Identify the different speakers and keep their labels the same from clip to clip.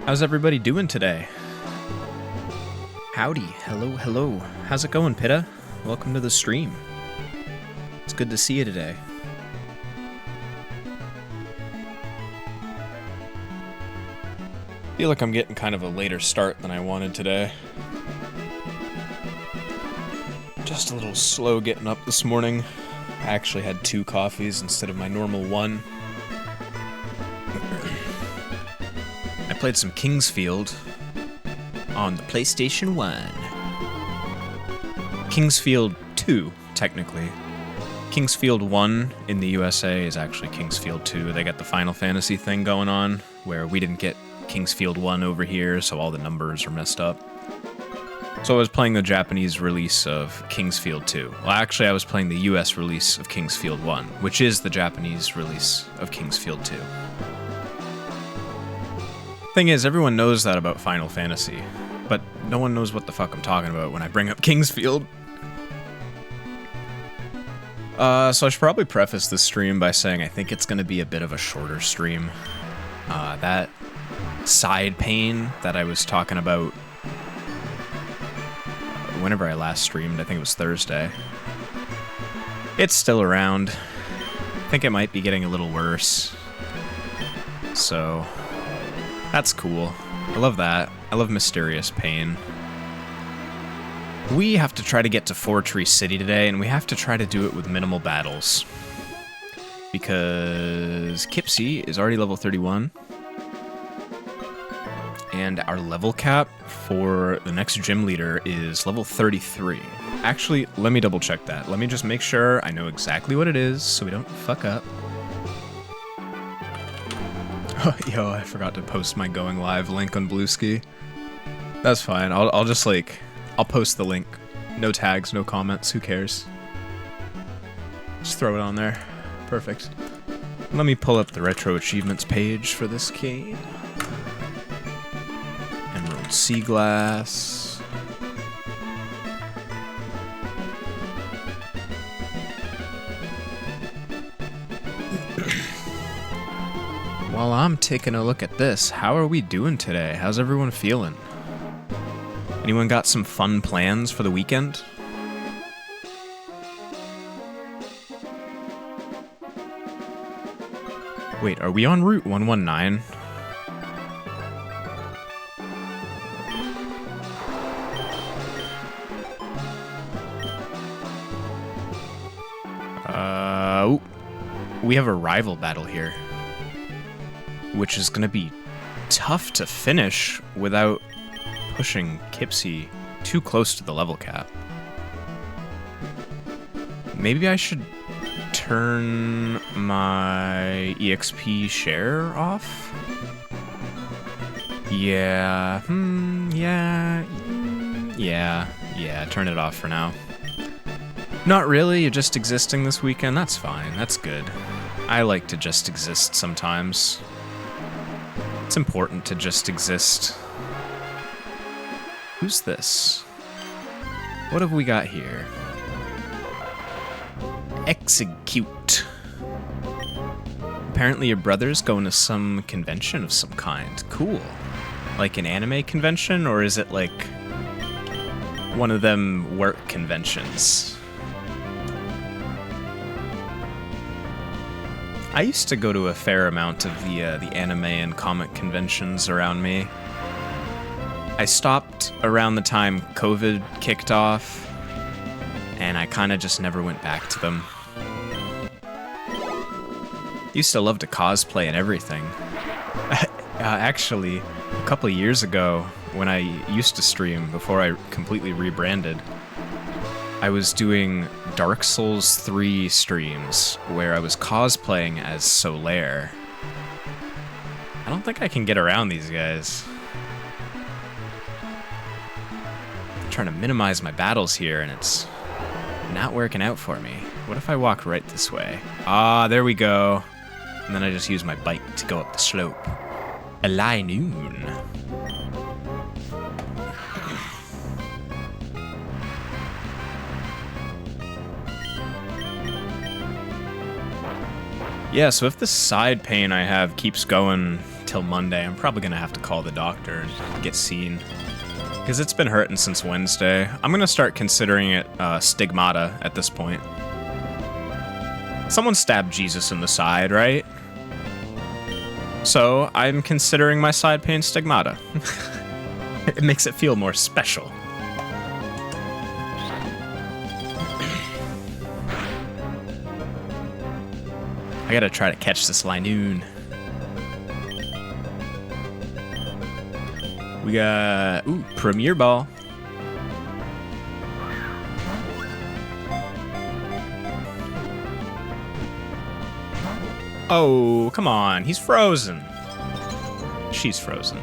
Speaker 1: How's everybody doing today? Howdy, hello. How's it going, Pitta? Welcome to the stream. It's good to see you today. Feel like I'm getting kind of a later start than I wanted today. Just a little slow getting up this morning. I actually had 2 coffees instead of my normal 1. I played some Kingsfield on the PlayStation 1. Kingsfield 2, technically. Kingsfield 1 in the USA is actually Kingsfield 2. They got the Final Fantasy thing going on, where we didn't get Kingsfield 1 over here, so all the numbers are messed up. So I was playing the Japanese release of Kingsfield 2. Well, actually, I was playing the US release of Kingsfield 1, which is the Japanese release of Kingsfield 2. Thing is, everyone knows that about Final Fantasy, but no one knows what the fuck I'm talking about when I bring up Kingsfield. So I should probably preface this stream by saying I think it's going to be a bit of a shorter stream. That side pain that I was talking about whenever I last streamed, I think it was Thursday, it's still around. I think it might be getting a little worse. So that's cool. I love that. I love mysterious pain. We have to try to get to Fortree City today, and we have to try to do it with minimal battles. Because Kipsy is already level 31. And our level cap for the next gym leader is level 33. Actually, let me double check that. Let me just make sure I know exactly what it is so we don't fuck up. Yo, I forgot to post my going live link on Bluesky. That's fine. I'll just I'll post the link. No tags, no comments, who cares? Just throw it on there. Perfect. Let me pull up the retro achievements page for this game. Emerald Seaglass. While I'm taking a look at this, how are we doing today? How's everyone feeling? Anyone got some fun plans for the weekend? Wait, are we on Route 119? We have a rival battle here, which is gonna be tough to finish without pushing Kipsy too close to the level cap. Maybe I should turn my EXP share off? Yeah, yeah, turn it off for now. Not really, you're just existing this weekend, that's fine, that's good. I like to just exist sometimes. It's important to just exist. Who's this? What have we got here? Execute. Apparently your brother's going to some convention of some kind. Cool. Like an anime convention, or is it like one of them work conventions? I used to go to a fair amount of the anime and comic conventions around me. I stopped around the time COVID kicked off, and I kind of just never went back to them. Used to love to cosplay and everything. Actually, a couple of years ago, when I used to stream before I completely rebranded, I was doing Dark Souls 3 streams where I was cosplaying as Solaire. I don't think I can get around these guys. I'm trying to minimize my battles here and it's not working out for me. What if I walk right this way? Ah, there we go. And then I just use my bike to go up the slope. Eli Noon. Yeah, so if this side pain I have keeps going till Monday. I'm probably gonna have to call the doctor and get seen. Because it's been hurting since Wednesday. I'm gonna start considering it stigmata at this point. Someone stabbed Jesus in the side, right? So I'm considering my side pain stigmata. It makes it feel more special. I gotta try to catch this Linoon. We got, ooh, Premier Ball. Oh, come on, he's frozen. She's frozen.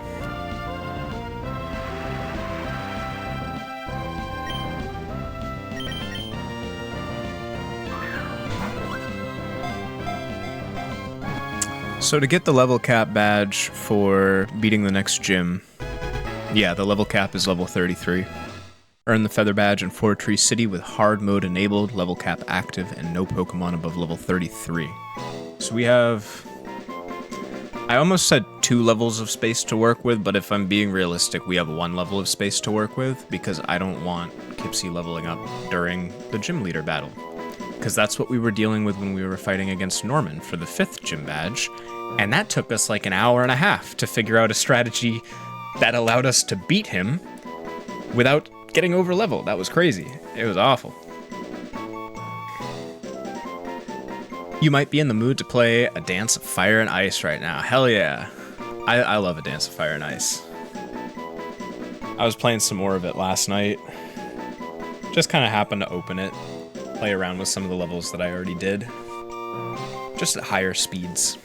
Speaker 1: So to get the level cap badge for beating the next gym, yeah, the level cap is level 33. Earn the feather badge in Fortree City with hard mode enabled, level cap active, and no Pokemon above level 33. So we have, I almost said 2 levels of space to work with, but if I'm being realistic, we have 1 level of space to work with because I don't want Kipsy leveling up during the gym leader battle. Because that's what we were dealing with when we were fighting against Norman for the 5th gym badge, and that took us like an hour and a half to figure out a strategy that allowed us to beat him without getting over level. That was crazy. It was awful. You might be in the mood to play a Dance of Fire and Ice right now. Hell yeah. I love a Dance of Fire and Ice. I was playing some more of it last night. Just kind of happened to open it. Play around with some of the levels that I already did. Just at higher speeds.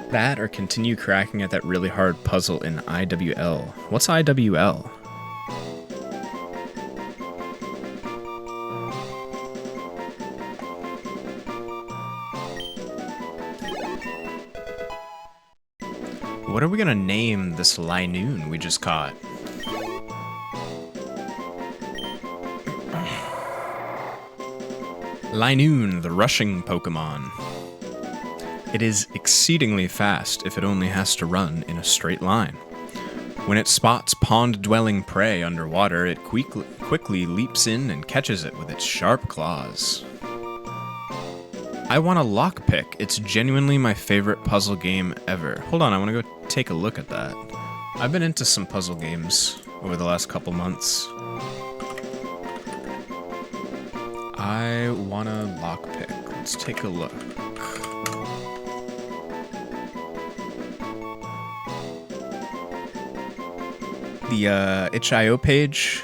Speaker 1: That or continue cracking at that really hard puzzle in IWL. What's IWL? What are we gonna name this Linoon we just caught? Linoon, the rushing Pokemon. It is exceedingly fast if it only has to run in a straight line. When it spots pond-dwelling prey underwater, it quickly leaps in and catches it with its sharp claws. I want a lockpick. It's genuinely my favorite puzzle game ever. Hold on, I want to go take a look at that. I've been into some puzzle games over the last couple months. I want a lockpick. Let's take a look. The itch.io page.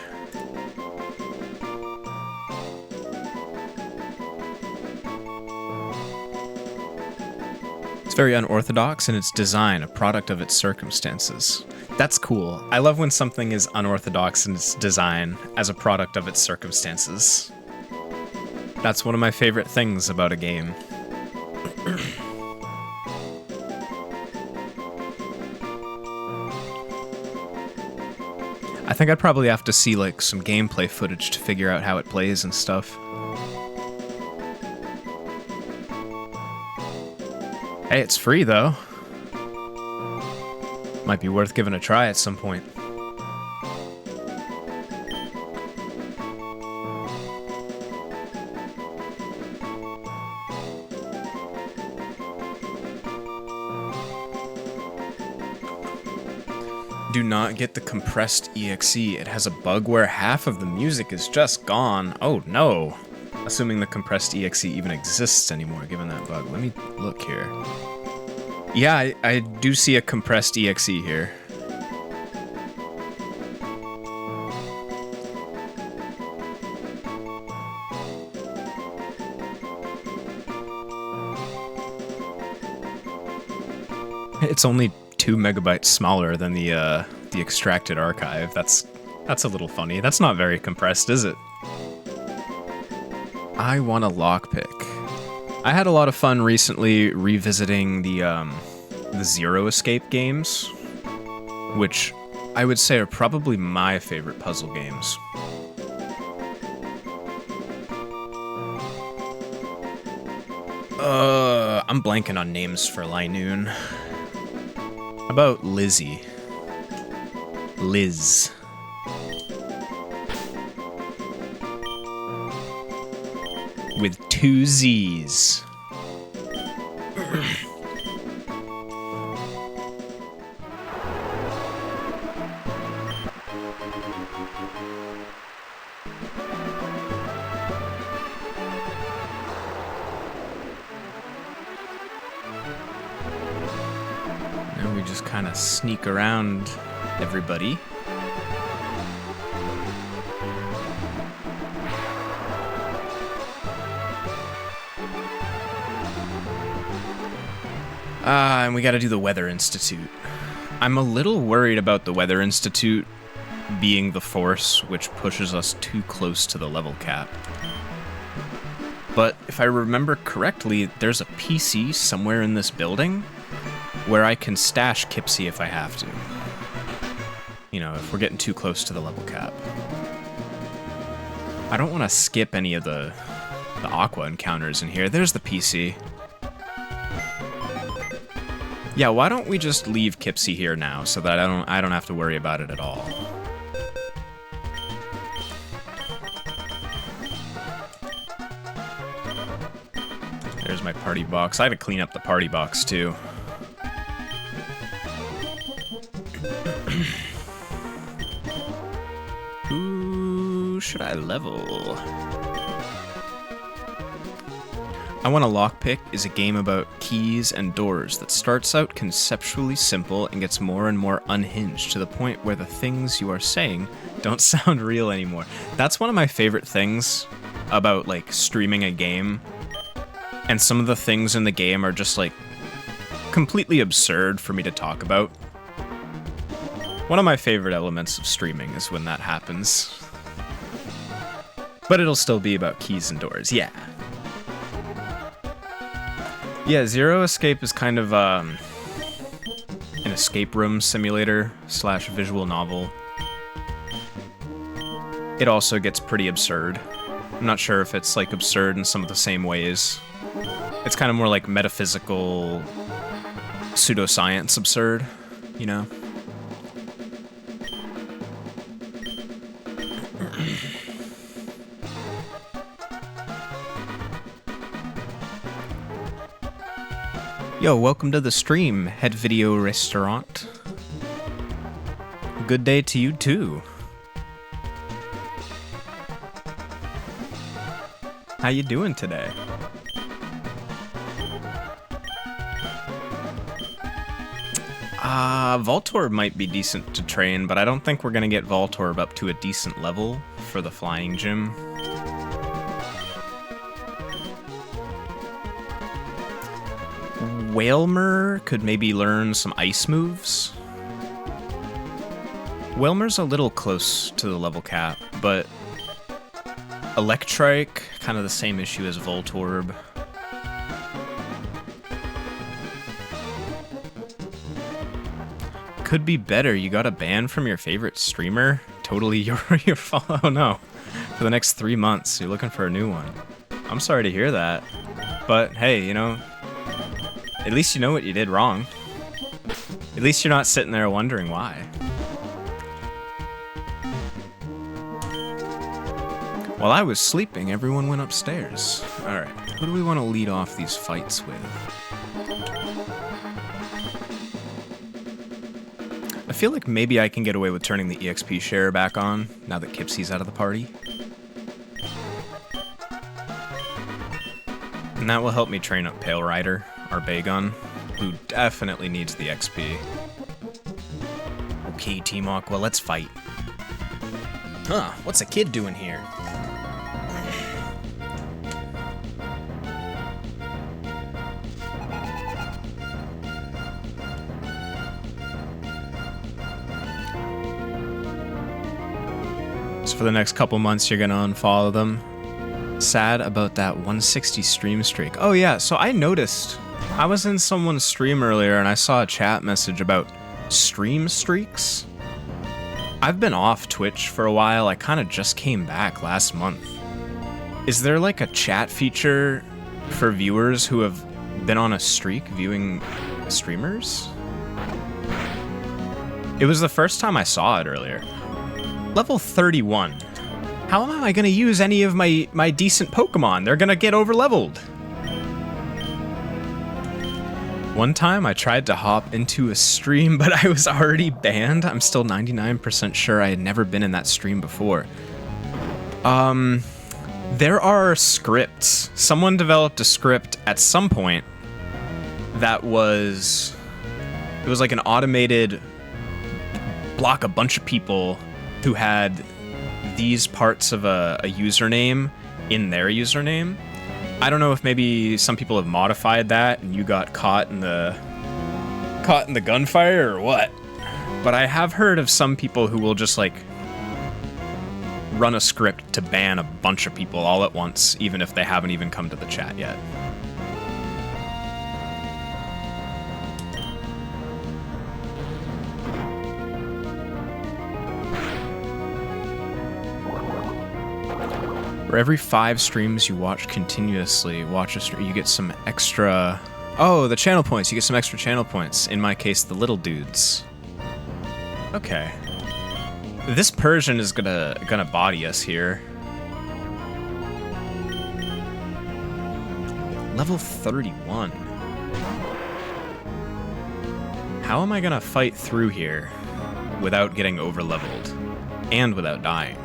Speaker 1: It's very unorthodox in its design, a product of its circumstances. That's cool. I love when something is unorthodox in its design as a product of its circumstances. That's one of my favorite things about a game. I think I'd probably have to see like some gameplay footage to figure out how it plays and stuff. Hey, it's free though. Might be worth giving a try at some point. Do not get the compressed EXE. It has a bug where half of the music is just gone. Oh no. Assuming the compressed EXE even exists anymore, given that bug. Let me look here. Yeah, I do see a compressed EXE here. It's only 2 megabytes smaller than the extracted archive. That's a little funny. That's not very compressed, is it? I want a lockpick. I had a lot of fun recently revisiting the Zero Escape games, which I would say are probably my favorite puzzle games. I'm blanking on names for Lynoon. How about Lizzie? Liz. With 2 Z's. Now we just kind of sneak around everybody. And we gotta do the Weather Institute. I'm a little worried about the Weather Institute being the force which pushes us too close to the level cap. But if I remember correctly, there's a PC somewhere in this building where I can stash Kipsy if I have to. You know, if we're getting too close to the level cap. I don't want to skip any of the Aqua encounters in here. There's the PC. Yeah, why don't we just leave Kipsy here now so that I don't have to worry about it at all. There's my party box. I had to clean up the party box too. Who should I level? I Want a Lockpick is a game about keys and doors that starts out conceptually simple and gets more and more unhinged to the point where the things you are saying don't sound real anymore. That's one of my favorite things about, like, streaming a game. And some of the things in the game are just, like, completely absurd for me to talk about. One of my favorite elements of streaming is when that happens. But it'll still be about keys and doors, yeah. Yeah, Zero Escape is kind of an escape room simulator / visual novel. It also gets pretty absurd. I'm not sure if it's like absurd in some of the same ways. It's kind of more like metaphysical pseudoscience absurd, you know? Yo, welcome to the stream, Head Video Restaurant. Good day to you too. How you doing today? Voltorb might be decent to train, but I don't think we're gonna get Voltorb up to a decent level for the flying gym. Whalmer could maybe learn some ice moves. Whalmer's a little close to the level cap, but Electrike, kind of the same issue as Voltorb. Could be better. You got a ban from your favorite streamer? Totally your fault. Oh no. For the next 3 months, you're looking for a new one. I'm sorry to hear that. But hey, you know, at least you know what you did wrong. At least you're not sitting there wondering why. While I was sleeping, everyone went upstairs. Alright, who do we want to lead off these fights with? I feel like maybe I can get away with turning the EXP share back on, now that Kipsy's out of the party. And that will help me train up Pale Rider, our Baygun, who definitely needs the XP. Okay, T-Mawk, well, let's fight. Huh, what's a kid doing here? So for the next couple months, you're gonna unfollow them. Sad about that 160 stream streak. Oh yeah, so I noticed, I was in someone's stream earlier and I saw a chat message about stream streaks. I've been off Twitch for a while. I kind of just came back last month. Is there like a chat feature for viewers who have been on a streak viewing streamers? It was the first time I saw it earlier. Level 31. How am I gonna use any of my decent Pokemon? They're gonna get overleveled. One time I tried to hop into a stream, but I was already banned. I'm still 99% sure I had never been in that stream before. There are scripts. Someone developed a script at some point that was... It was like an automated block a bunch of people who had these parts of a username in their username. I don't know if maybe some people have modified that and you got caught in the gunfire or what. But I have heard of some people who will just like run a script to ban a bunch of people all at once, even if they haven't even come to the chat yet. For every 5 streams you watch continuously, you get some extra... Oh, the channel points. You get some extra channel points. In my case, the little dudes. Okay. This Persian is gonna body us here. Level 31. How am I gonna fight through here without getting overleveled and without dying?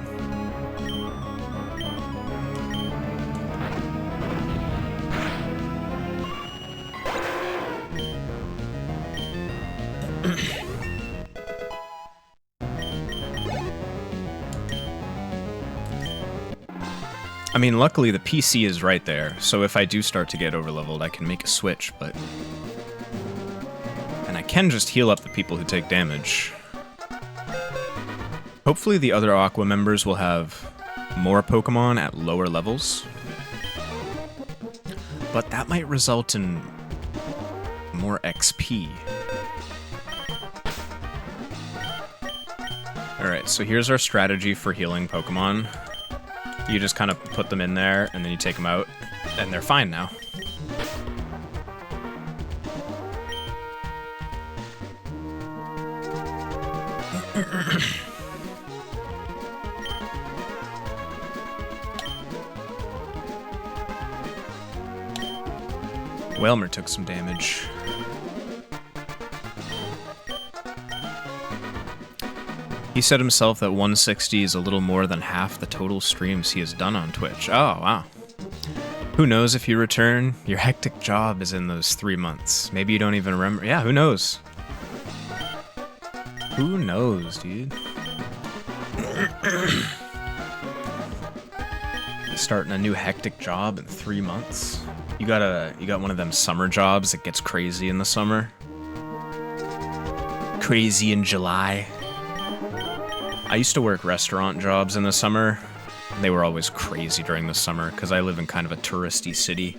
Speaker 1: I mean, luckily the PC is right there, so if I do start to get overleveled, I can make a switch, but... And I can just heal up the people who take damage. Hopefully the other Aqua members will have more Pokemon at lower levels. But that might result in more XP. Alright, so here's our strategy for healing Pokemon. You just kind of put them in there, and then you take them out, and they're fine now. Whelmer took some damage. He said himself that 160 is a little more than half the total streams he has done on Twitch. Oh, wow. Who knows if you return? Your hectic job is in those 3 months. Maybe you don't even remember. Yeah, who knows? Who knows, dude? Starting a new hectic job in 3 months. You got one of them summer jobs that gets crazy in the summer. Crazy in July. I used to work restaurant jobs in the summer. They were always crazy during the summer because I live in kind of a touristy city.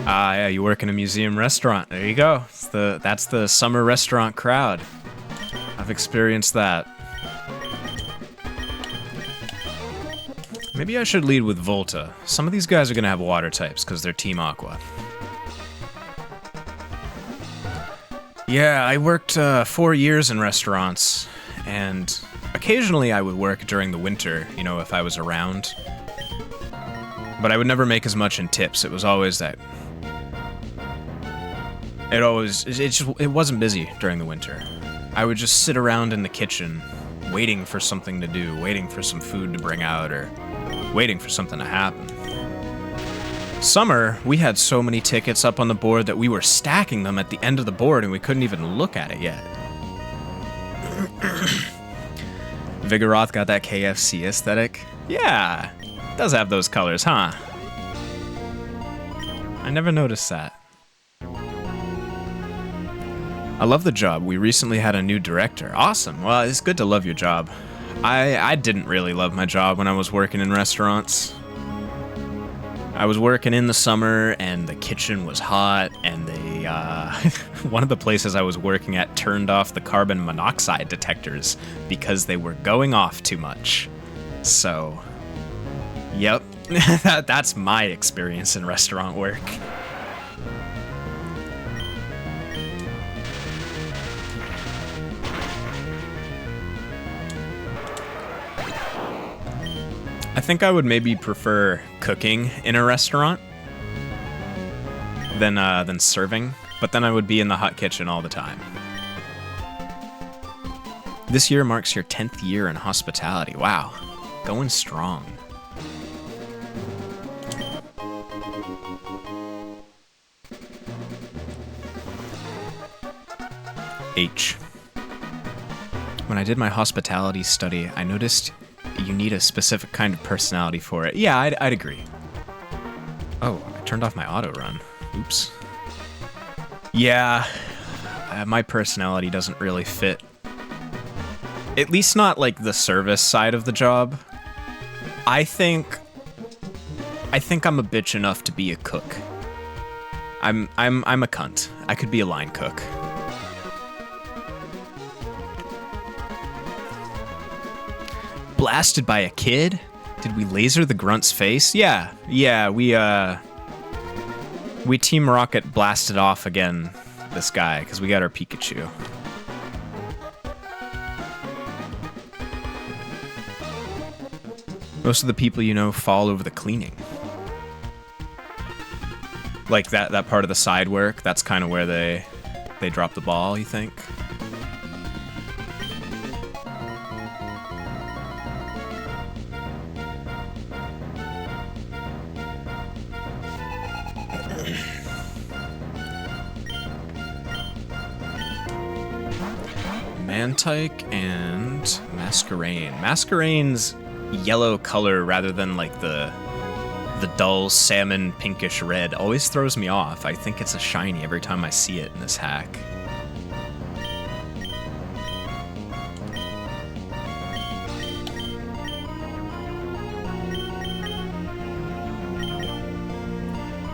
Speaker 1: Ah, yeah, you work in a museum restaurant. There you go. That's the summer restaurant crowd. I've experienced that. Maybe I should lead with Volta. Some of these guys are gonna have water types because they're Team Aqua. Yeah, I worked 4 years in restaurants, and occasionally I would work during the winter, you know, if I was around. But I would never make as much in tips. It was always that... It wasn't busy during the winter. I would just sit around in the kitchen, waiting for something to do, waiting for some food to bring out, or waiting for something to happen. Summer, we had so many tickets up on the board that we were stacking them at the end of the board and we couldn't even look at it yet. Vigoroth got that KFC aesthetic. Yeah, it does have those colors, huh? I never noticed that. I love the job. We recently had a new director. Awesome. Well, it's good to love your job. I didn't really love my job when I was working in restaurants. I was working in the summer, and the kitchen was hot, and they, one of the places I was working at turned off the carbon monoxide detectors because they were going off too much. So, Yep, that's my experience in restaurant work. I think I would maybe prefer cooking in a restaurant than serving, but then I would be in the hot kitchen all the time. This year marks your 10th year in hospitality. Wow, going strong. H. When I did my hospitality study, I noticed you need a specific kind of personality for it. Yeah, I'd agree. Oh, I turned off my auto run. Oops. Yeah, my personality doesn't really fit. At least not like the service side of the job. I think I'm a bitch enough to be a cook. I'm a cunt. I could be a line cook. Blasted by a kid? Did we laser the grunt's face? Yeah, we Team Rocket blasted off again this guy, because we got our Pikachu. Most of the people you know fall over the cleaning. Like that part of the side work, that's kind of where they drop the ball, you think? Mantike and Masquerain. Masquerain's yellow color rather than like the dull salmon pinkish red always throws me off. I think it's a shiny every time I see it in this hack.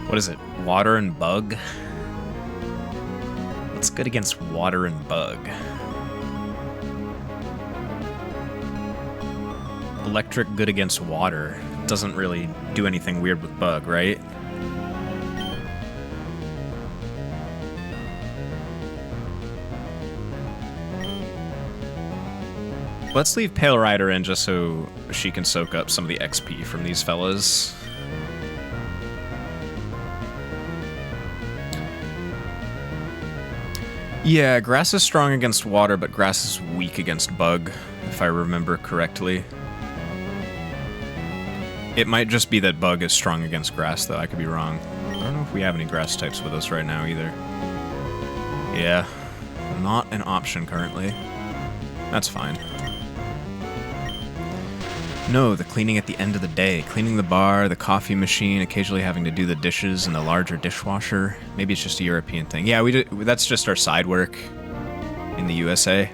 Speaker 1: What is it? Water and bug? What's good against water and bug? Electric good against water. Doesn't really do anything weird with bug, right? Let's leave Pale Rider in just so she can soak up some of the XP from these fellas. Yeah, grass is strong against water, but grass is weak against bug, if I remember correctly. It might just be that bug is strong against grass, though. I could be wrong. I don't know if we have any grass types with us right now, either. Yeah, not an option currently. That's fine. No, the cleaning at the end of the day. Cleaning the bar, the coffee machine, occasionally having to do the dishes in the larger dishwasher. Maybe it's just a European thing. Yeah, that's just our side work in the USA.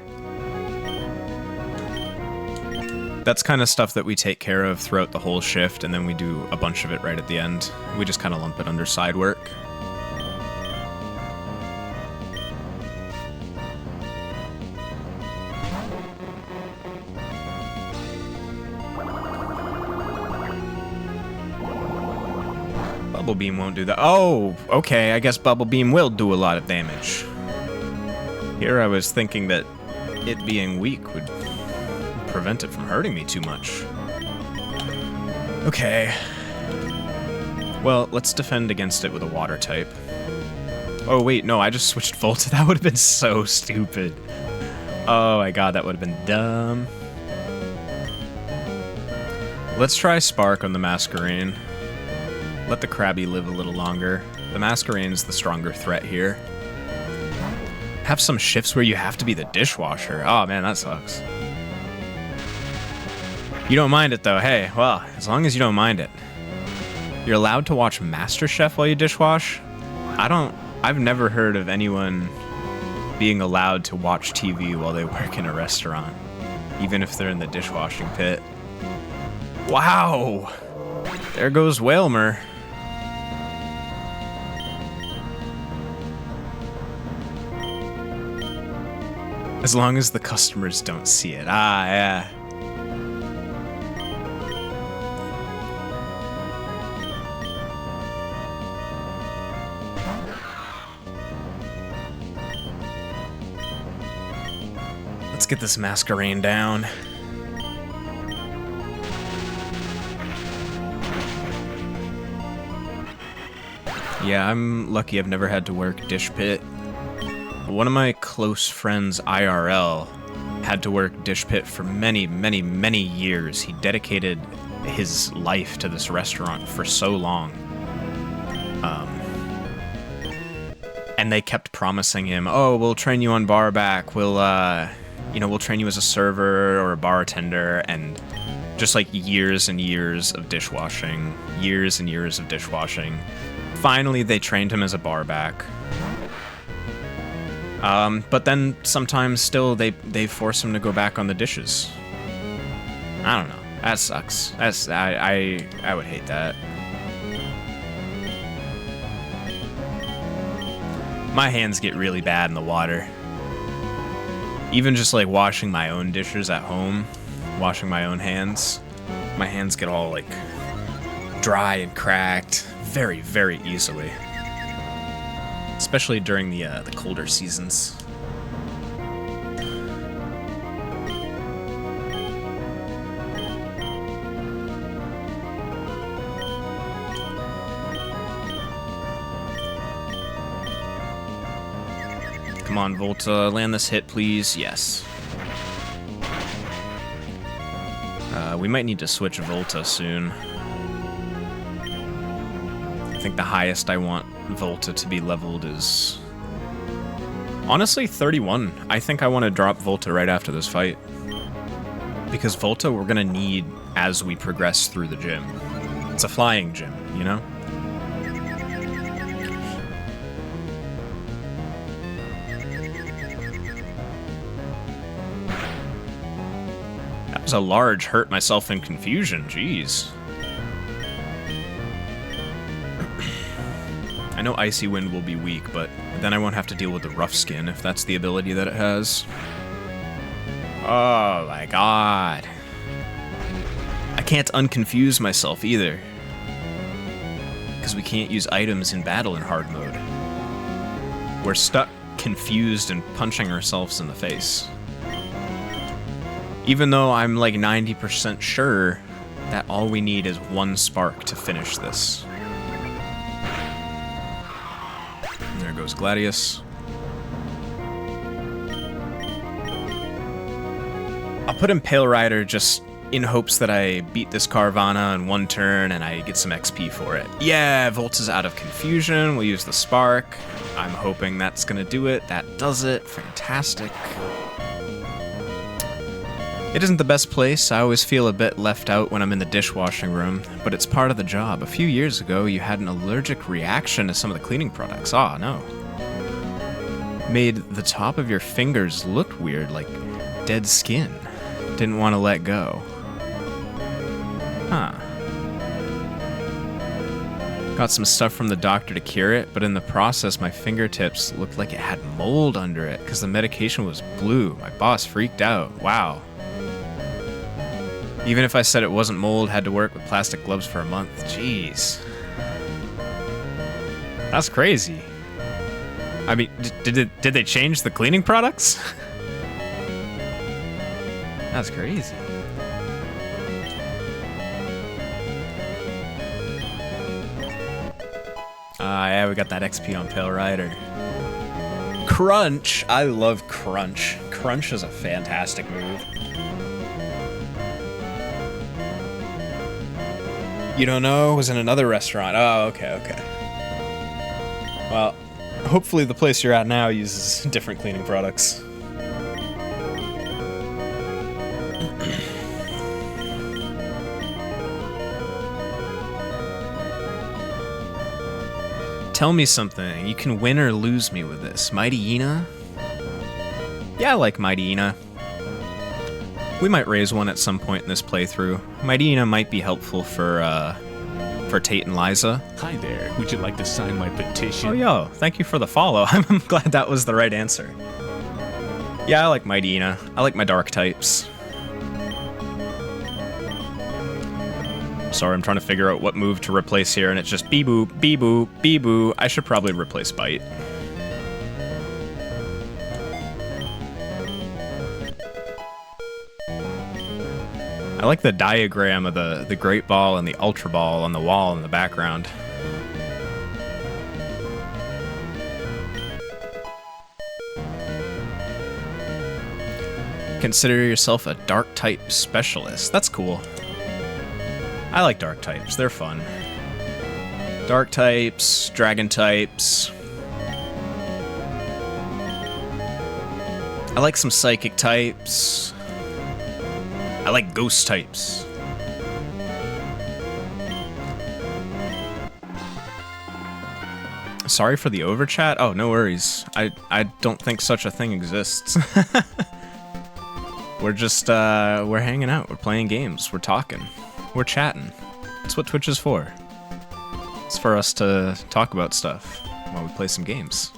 Speaker 1: That's kind of stuff that we take care of throughout the whole shift, and then we do a bunch of it right at the end. We just kind of lump it under side work. Bubble Beam won't do that. Oh, okay, I guess Bubble Beam will do a lot of damage. Here I was thinking that it being weak would prevent it from hurting me too much. Okay. Well, let's defend against it with a water type. Oh wait, no, I just switched Volta. That would have been so stupid. Oh my god, that would have been dumb. Let's try Spark on the Masquerain. Let the Krabby live a little longer. The Masquerain's the stronger threat here. Have some shifts where you have to be the dishwasher. Oh man, that sucks. You don't mind it though. Hey, well, as long as you don't mind it. You're allowed to watch MasterChef while you dishwash? I've never heard of anyone being allowed to watch TV while they work in a restaurant, even if they're in the dishwashing pit. Wow! There goes Whalmer. As long as the customers don't see it. Ah, yeah. get this masquerade down. Yeah, I'm lucky I've never had to work dish pit. One of my close friends, IRL, had to work dish pit for many, many, many years. He dedicated his life to this restaurant for so long. And they kept promising him, oh, we'll train you on bar back. We'll train you as a server or a bartender. And just like years and years of dishwashing, years and years of dishwashing. Finally, they trained him as a bar back. But then sometimes still they force him to go back on the dishes. I don't know. That sucks. I would hate that. My hands get really bad in the water. Even just like washing my own dishes at home, washing my own hands, my hands get all like dry and cracked very, very easily. Especially during the colder seasons. Come on, Volta, land this hit, please. Yes. We might need to switch Volta soon. I think the highest I want Volta to be leveled is... honestly, 31. I think I want to drop Volta right after this fight. Because Volta we're going to need as we progress through the gym. It's a flying gym, you know? That was a large hurt myself in confusion, jeez. I know Icy Wind will be weak, but then I won't have to deal with the Rough Skin if that's the ability that it has. Oh my god. I can't unconfuse myself either. Because we can't use items in battle in hard mode. We're stuck confused and punching ourselves in the face. Even though I'm like 90% sure that all we need is one spark to finish this. There goes Gladius. I'll put Impale Rider just in hopes that I beat this Carvana in one turn and I get some XP for it. Yeah, Volta's out of confusion. We'll use the Spark. I'm hoping that's gonna do it. That does it. Fantastic. It isn't the best place. I always feel a bit left out when I'm in the dishwashing room, but it's part of the job. A few years ago, you had an allergic reaction to some of the cleaning products. Ah, no. Made the top of your fingers look weird, like dead skin. Didn't want to let go. Huh. Got some stuff from the doctor to cure it, but in the process, my fingertips looked like it had mold under it because the medication was blue. My boss freaked out. Wow. Even if I said it wasn't mold, had to work with plastic gloves for a month. Jeez. That's crazy. I mean, did they change the cleaning products? That's crazy. Yeah, we got that XP on Pale Rider. Crunch! I love Crunch. Crunch is a fantastic move. You don't know? It was in another restaurant. Oh, okay, okay. Well, hopefully the place you're at now uses different cleaning products. Tell me something. You can win or lose me with this. Mighty Ina? Yeah, I like Mighty Ina. We might raise one at some point in this playthrough. Mighty Ina might be helpful for Tate and Liza.
Speaker 2: Hi there. Would you like to sign my petition?
Speaker 1: Oh, yo. Thank you for the follow. I'm glad that was the right answer. Yeah, I like Mighty Ina. I like my dark types. Sorry, I'm trying to figure out what move to replace here, and it's just Bee-Boo, Bee-Boo, Bee-Boo. I should probably replace Bite. I like the diagram of the Great Ball and the Ultra Ball on the wall in the background. Consider yourself a dark type specialist. That's cool. I like dark types. They're fun. Dark types, dragon types. I like some psychic types. I like ghost types. Sorry for the overchat? Oh, no worries. I don't think such a thing exists. We're just, we're hanging out. We're playing games. We're talking. We're chatting. That's what Twitch is for. It's for us to talk about stuff while we play some games.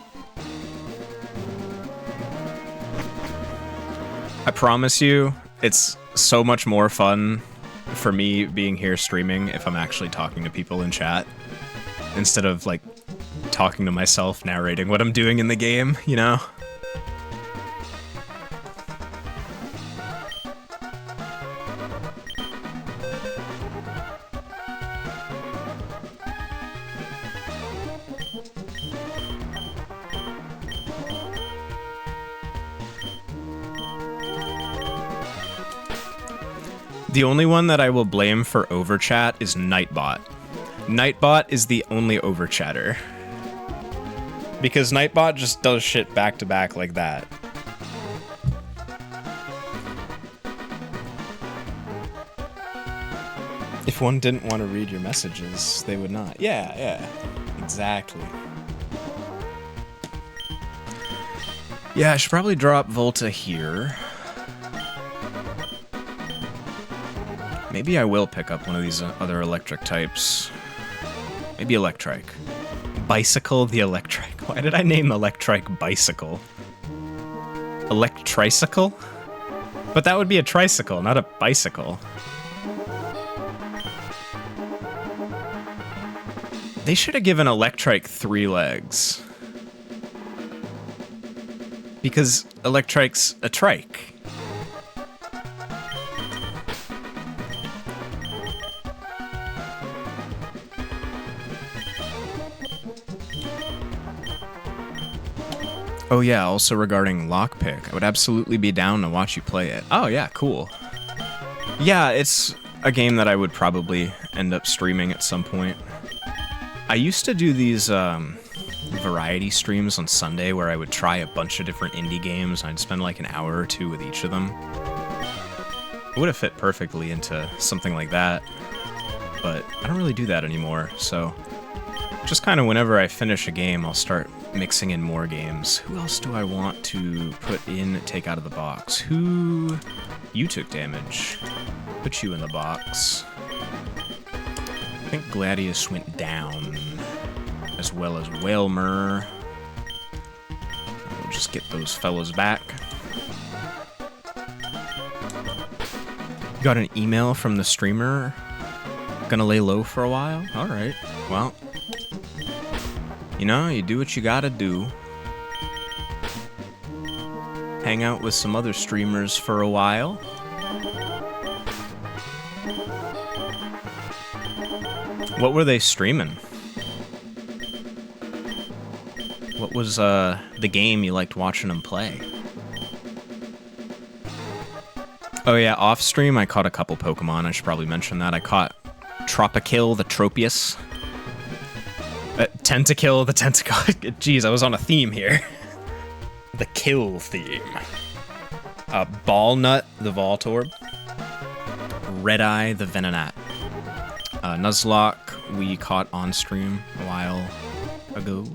Speaker 1: I promise you, it's so much more fun for me being here streaming if I'm actually talking to people in chat instead of, like, talking to myself, narrating what I'm doing in the game, you know? The only one that I will blame for overchat is Nightbot. Nightbot is the only overchatter. Because Nightbot just does shit back to back like that. If one didn't want to read your messages, they would not. Yeah, exactly. Yeah, I should probably drop Volta here. Maybe I will pick up one of these other electric types. Maybe Electrike. Bicycle the Electrike. Why did I name Electrike Bicycle? Electricycle? But that would be a tricycle, not a bicycle. They should have given Electrike 3 legs. Because Electrike's a trike. Oh yeah, also regarding Lockpick, I would absolutely be down to watch you play it. Oh yeah, cool. Yeah, it's a game that I would probably end up streaming at some point. I used to do these variety streams on Sunday where I would try a bunch of different indie games. I'd spend like an hour or two with each of them. It would have fit perfectly into something like that, but I don't really do that anymore, so just kind of whenever I finish a game, I'll start mixing in more games. Who else do I want to put in Take Out of the Box? Who... You took damage. Put you in the box. I think Gladius went down, as well as Whalmer. We'll just get those fellas back. You got an email from the streamer? Gonna lay low for a while? Alright, well... You know, you do what you gotta do. Hang out with some other streamers for a while. What were they streaming? What was the game you liked watching them play? Oh yeah, off stream I caught a couple Pokemon. I should probably mention that. I caught Tropikill the Tropius. Tentakill the Tentacle. Jeez, I was on a theme here. The kill theme. Ballnut the Voltorb. Redeye the Venonat. Nuzlocke we caught on stream a while ago.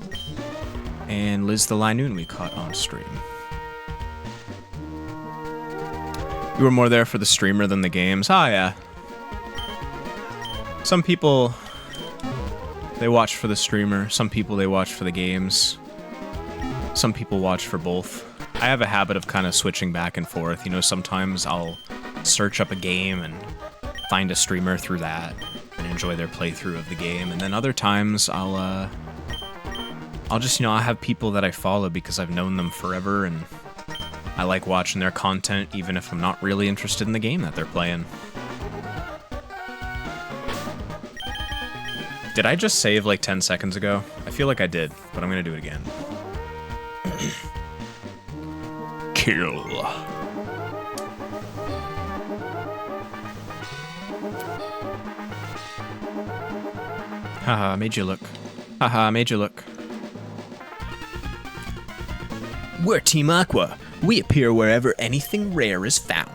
Speaker 1: And Liz the Linoon we caught on stream. You were more there for the streamer than the games. Oh yeah. Some people... They watch for the streamer. Some people they watch for the games. Some people watch for both. I have a habit of kind of switching back and forth. You know, sometimes I'll search up a game and find a streamer through that and enjoy their playthrough of the game. And then other times I'll just, you know, I'll have people that I follow because I've known them forever and I like watching their content even if I'm not really interested in the game that they're playing. Did I just save like 10 seconds ago? I feel like I did, but I'm gonna do it again. Kill. Haha, made you look. Haha, made you look. We're Team Aqua. We appear wherever anything rare is found.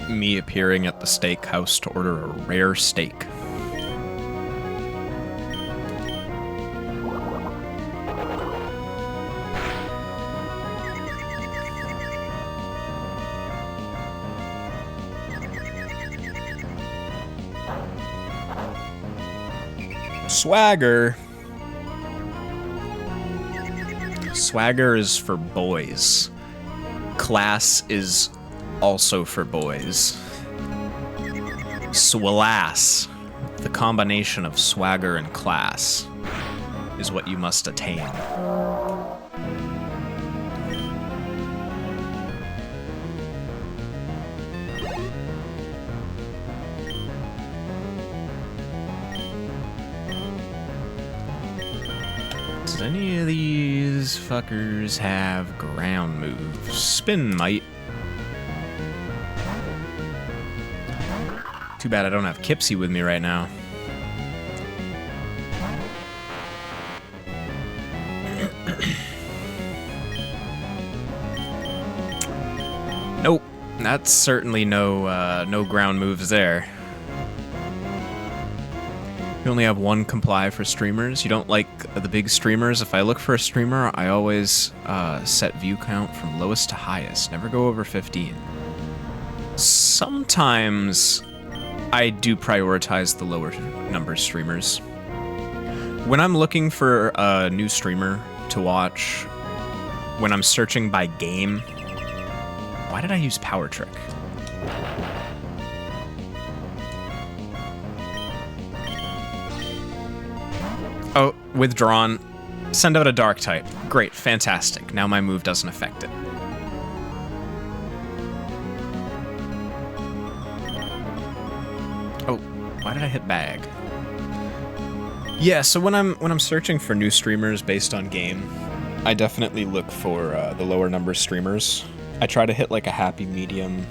Speaker 1: Me appearing at the steakhouse to order a rare steak. Swagger. Swagger is for boys. Class is also for boys. Swallass. The combination of swagger and class is what you must attain. Does any of these fuckers have ground moves? Spin might. Too bad I don't have Kipsy with me right now. Nope, that's certainly no ground moves there. You only have one comply for streamers. You don't like the big streamers. If I look for a streamer, I always set view count from lowest to highest. Never go over 15. Sometimes I do prioritize the lower number streamers. When I'm looking for a new streamer to watch, when I'm searching by game, why did I use Power Trick? Oh, withdrawn. Send out a dark type. Great, fantastic. Now my move doesn't affect it. Oh, why did I hit bag? Yeah, so when I'm searching for new streamers based on game, I definitely look for the lower number streamers. I try to hit like a happy medium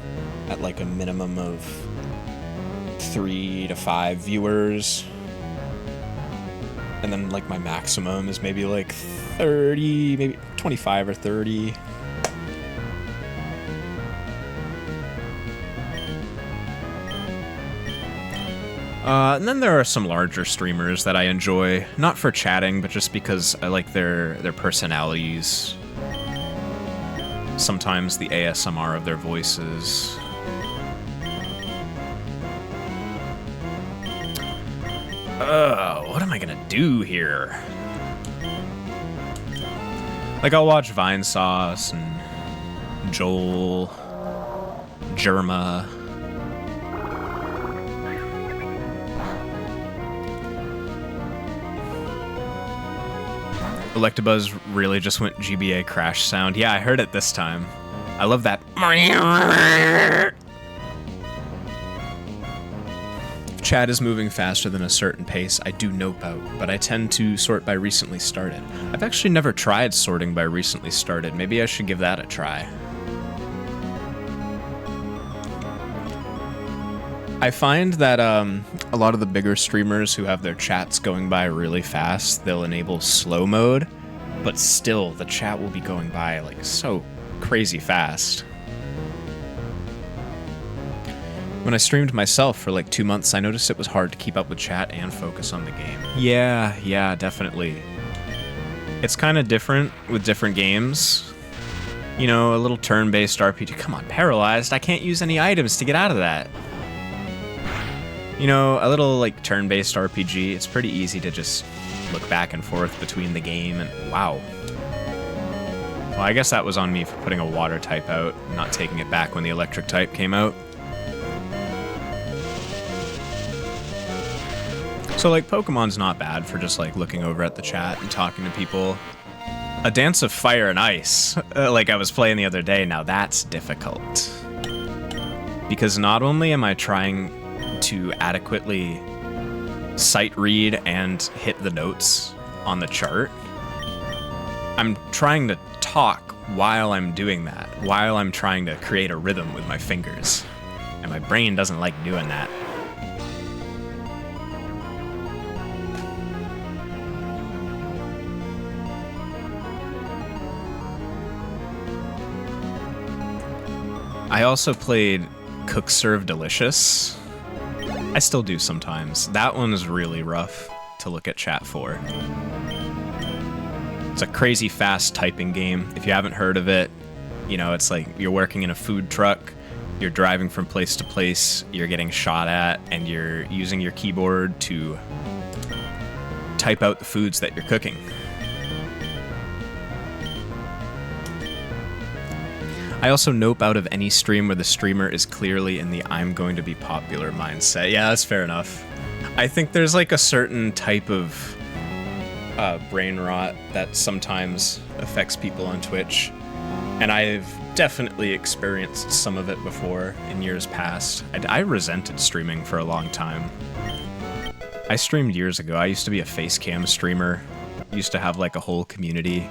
Speaker 1: at like a minimum of 3 to 5 viewers. And then like my maximum is maybe like 30, maybe 25 or 30. And then there are some larger streamers that I enjoy, not for chatting, but just because I like their personalities. Sometimes the ASMR of their voices. What am I gonna do here? Like, I'll watch Vine Sauce and Joel, Germa. Electabuzz really just went GBA crash sound. Yeah, I heard it this time. I love that. If chat is moving faster than a certain pace, I do nope out, but I tend to sort by recently started. I've actually never tried sorting by recently started. Maybe I should give that a try. I find that a lot of the bigger streamers who have their chats going by really fast, they'll enable slow mode, but still the chat will be going by like so crazy fast. When I streamed myself for like 2 months, I noticed it was hard to keep up with chat and focus on the game. Yeah, definitely. It's kind of different with different games. You know, a little turn-based RPG. Come on, Paralyzed, I can't use any items to get out of that. You know, a little like turn-based RPG, it's pretty easy to just look back and forth between the game and wow. Well, I guess that was on me for putting a water type out and not taking it back when the electric type came out. So like Pokemon's not bad for just like looking over at the chat and talking to people. A Dance of Fire and Ice, like I was playing the other day, now that's difficult. Because not only am I trying to adequately sight read and hit the notes on the chart, I'm trying to talk while I'm doing that, while I'm trying to create a rhythm with my fingers. And my brain doesn't like doing that. I also played Cook Serve Delicious. I still do sometimes. That one is really rough to look at chat for. It's a crazy fast typing game. If you haven't heard of it, you know, it's like you're working in a food truck, you're driving from place to place, you're getting shot at, and you're using your keyboard to type out the foods that you're cooking. I also nope out of any stream where the streamer is clearly in the I'm going to be popular mindset. Yeah, that's fair enough. I think there's like a certain type of brain rot that sometimes affects people on Twitch. And I've definitely experienced some of it before in years past. I resented streaming for a long time. I streamed years ago. I used to be a face cam streamer. Used to have like a whole community.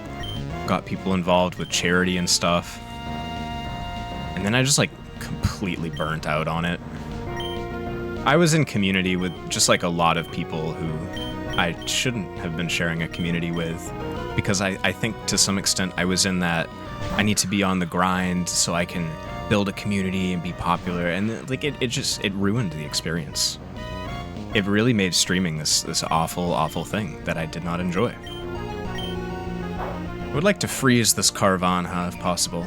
Speaker 1: Got people involved with charity and stuff. And then I just like completely burnt out on it. I was in community with just like a lot of people who I shouldn't have been sharing a community with, because I think to some extent I was in that I need to be on the grind so I can build a community and be popular, and like it ruined the experience. It really made streaming this awful thing that I did not enjoy. I would like to freeze this Carvana if possible.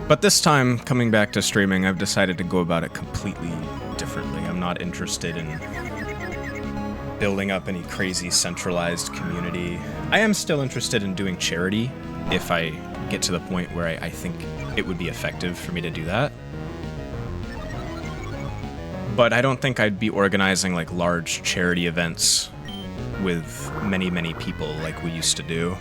Speaker 1: But this time, coming back to streaming, I've decided to go about it completely differently. I'm not interested in building up any crazy centralized community. I am still interested in doing charity if I get to the point where I think it would be effective for me to do that. But I don't think I'd be organizing like large charity events with many people like we used to do.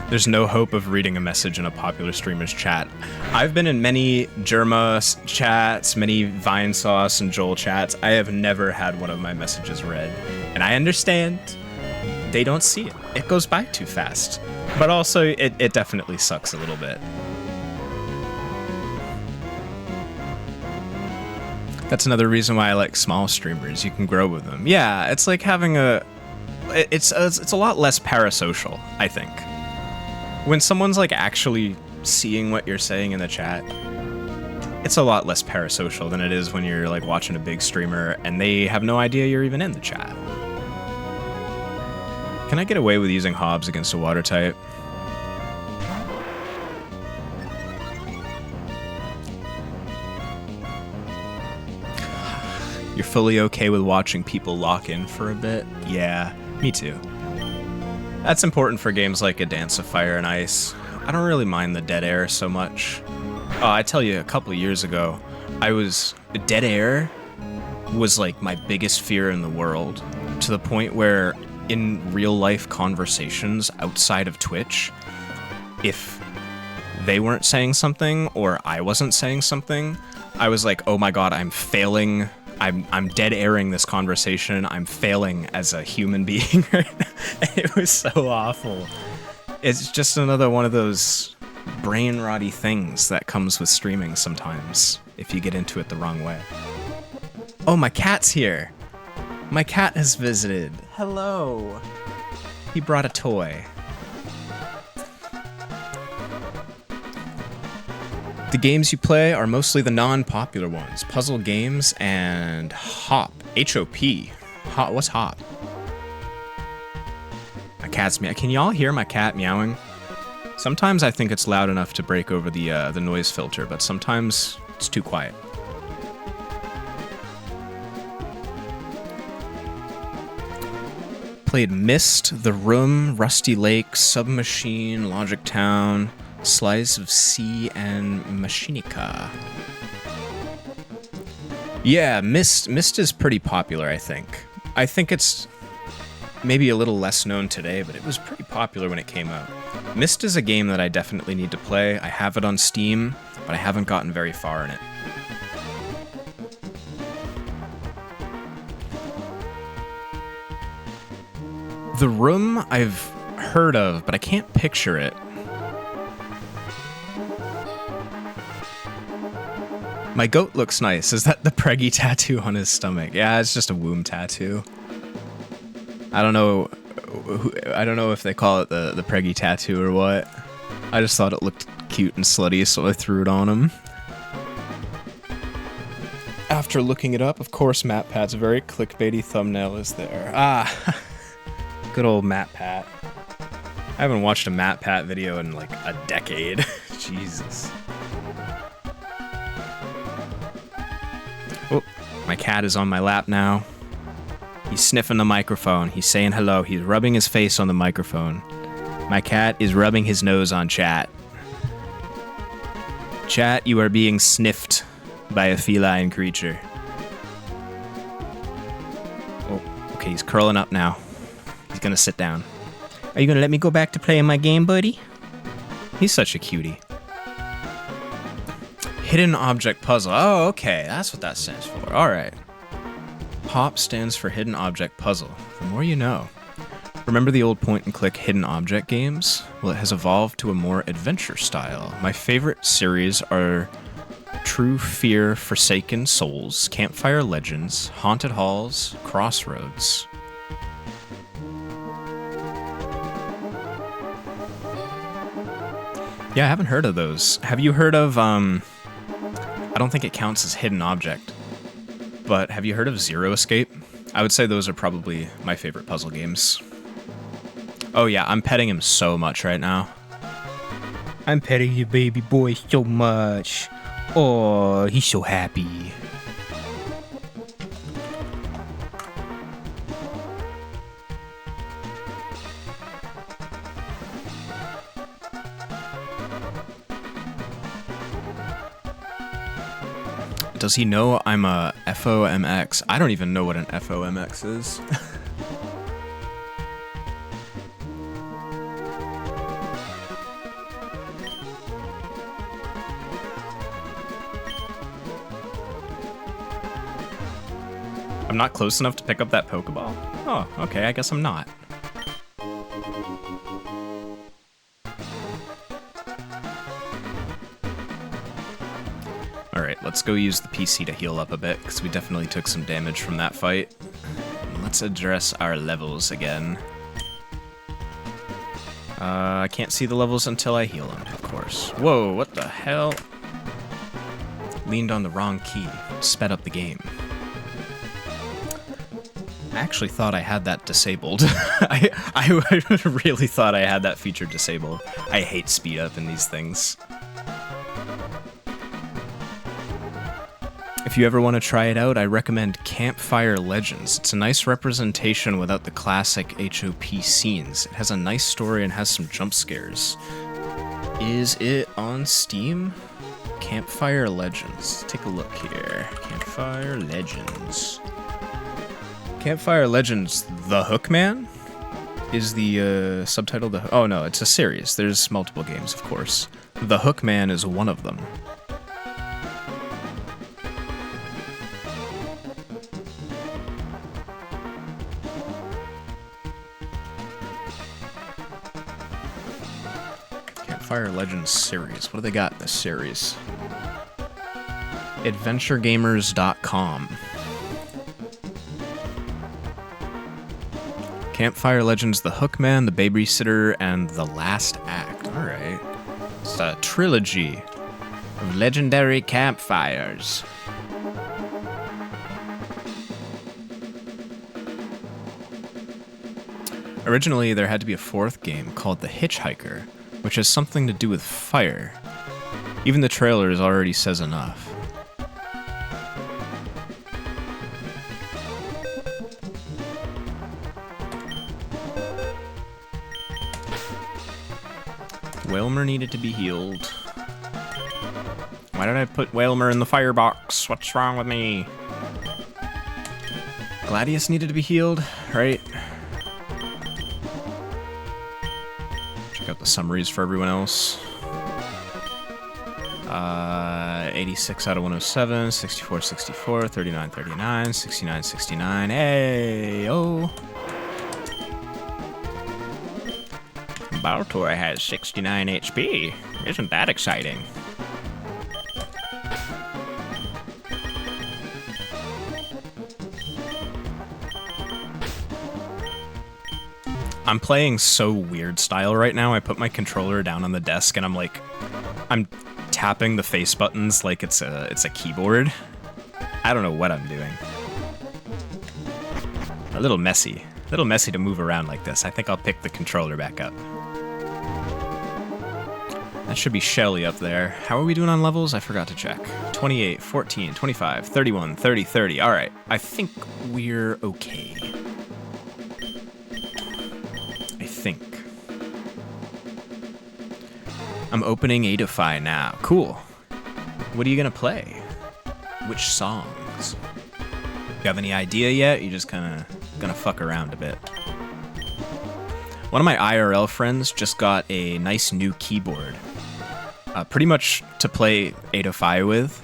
Speaker 1: There's no hope of reading a message in a popular streamer's chat. I've been in many Germa chats, many Vinesauce and Joel chats. I have never had one of my messages read. And I understand they don't see it. It goes by too fast. But also, it definitely sucks a little bit. That's another reason why I like small streamers. You can grow with them. Yeah, it's like having a... It's a lot less parasocial, I think. When someone's like actually seeing what you're saying in the chat, it's a lot less parasocial than it is when you're like watching a big streamer and they have no idea you're even in the chat. Can I get away with using Hobbs against a water type? You're fully okay with watching people lock in for a bit? Yeah, me too. That's important for games like A Dance of Fire and Ice. I don't really mind the dead air so much. I tell you, a couple of years ago, dead air was like my biggest fear in the world, to the point where in real life conversations outside of Twitch, if they weren't saying something or I wasn't saying something, I was like, oh my god, I'm failing. I'm dead airing this conversation. I'm failing as a human being right now. It was so awful. It's just another one of those brain rotty things that comes with streaming sometimes, if you get into it the wrong way. Oh, my cat's here. My cat has visited. Hello. He brought a toy. The games you play are mostly the non-popular ones. Puzzle games and Hop. H-O-P. What's Hop? My cat's meow. Can y'all hear my cat meowing? Sometimes I think it's loud enough to break over the noise filter, but sometimes it's too quiet. Played Myst, The Room, Rusty Lake, Submachine, Logic Town, Slice of Sea, and Machinica. Yeah, Myst is pretty popular, I think. I think it's maybe a little less known today, but it was pretty popular when it came out. Myst is a game that I definitely need to play. I have it on Steam, but I haven't gotten very far in it. The Room I've heard of, but I can't picture it. My goat looks nice. Is that the preggy tattoo on his stomach? Yeah, it's just a womb tattoo. I don't know if they call it the preggy tattoo or what. I just thought it looked cute and slutty, so I threw it on him. After looking it up, of course, MatPat's very clickbaity thumbnail is there. Ah, good old MatPat. I haven't watched a MatPat video in like a decade. Jesus. Oh, my cat is on my lap now. He's sniffing the microphone. He's saying hello. He's rubbing his face on the microphone. My cat is rubbing his nose on chat. Chat, you are being sniffed by a feline creature. Oh, okay, he's curling up now. He's gonna sit down. Are you gonna let me go back to playing my game, buddy? He's such a cutie. Hidden object puzzle. Oh, okay, that's what that stands for. All right. HOP stands for hidden object puzzle. The more you know. Remember the old point-and-click hidden object games? Well, it has evolved to a more adventure style. My favorite series are True Fear, Forsaken Souls, Campfire Legends, Haunted Halls, Crossroads. Yeah, I haven't heard of those. Have you heard of, I don't think it counts as hidden object, but have you heard of Zero Escape? I would say those are probably my favorite puzzle games. Oh yeah, I'm petting him so much right now. I'm petting your baby boy so much. Oh, he's so happy. Does he know I'm a FOMX? I don't even know what an FOMX is. I'm not close enough to pick up that Pokeball? Oh, okay, I guess I'm not. Alright, let's go use the PC to heal up a bit, because we definitely took some damage from that fight. Let's address our levels again. I can't see the levels until I heal them, of course. Whoa, what the hell? Leaned on the wrong key. Sped up the game. I actually thought I had that disabled. I really thought I had that feature disabled. I hate speed up in these things. If you ever want to try it out, I recommend Campfire Legends. It's a nice representation without the classic HOP scenes. It has a nice story and has some jump scares. Is it on Steam? Campfire Legends. Take a look here. Campfire Legends. Campfire Legends The Hookman is the subtitle. Oh no, it's a series. There's multiple games, of course. The Hookman is one of them. Campfire Legends series. What do they got in this series? AdventureGamers.com. Campfire Legends, The Hookman, The Babysitter, and The Last Act. Alright. It's a trilogy of legendary campfires. Originally, there had to be a fourth game called The Hitchhiker, which has something to do with fire. Even the trailers already says enough. Whalmer needed to be healed. Why did I put Whalmer in the firebox? What's wrong with me? Gladius needed to be healed, right? out the summaries for everyone else. 86 out of 107, 64, 64, 39, 39, 69, 69. Hey, oh. Baltor has 69 HP. Isn't that exciting? I'm playing so weird style right now. I put my controller down on the desk and I'm tapping the face buttons like it's a keyboard. I don't know what I'm doing. A little messy to move around like this. I think I'll pick the controller back up. That should be Shelly up there. How are we doing on levels? I forgot to check. 28, 14, 25, 31, 30, 30. All right, I think we're okay. Think. I'm opening Adify now. Cool. What are you gonna play? Which songs? You have any idea yet? You just kinda gonna fuck around a bit. One of my IRL friends just got a nice new keyboard. Pretty much to play Adify with.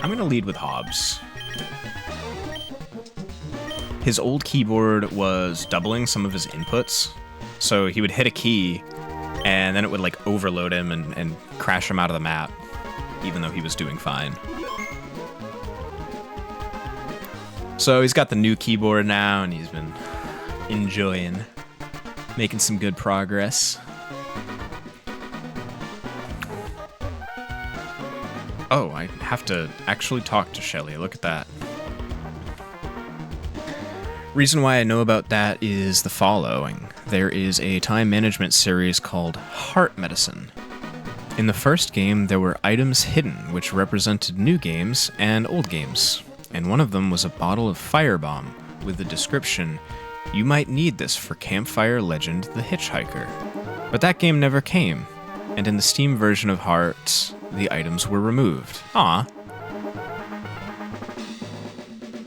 Speaker 1: I'm gonna lead with Hobbs. His old keyboard was doubling some of his inputs, so he would hit a key, and then it would like overload him and crash him out of the map, even though he was doing fine. So he's got the new keyboard now, and he's been enjoying, making some good progress. Oh, I have to actually talk to Shelly. Look at that. Reason why I know about that is the following. There is a time management series called Heart Medicine. In the first game, there were items hidden which represented new games and old games, and one of them was a bottle of Firebomb with the description, "You might need this for Campfire Legend the Hitchhiker." But that game never came, and in the Steam version of Heart, the items were removed. Aw.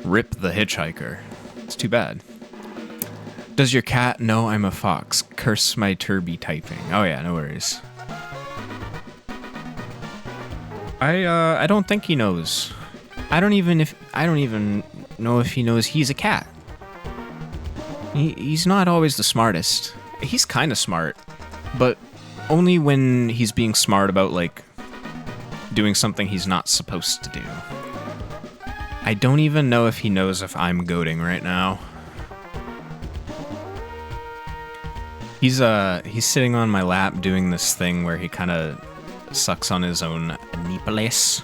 Speaker 1: Rip the Hitchhiker. It's too bad. Does your cat know I'm a fox? Curse my turby typing. Oh yeah, no worries. I don't think he knows. I don't even know if he knows he's a cat. He's not always the smartest. He's kind of smart, but only when he's being smart about like doing something he's not supposed to do. I don't even know if he knows if I'm goading right now. He's sitting on my lap doing this thing where he kind of sucks on his own nipples.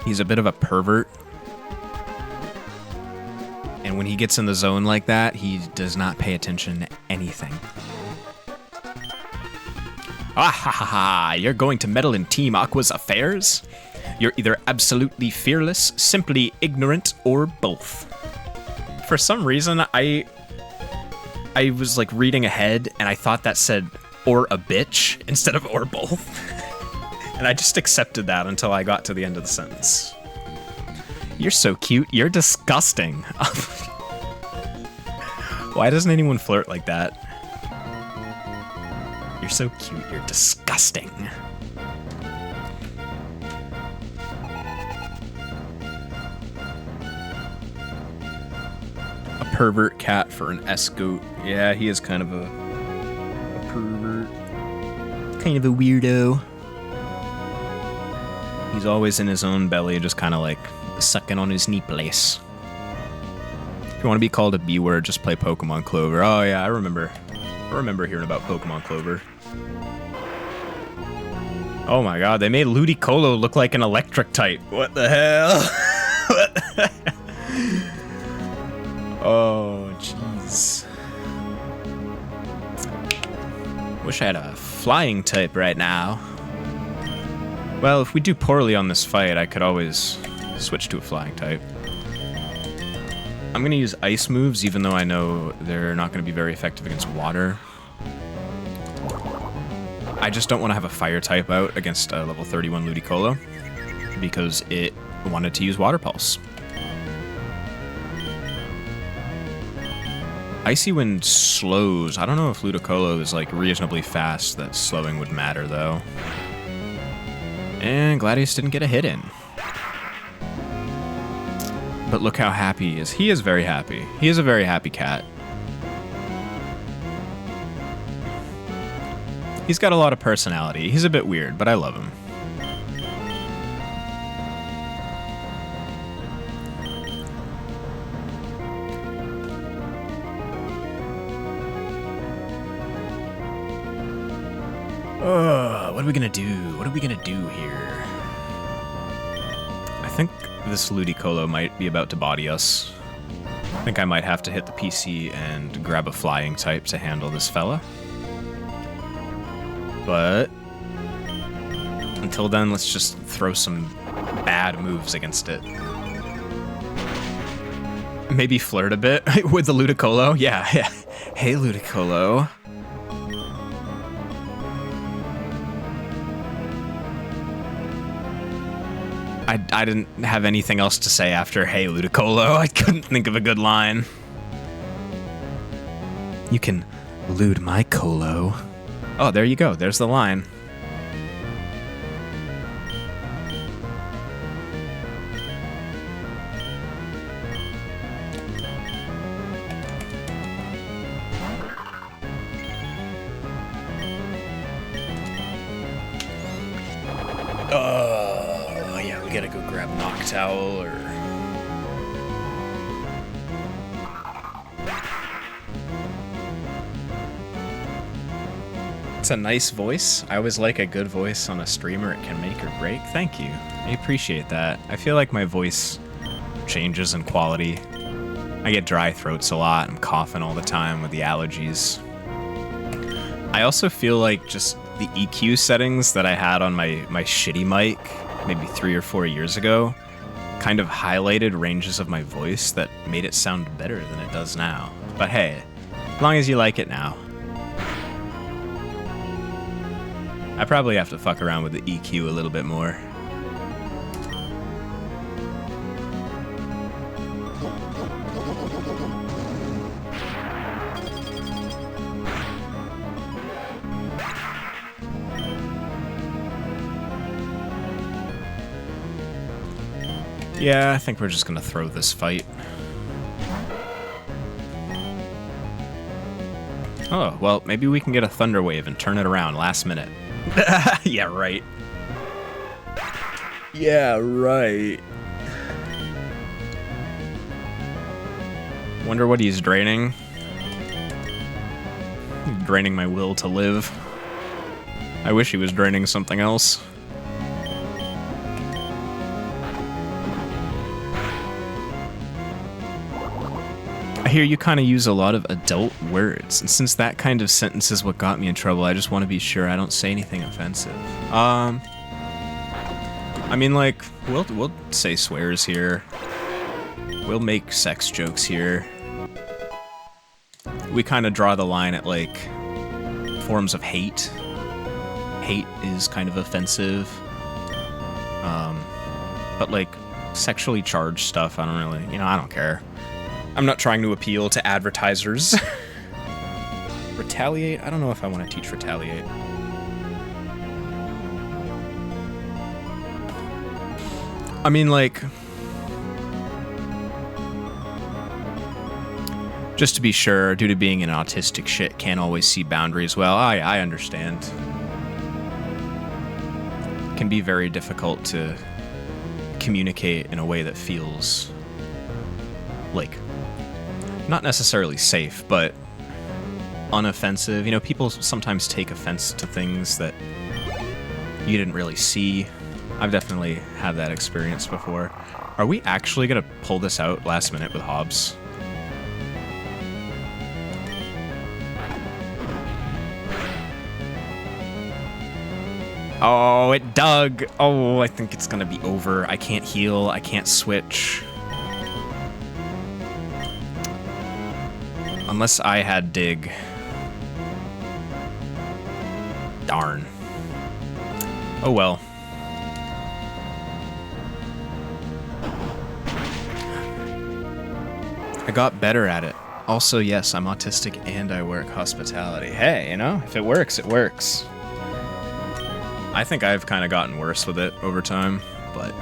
Speaker 1: He's a bit of a pervert. And when he gets in the zone like that, he does not pay attention to anything. Ah ha ha ha! You're going to meddle in Team Aqua's affairs? You're either absolutely fearless, simply ignorant, or both. For some reason, I was like reading ahead and I thought that said or a bitch instead of or both. And I just accepted that until I got to the end of the sentence. You're so cute, you're disgusting. Why doesn't anyone flirt like that? You're so cute, you're disgusting. A pervert cat for an S-goat. Yeah, he is kind of a pervert. Kind of a weirdo. He's always in his own belly, just kind of like sucking on his knee place. If you want to be called a B-word, just play Pokemon Clover. Oh yeah, I remember hearing about Pokemon Clover. Oh my god, they made Ludicolo look like an electric type. What the hell? What the hell? Oh, jeez. Wish I had a flying type right now. Well, if we do poorly on this fight, I could always switch to a flying type. I'm gonna use ice moves, even though I know they're not gonna be very effective against water. I just don't want to have a fire type out against a level 31 Ludicolo, because it wanted to use Water Pulse. Icy Wind slows. I don't know if Ludicolo is like reasonably fast that slowing would matter though. And Gladius didn't get a hit in. But look how happy he is. He is very happy. He is a very happy cat. He's got a lot of personality. He's a bit weird, but I love him. What are we gonna do? What are we gonna do here? I think this Ludicolo might be about to body us. I think I might have to hit the PC and grab a flying type to handle this fella. But until then, let's just throw some bad moves against it. Maybe flirt a bit with the Ludicolo. Yeah. Hey, Ludicolo. I didn't have anything else to say after "Hey, Ludicolo." I couldn't think of a good line. You can lude my colo. Oh, there you go. There's the line. Yeah, we gotta go grab Noctowl or... It's a nice voice. I always like a good voice on a streamer. It can make or break. Thank you. I appreciate that. I feel like my voice changes in quality. I get dry throats a lot. I'm coughing all the time with the allergies. I also feel like just the EQ settings that I had on my shitty mic maybe 3 or 4 years ago kind of highlighted ranges of my voice that made it sound better than it does now. But hey, as long as you like it now. I probably have to fuck around with the EQ a little bit more. Yeah, I think we're just gonna throw this fight. Oh, well, maybe we can get a Thunder Wave and turn it around last minute. Yeah, right. Yeah, right. Wonder what he's draining. Draining my will to live. I wish he was draining something else. I hear you kind of use a lot of adult words, and since that kind of sentence is what got me in trouble, I just want to be sure I don't say anything offensive. I mean, like, we'll say swears here. We'll make sex jokes here. We kind of draw the line at, like, forms of hate. Hate is kind of offensive. But, like, sexually charged stuff, I don't really, I don't care. I'm not trying to appeal to advertisers. Retaliate? I don't know if I want to teach retaliate. I mean, like... Just to be sure, due to being an autistic shit, can't always see boundaries well. I understand. It can be very difficult to communicate in a way that feels... like... not necessarily safe, but unoffensive. People sometimes take offense to things that you didn't really see. I've definitely had that experience before. Are we actually gonna pull this out last minute with Hobbs? Oh, it dug. Oh, I think it's gonna be over. I can't heal. I can't switch. Unless I had dig. Darn. Oh well. I got better at it. Also, yes, I'm autistic and I work hospitality. Hey, you know, if it works, it works. I think I've kind of gotten worse with it over time, but...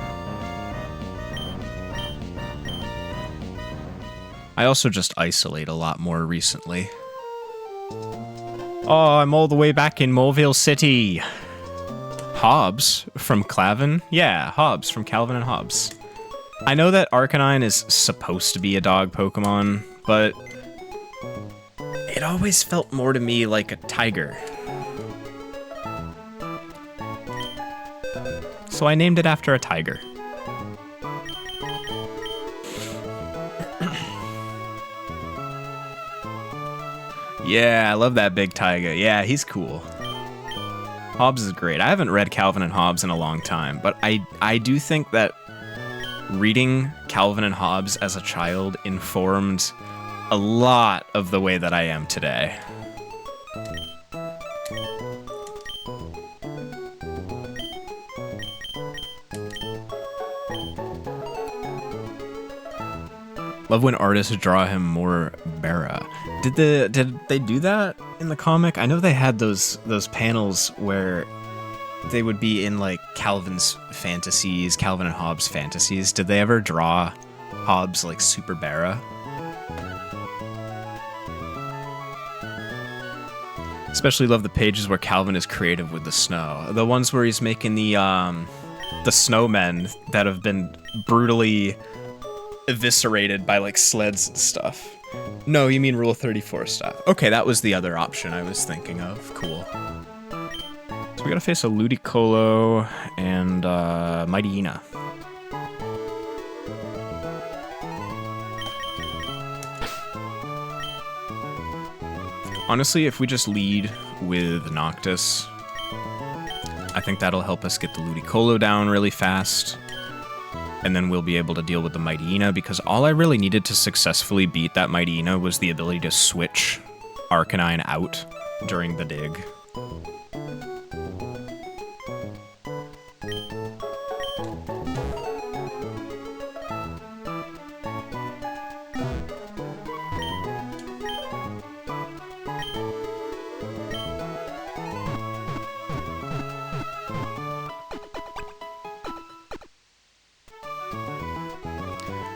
Speaker 1: I also just isolate a lot more recently. Oh, I'm all the way back in Moreville City. Hobbs from Clavin? Yeah, Hobbs from Calvin and Hobbs. I know that Arcanine is supposed to be a dog Pokemon, but it always felt more to me like a tiger. So I named it after a tiger. Yeah, I love that big tiger. Yeah, he's cool. Hobbs is great. I haven't read Calvin and Hobbes in a long time, but I do think that reading Calvin and Hobbes as a child informed a lot of the way that I am today. Love when artists draw him more Bara. Did they do that in the comic? I know they had those panels where they would be in like Calvin's fantasies, Calvin and Hobbes fantasies. Did they ever draw Hobbes like super Bara? Especially love the pages where Calvin is creative with the snow. The ones where he's making the snowmen that have been brutally eviscerated by like sleds and stuff. No, you mean Rule 34 stuff. Okay, that was the other option I was thinking of. Cool. So we gotta face a Ludicolo and Mightyena. Honestly, if we just lead with Noctis, I think that'll help us get the Ludicolo down really fast. And then we'll be able to deal with the Mightyena, because all I really needed to successfully beat that Mightyena was the ability to switch Arcanine out during the dig.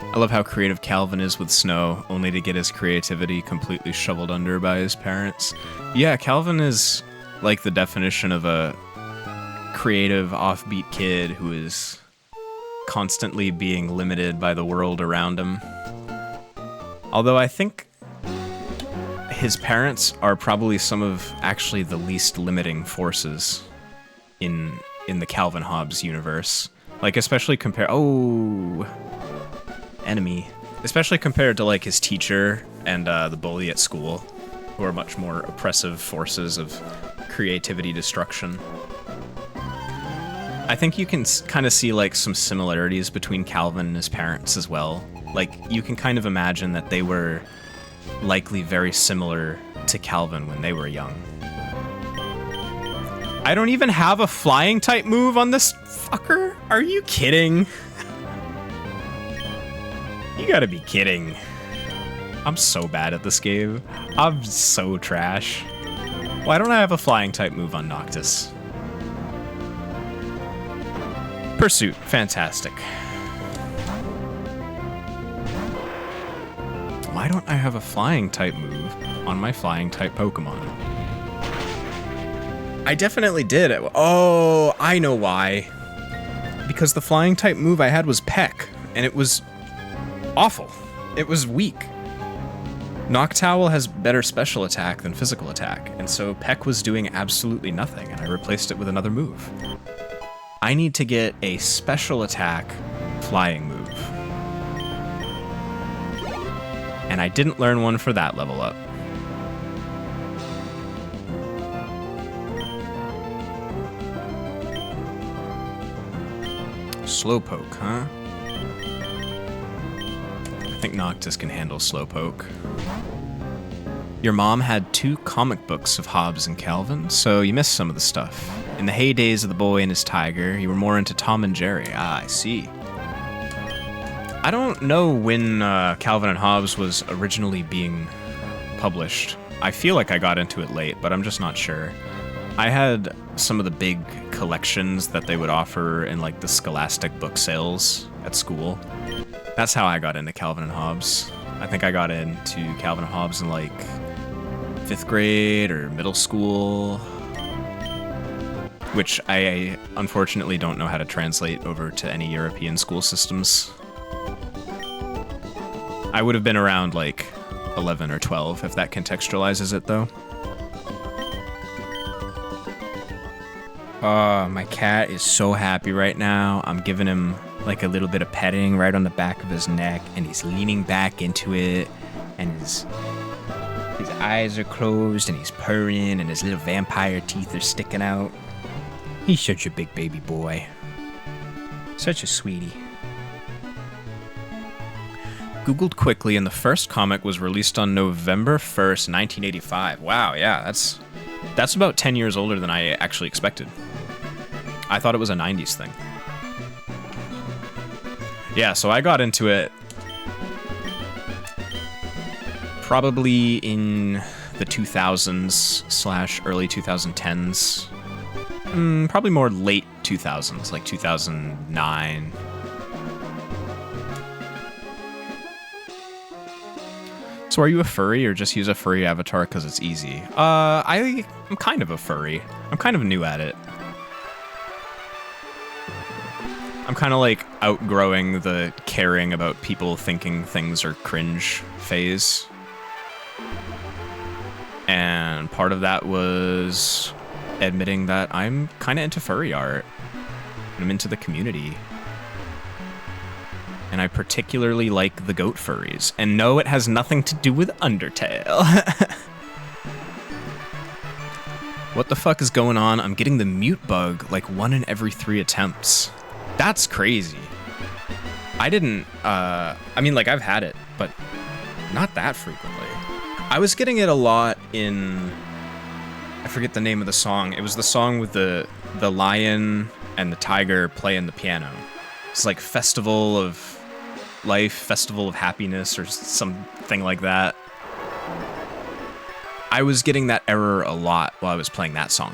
Speaker 1: I love how creative Calvin is with snow, only to get his creativity completely shoveled under by his parents. Yeah, Calvin is like the definition of a creative, offbeat kid who is constantly being limited by the world around him. Although I think his parents are probably some of actually the least limiting forces in the Calvin Hobbes universe. Like, especially enemy. Especially compared to, like, his teacher and the bully at school, who are much more oppressive forces of creativity destruction. I think you can kind of see, like, some similarities between Calvin and his parents as well. Like, you can kind of imagine that they were likely very similar to Calvin when they were young. I don't even have a flying type move on this fucker? Are you kidding? You gotta be kidding. I'm so bad at this game. I'm so trash. Why don't I have a flying type move on Noctis? Pursuit, fantastic. Why don't I have a flying type move on my flying type Pokemon? I definitely did. Oh, I know why. Because the flying type move I had was Peck, and it was awful. It was weak. Noctowl has better special attack than physical attack, and so Peck was doing absolutely nothing, and I replaced it with another move. I need to get a special attack flying move. And I didn't learn one for that level up. Slowpoke, huh? I think Noctis can handle Slowpoke. Your mom had 2 comic books of Hobbes and Calvin, so you missed some of the stuff. In the heydays of the boy and his tiger, you were more into Tom and Jerry. Ah, I see. I don't know when Calvin and Hobbes was originally being published. I feel like I got into it late, but I'm just not sure. I had some of the big collections that they would offer in like the Scholastic book sales at school. That's how I got into Calvin and Hobbes. I think I got into Calvin and Hobbes in like 5th grade or middle school, which I unfortunately don't know how to translate over to any European school systems. I would have been around like 11 or 12 if that contextualizes it though. Oh, my cat is so happy right now. I'm giving him like a little bit of petting right on the back of his neck, and he's leaning back into it, and his eyes are closed, and he's purring, and his little vampire teeth are sticking out. He's such a big baby boy. Such a sweetie. Googled quickly, and the first comic was released on November 1st, 1985. Wow, yeah, that's about 10 years older than I actually expected. I thought it was a 90s thing. Yeah, so I got into it probably in the 2000s / early 2010s. Probably more late 2000s, like 2009. So are you a furry or just use a furry avatar because it's easy? I'm kind of a furry. I'm kind of new at it. I'm kind of like outgrowing the caring about people thinking things are cringe phase. And part of that was admitting that I'm kind of into furry art. I'm into the community. And I particularly like the goat furries. And no, it has nothing to do with Undertale. What the fuck is going on? I'm getting the mute bug like 1 in every 3 attempts. That's crazy. I didn't, I mean, like, I've had it, but not that frequently. I was getting it a lot in, I forget the name of the song. It was the song with the lion and the tiger playing the piano. It's like Festival of Life, Festival of Happiness, or something like that. I was getting that error a lot while I was playing that song.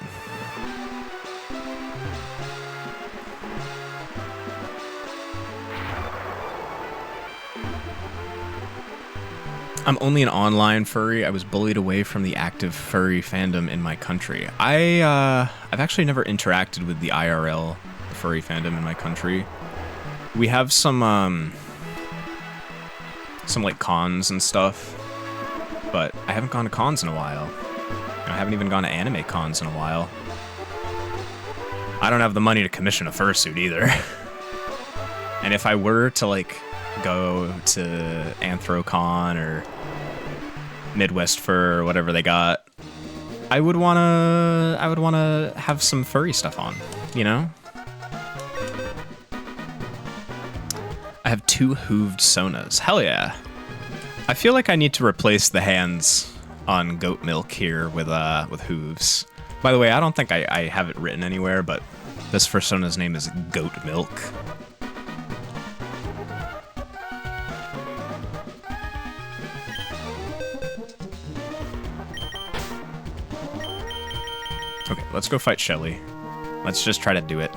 Speaker 1: I'm only an online furry. I was bullied away from the active furry fandom in my country. I've actually never interacted with the IRL furry fandom in my country. We have some like cons and stuff, but I haven't gone to cons in a while. I haven't even gone to anime cons in a while. I don't have the money to commission a fursuit either. And if I were to like go to Anthrocon or Midwest Fur or whatever they got, I would wanna have some furry stuff on, you know? I have 2 hooved sonas. Hell yeah. I feel like I need to replace the hands on goat milk here with hooves. By the way, I don't think I have it written anywhere, but this persona's name is Goat Milk. Okay, let's go fight Shelly. Let's just try to do it.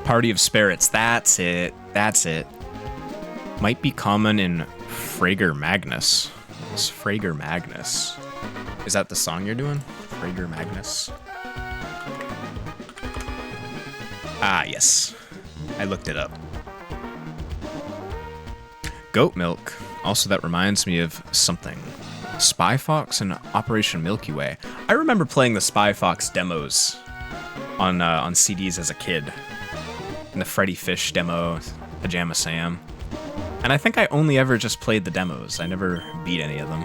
Speaker 1: Party of Spirits, that's it. That's it. Might be common in Frager Magnus. What's Frager Magnus? Is that the song you're doing? Frager Magnus? Ah, yes. I looked it up. Goat Milk. Also, that reminds me of something. Spy Fox and Operation Milky Way. I remember playing the Spy Fox demos on CDs as a kid. And the Freddy Fish demo, Pajama Sam. And I think I only ever just played the demos. I never beat any of them.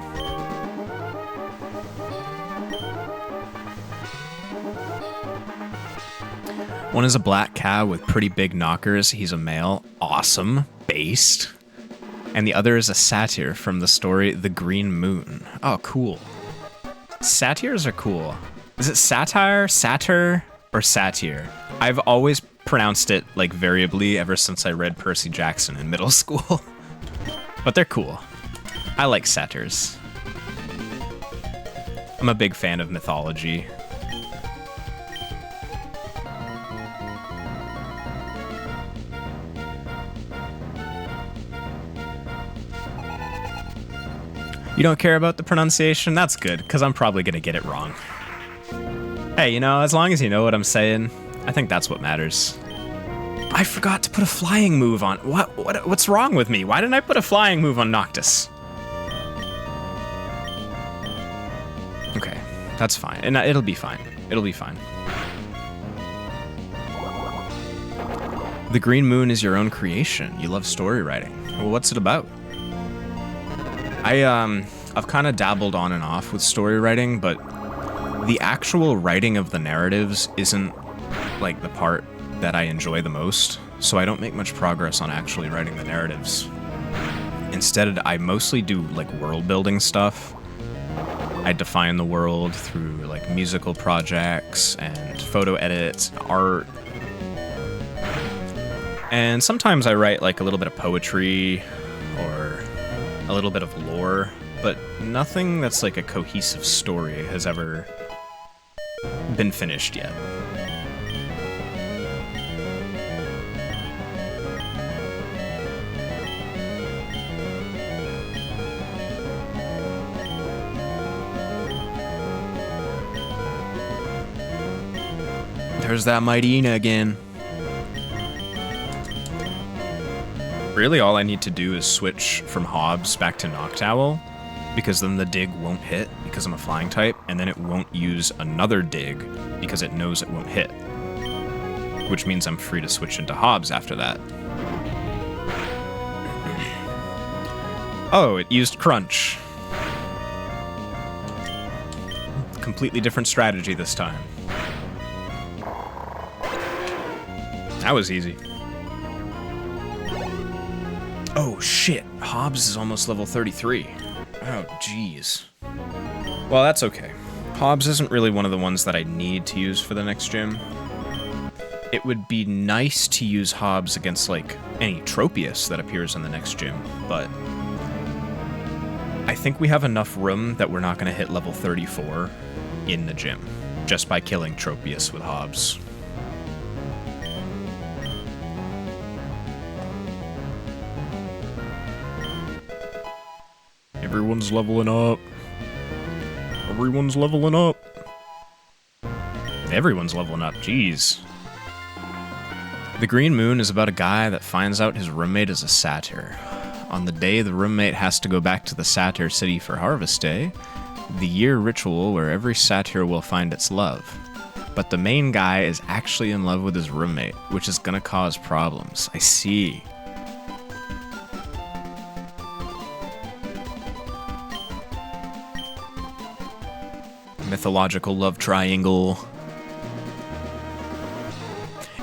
Speaker 1: One is a black cow with pretty big knockers. He's a male. Awesome. Based. And the other is a satyr from the story The Green Moon. Oh, cool. Satyrs are cool. Is it satire? Satyr? or satyr. I've always pronounced it like variably ever since I read Percy Jackson in middle school. But they're cool. I like satyrs. I'm a big fan of mythology. You don't care about the pronunciation? That's good, because I'm probably going to get it wrong. Hey, you know, as long as you know what I'm saying, I think that's what matters. I forgot to put a flying move on. What's wrong with me? Why didn't I put a flying move on Noctis? Okay, that's fine. And it'll be fine. It'll be fine. The Green Moon is your own creation. You love story writing. Well, what's it about? I've kind of dabbled on and off with story writing, but the actual writing of the narratives isn't like the part that I enjoy the most, so I don't make much progress on actually writing the narratives. Instead, I mostly do like world building stuff. I define the world through like musical projects and photo edits, art. And sometimes I write like a little bit of poetry or a little bit of lore, but nothing that's like a cohesive story has ever been finished yet. There's that Mightyena again. Really, all I need to do is switch from Hobbs back to Noctowl, because then the dig won't hit, because I'm a flying type, and then it won't use another dig, because it knows it won't hit. Which means I'm free to switch into Hobbs after that. Oh, it used Crunch. Completely different strategy this time. That was easy. Oh shit, Hobbs is almost level 33. Oh jeez. Well, that's okay. Hobbs isn't really one of the ones that I need to use for the next gym. It would be nice to use Hobbs against like any Tropius that appears in the next gym, but I think we have enough room that we're not going to hit level 34 in the gym, just by killing Tropius with Hobbs. Everyone's leveling up. Everyone's leveling up. Everyone's leveling up, jeez. The Green Moon is about a guy that finds out his roommate is a satyr. On the day the roommate has to go back to the Satyr City for Harvest Day, the year ritual where every satyr will find its love. But the main guy is actually in love with his roommate, which is gonna cause problems. I see. Mythological love triangle.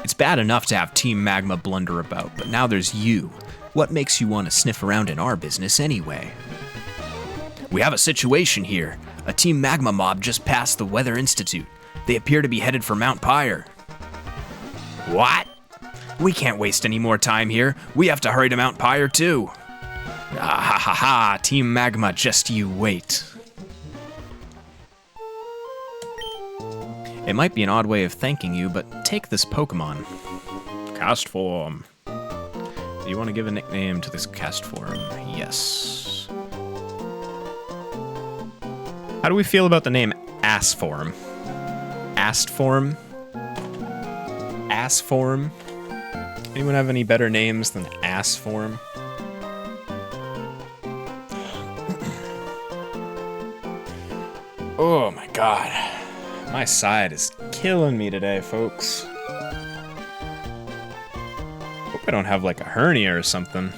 Speaker 1: It's bad enough to have Team Magma blunder about, but now there's you. What makes you want to sniff around in our business anyway? We have a situation here. A Team Magma mob just passed the Weather Institute. They appear to be headed for Mount Pyre. What? We can't waste any more time here. We have to hurry to Mount Pyre too. Ah ha ha ha, Team Magma, just you wait. It might be an odd way of thanking you, but take this Pokemon. Cast form. Do you want to give a nickname to this cast form? Yes. How do we feel about the name Ass Form? Ast Form? Ass Form? Anyone have any better names than Ass Form? Oh my god. My side is killing me today, folks. Hope I don't have like a hernia or something.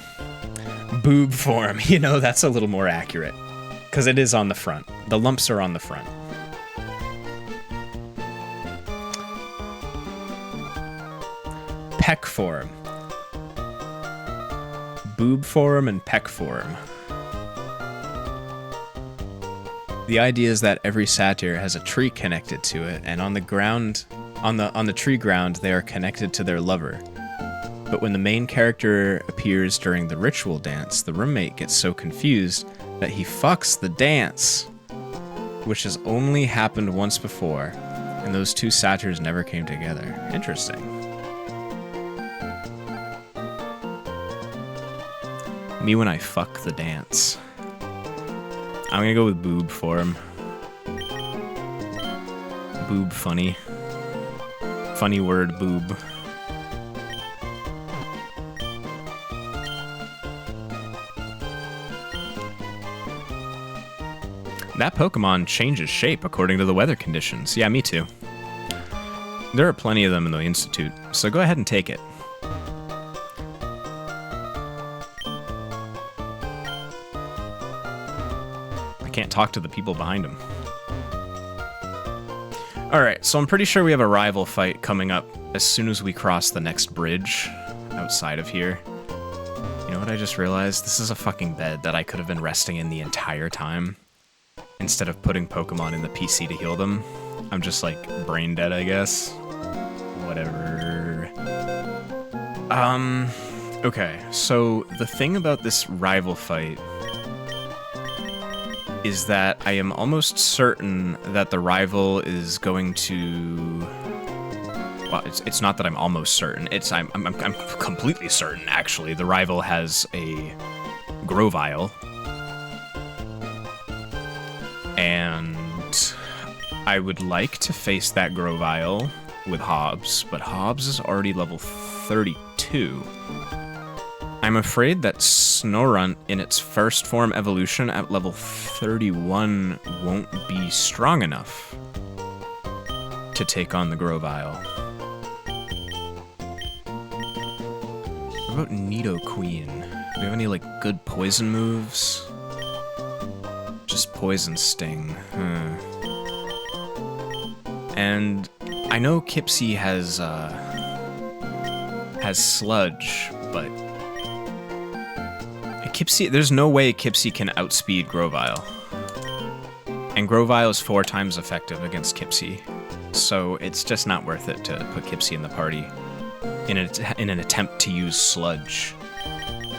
Speaker 1: Boob form, you know, that's a little more accurate. Because it is on the front. The lumps are on the front. Peck form. Boob form and peck form. The idea is that every satyr has a tree connected to it, and on the ground On the tree ground, they are connected to their lover. But when the main character appears during the ritual dance, the roommate gets so confused that he fucks the dance, which has only happened once before, and those two satyrs never came together. Interesting. Me when I fuck the dance. I'm gonna go with boob for him. Boob funny. Funny word, boob. That Pokemon changes shape according to the weather conditions. Yeah, me too. There are plenty of them in the Institute, so go ahead and take it. I can't talk to the people behind him. Alright, so I'm pretty sure we have a rival fight coming up as soon as we cross the next bridge outside of here. You know what I just realized? This is a fucking bed that I could have been resting in the entire time. Instead of putting Pokemon in the PC to heal them. I'm just like brain dead, I guess. Whatever. Okay, so the thing about this rival fight is that I am almost certain that the rival is going to... Well, it's not that I'm almost certain. I'm completely certain, actually. The rival has a Grovyle. And I would like to face that Grovyle with Hobbs, but Hobbs is already level 32. I'm afraid that Snorunt in its first form evolution at level 31 won't be strong enough to take on the Grovyle. What about Nidoqueen? Do we have any, like, good poison moves? Just Poison Sting. And I know Kipsy has Sludge, but Kipsy, there's no way Kipsy can outspeed Grovyle. And Grovyle is 4 times effective against Kipsy, so it's just not worth it to put Kipsy in the party in an attempt to use Sludge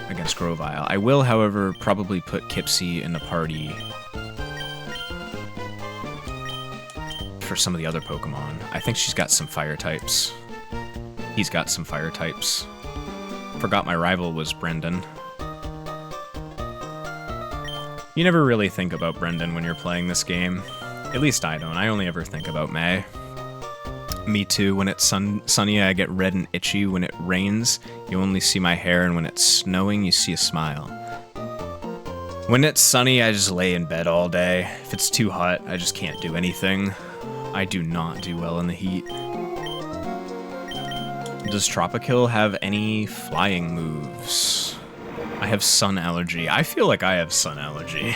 Speaker 1: against Grovyle. I will, however, probably put Kipsy in the party for some of the other Pokemon. I think she's got some fire types. He's got some fire types. Forgot my rival was Brendan. You never really think about Brendan when you're playing this game. At least I don't. I only ever think about May. Me too. When it's sunny, I get red and itchy. When it rains, you only see my hair, and when it's snowing, you see a smile. When it's sunny, I just lay in bed all day. If it's too hot, I just can't do anything. I do not do well in the heat. Does Tropical have any flying moves? I have sun allergy. I feel like I have sun allergy.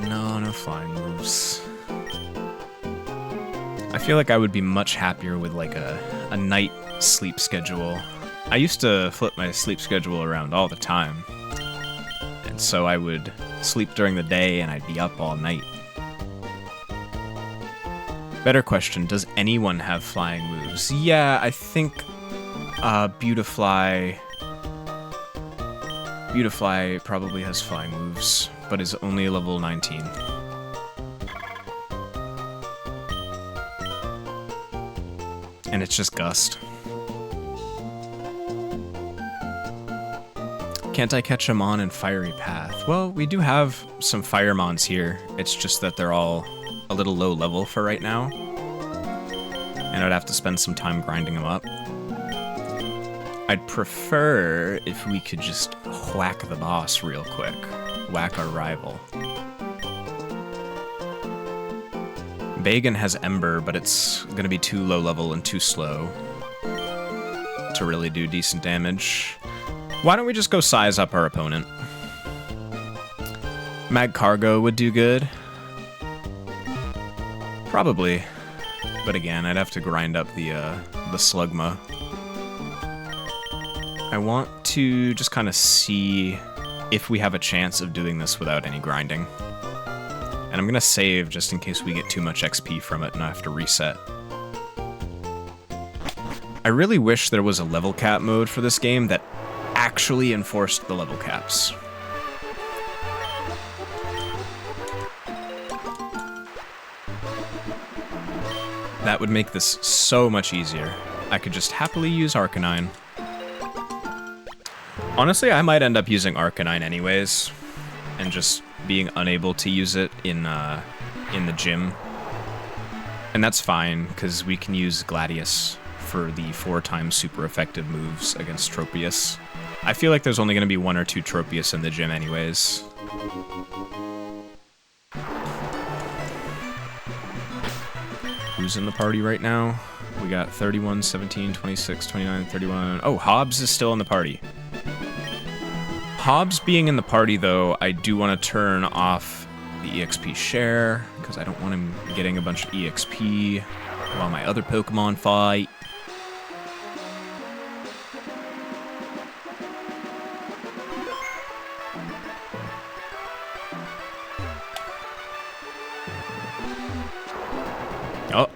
Speaker 1: No flying moves. I feel like I would be much happier with like a night sleep schedule. I used to flip my sleep schedule around all the time. And so I would sleep during the day and I'd be up all night. Better question, does anyone have flying moves? Yeah, I think Beautifly probably has flying moves, but is only level 19. And it's just Gust. Can't I catch them on in Fiery Path? Well, we do have some Firemons here. It's just that they're all a little low level for right now. And I'd have to spend some time grinding them up. I'd prefer if we could just whack the boss real quick. Whack our rival. Bagan has Ember, but it's gonna be too low level and too slow to really do decent damage. Why don't we just go size up our opponent? Magcargo would do good. Probably. But again, I'd have to grind up the Slugma. I want to just kind of see if we have a chance of doing this without any grinding. And I'm gonna save just in case we get too much XP from it and I have to reset. I really wish there was a level cap mode for this game that actually enforced the level caps. That would make this so much easier. I could just happily use Arcanine. Honestly, I might end up using Arcanine anyways, and just being unable to use it in the gym. And that's fine, because we can use Gladius for the 4 times super effective moves against Tropius. I feel like there's only going to be 1 or 2 Tropius in the gym anyways. Who's in the party right now? We got 31, 17, 26, 29, 31. Oh, Hobbs is still in the party. Hobbs being in the party, though, I do want to turn off the EXP share, because I don't want him getting a bunch of EXP while my other Pokemon fight. Oh,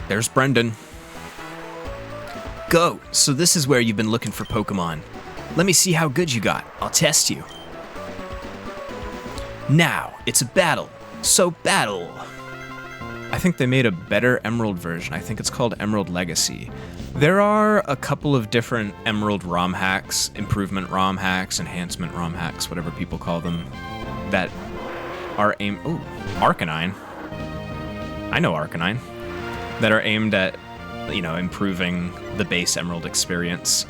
Speaker 1: there's Brendan. Go! So this is where you've been looking for Pokemon. Let me see how good you got. I'll test you. Now, it's a battle. So battle! I think they made a better Emerald version. I think it's called Emerald Legacy. There are a couple of different Emerald ROM hacks, improvement ROM hacks, enhancement ROM hacks, whatever people call them, that are aimed... Oh, Arcanine. I know Arcanine. That are aimed at, you know, improving the base Emerald experience.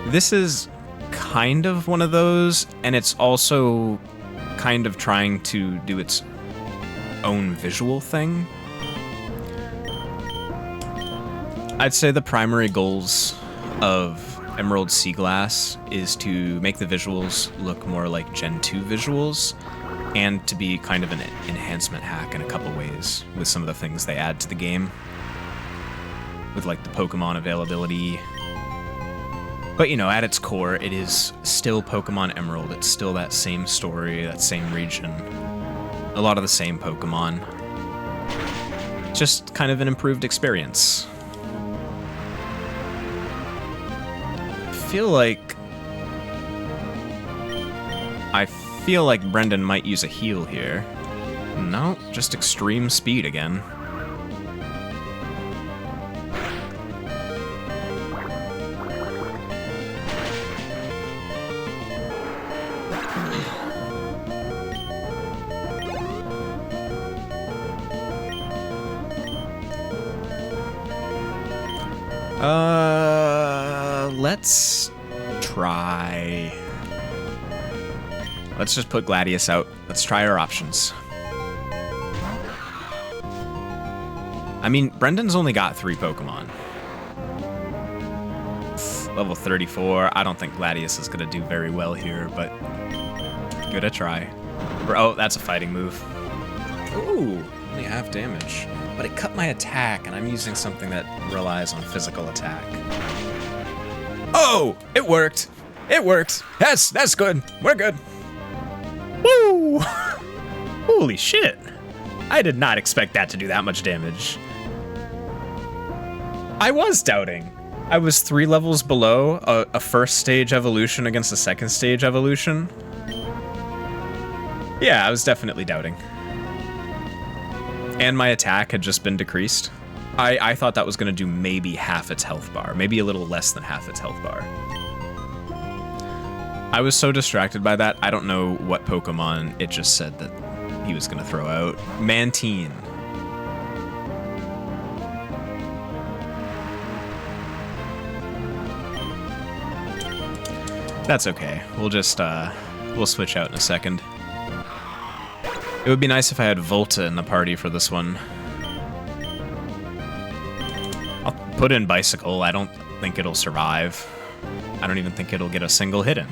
Speaker 1: This is kind of one of those, and it's also kind of trying to do its own visual thing. I'd say the primary goals of Emerald Seaglass is to make the visuals look more like Gen 2 visuals, and to be kind of an enhancement hack in a couple ways with some of the things they add to the game. With like the Pokemon availability. But you know, at its core, it is still Pokemon Emerald. It's still that same story, that same region. A lot of the same Pokemon. Just kind of an improved experience. I feel like Brendan might use a heal here. No, just extreme speed again. Let's try... Let's just put Gladius out. Let's try our options. I mean, Brendan's only got 3 Pokemon. Level 34. I don't think Gladius is going to do very well here, but give it a try. Oh, that's a fighting move. Ooh, only half damage. But it cut my attack, and I'm using something that relies on physical attack. Oh, it worked. It worked. That's good. We're good. Woo! Holy shit. I did not expect that to do that much damage. I was doubting. I was 3 levels below a first stage evolution against a second stage evolution. Yeah, I was definitely doubting. And my attack had just been decreased. I thought that was going to do maybe half its health bar, maybe a little less than half its health bar. I was so distracted by that, I don't know what Pokemon it just said that he was going to throw out. Mantine. That's okay. We'll just, we'll switch out in a second. It would be nice if I had Volta in the party for this one. I'll put in Bicycle. I don't think it'll survive. I don't even think it'll get a single hit in.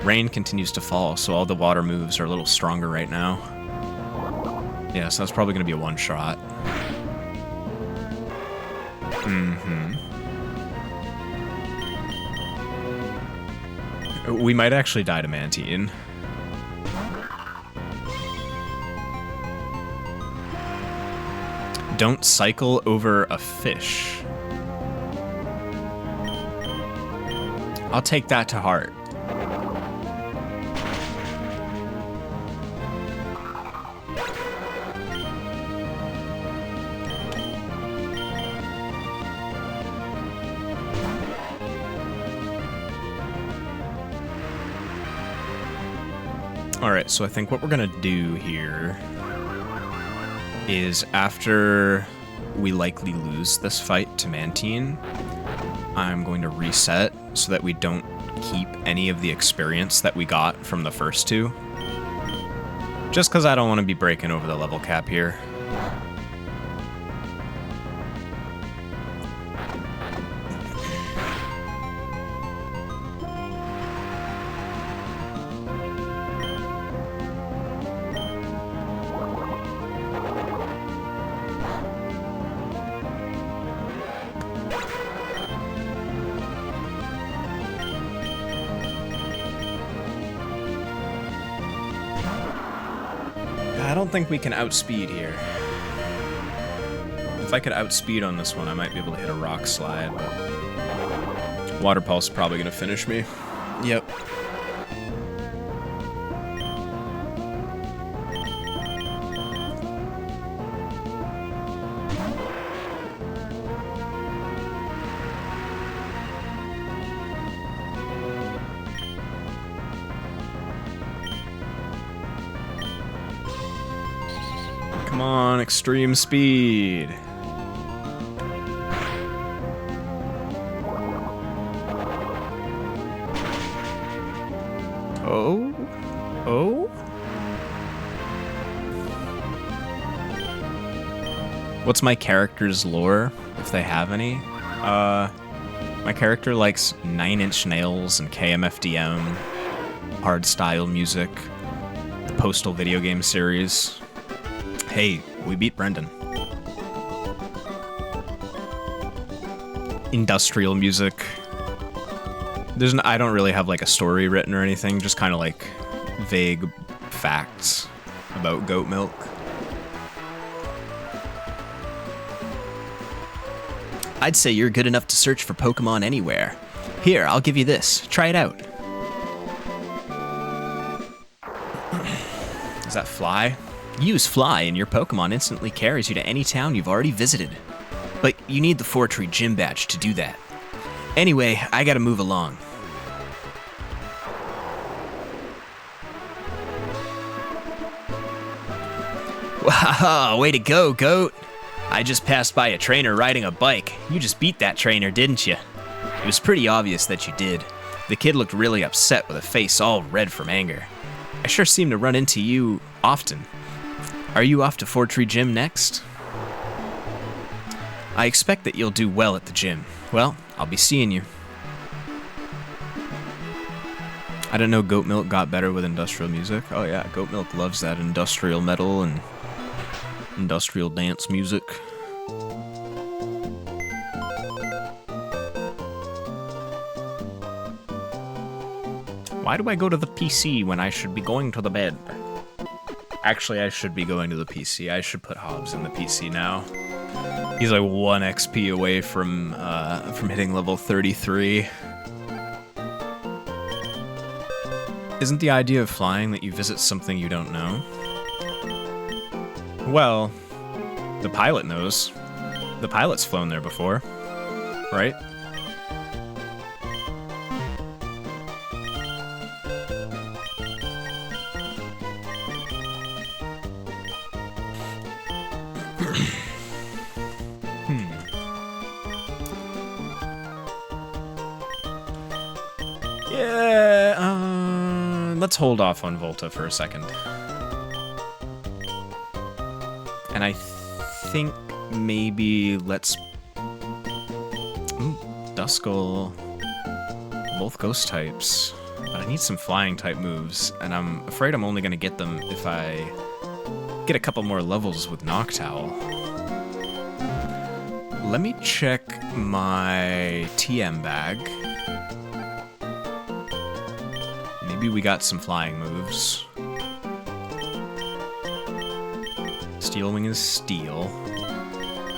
Speaker 1: Rain continues to fall, so all the water moves are a little stronger right now. Yeah, so that's probably going to be a one-shot. We might actually die to Mantine. Don't cycle over a fish. I'll take that to heart. Alright, so I think what we're gonna do here is after we likely lose this fight to Mantine, I'm going to reset so that we don't keep any of the experience that we got from the first two. Just because I don't want to be breaking over the level cap here. I don't think we can outspeed here. If I could outspeed on this one, I might be able to hit a rock slide, but Water Pulse is probably going to finish me. Yep. Come on, extreme speed. Oh? Oh? What's my character's lore, if they have any? My character likes 9 Inch Nails and KMFDM, hardstyle music, the Postal video game series. Hey, we beat Brendan. Industrial music. I don't really have like a story written or anything, just kind of like vague facts about goat milk.
Speaker 3: I'd say you're good enough to search for Pokemon anywhere. Here, I'll give you this. Try it out.
Speaker 1: Does that fly?
Speaker 3: Use Fly and your Pokemon instantly carries you to any town you've already visited. But you need the 4-tree gym badge to do that. Anyway, I gotta move along. Wow, way to go, Goat! I just passed by a trainer riding a bike. You just beat that trainer, didn't you? It was pretty obvious that you did. The kid looked really upset with a face all red from anger. I sure seem to run into you often. Are you off to 4-tree Gym next? I expect that you'll do well at the gym. Well, I'll be seeing you.
Speaker 1: I didn't know Goat Milk got better with industrial music. Oh yeah, Goat Milk loves that industrial metal and industrial dance music. Why do I go to the PC when I should be going to the bed? Actually, I should be going to the PC. I should put Hobbs in the PC now. He's like 1 XP away from hitting level 33. Isn't the idea of flying that you visit something you don't know? Well, the pilot knows. The pilot's flown there before, right? Yeah, let's hold off on Volta for a second. And I think maybe let's... Ooh, Duskull. Both ghost types. But I need some flying type moves, and I'm afraid I'm only going to get them if I get a couple more levels with Noctowl. Let me check my TM bag. Maybe we got some flying moves. Steel Wing is steel.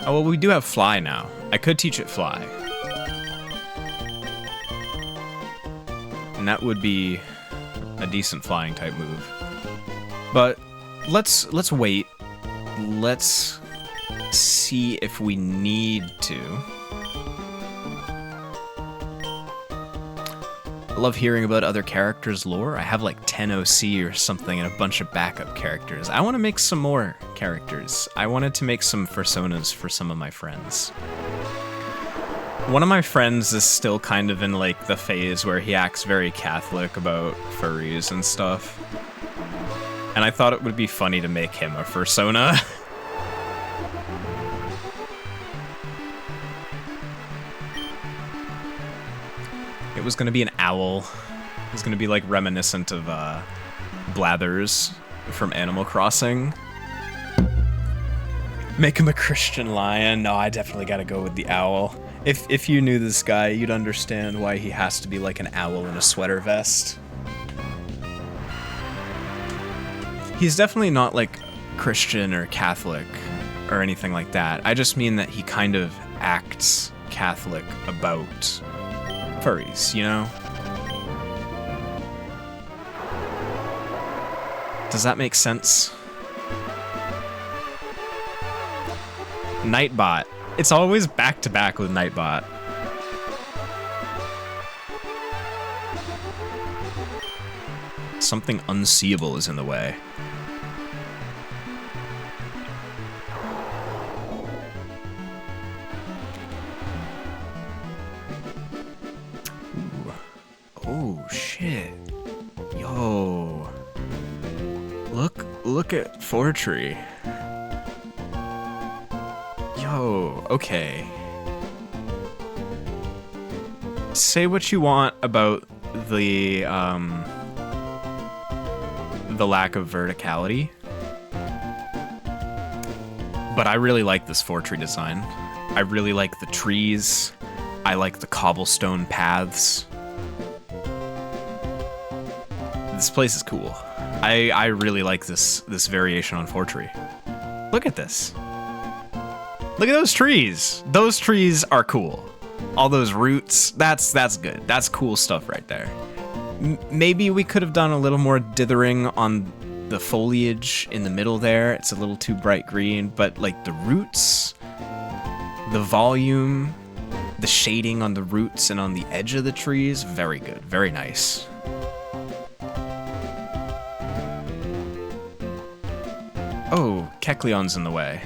Speaker 1: Oh, well, we do have fly now. I could teach it fly. And that would be a decent flying type move. But let's wait. Let's see if we need to. I love hearing about other characters' lore. I have like 10 OC or something and a bunch of backup characters. I want to make some more characters. I wanted to make some personas for some of my friends. One of my friends is still kind of in like the phase where he acts very Catholic about furries and stuff. And I thought it would be funny to make him a persona. It was going to be an owl. It was going to be like reminiscent of Blathers from Animal Crossing. Make him a Christian lion. No, I definitely got to go with the owl. If you knew this guy, you'd understand why he has to be like an owl in a sweater vest. He's definitely not like Christian or Catholic or anything like that. I just mean that he kind of acts Catholic about furries, you know? Does that make sense? Nightbot. It's always back to back with Nightbot. Something unseeable is in the way. Oh, shit. Yo. Look at Fortree. Yo, okay. Say what you want about the lack of verticality. But I really like this Fortree design. I really like the trees. I like the cobblestone paths. This place is cool. I really like this variation on Fortree. Look at this. Look at those trees. Those trees are cool. All those roots, that's good. That's cool stuff right there. Maybe we could have done a little more dithering on the foliage in the middle there. It's a little too bright green, but like the roots, the volume, the shading on the roots and on the edge of the trees, very good, very nice. Oh, Kecleon's in the way.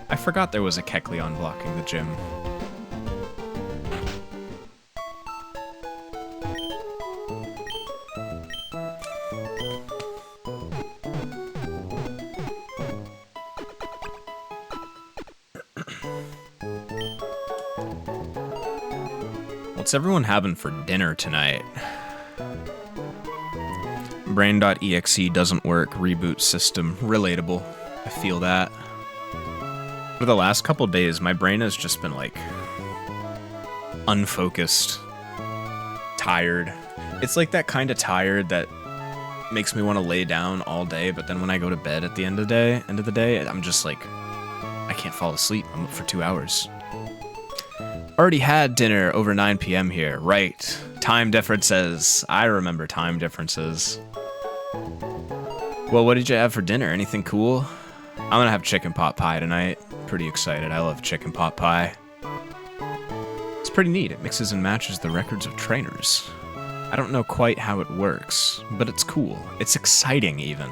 Speaker 1: I forgot there was a Kecleon blocking the gym. What's everyone having for dinner tonight? Brain.exe doesn't work, reboot system, relatable. I feel that. For the last couple days, my brain has just been like unfocused, tired. It's like that kind of tired that makes me want to lay down all day, but then when I go to bed at the end of the day, I'm just like, I can't fall asleep. I'm up for 2 hours. Already had dinner over 9 p.m. here. Right. Time differences. I remember time differences. Well, what did you have for dinner? Anything cool? I'm gonna have chicken pot pie tonight. Pretty excited. I love chicken pot pie. It's pretty neat. It mixes and matches the records of trainers. I don't know quite how it works, but it's cool. It's exciting, even.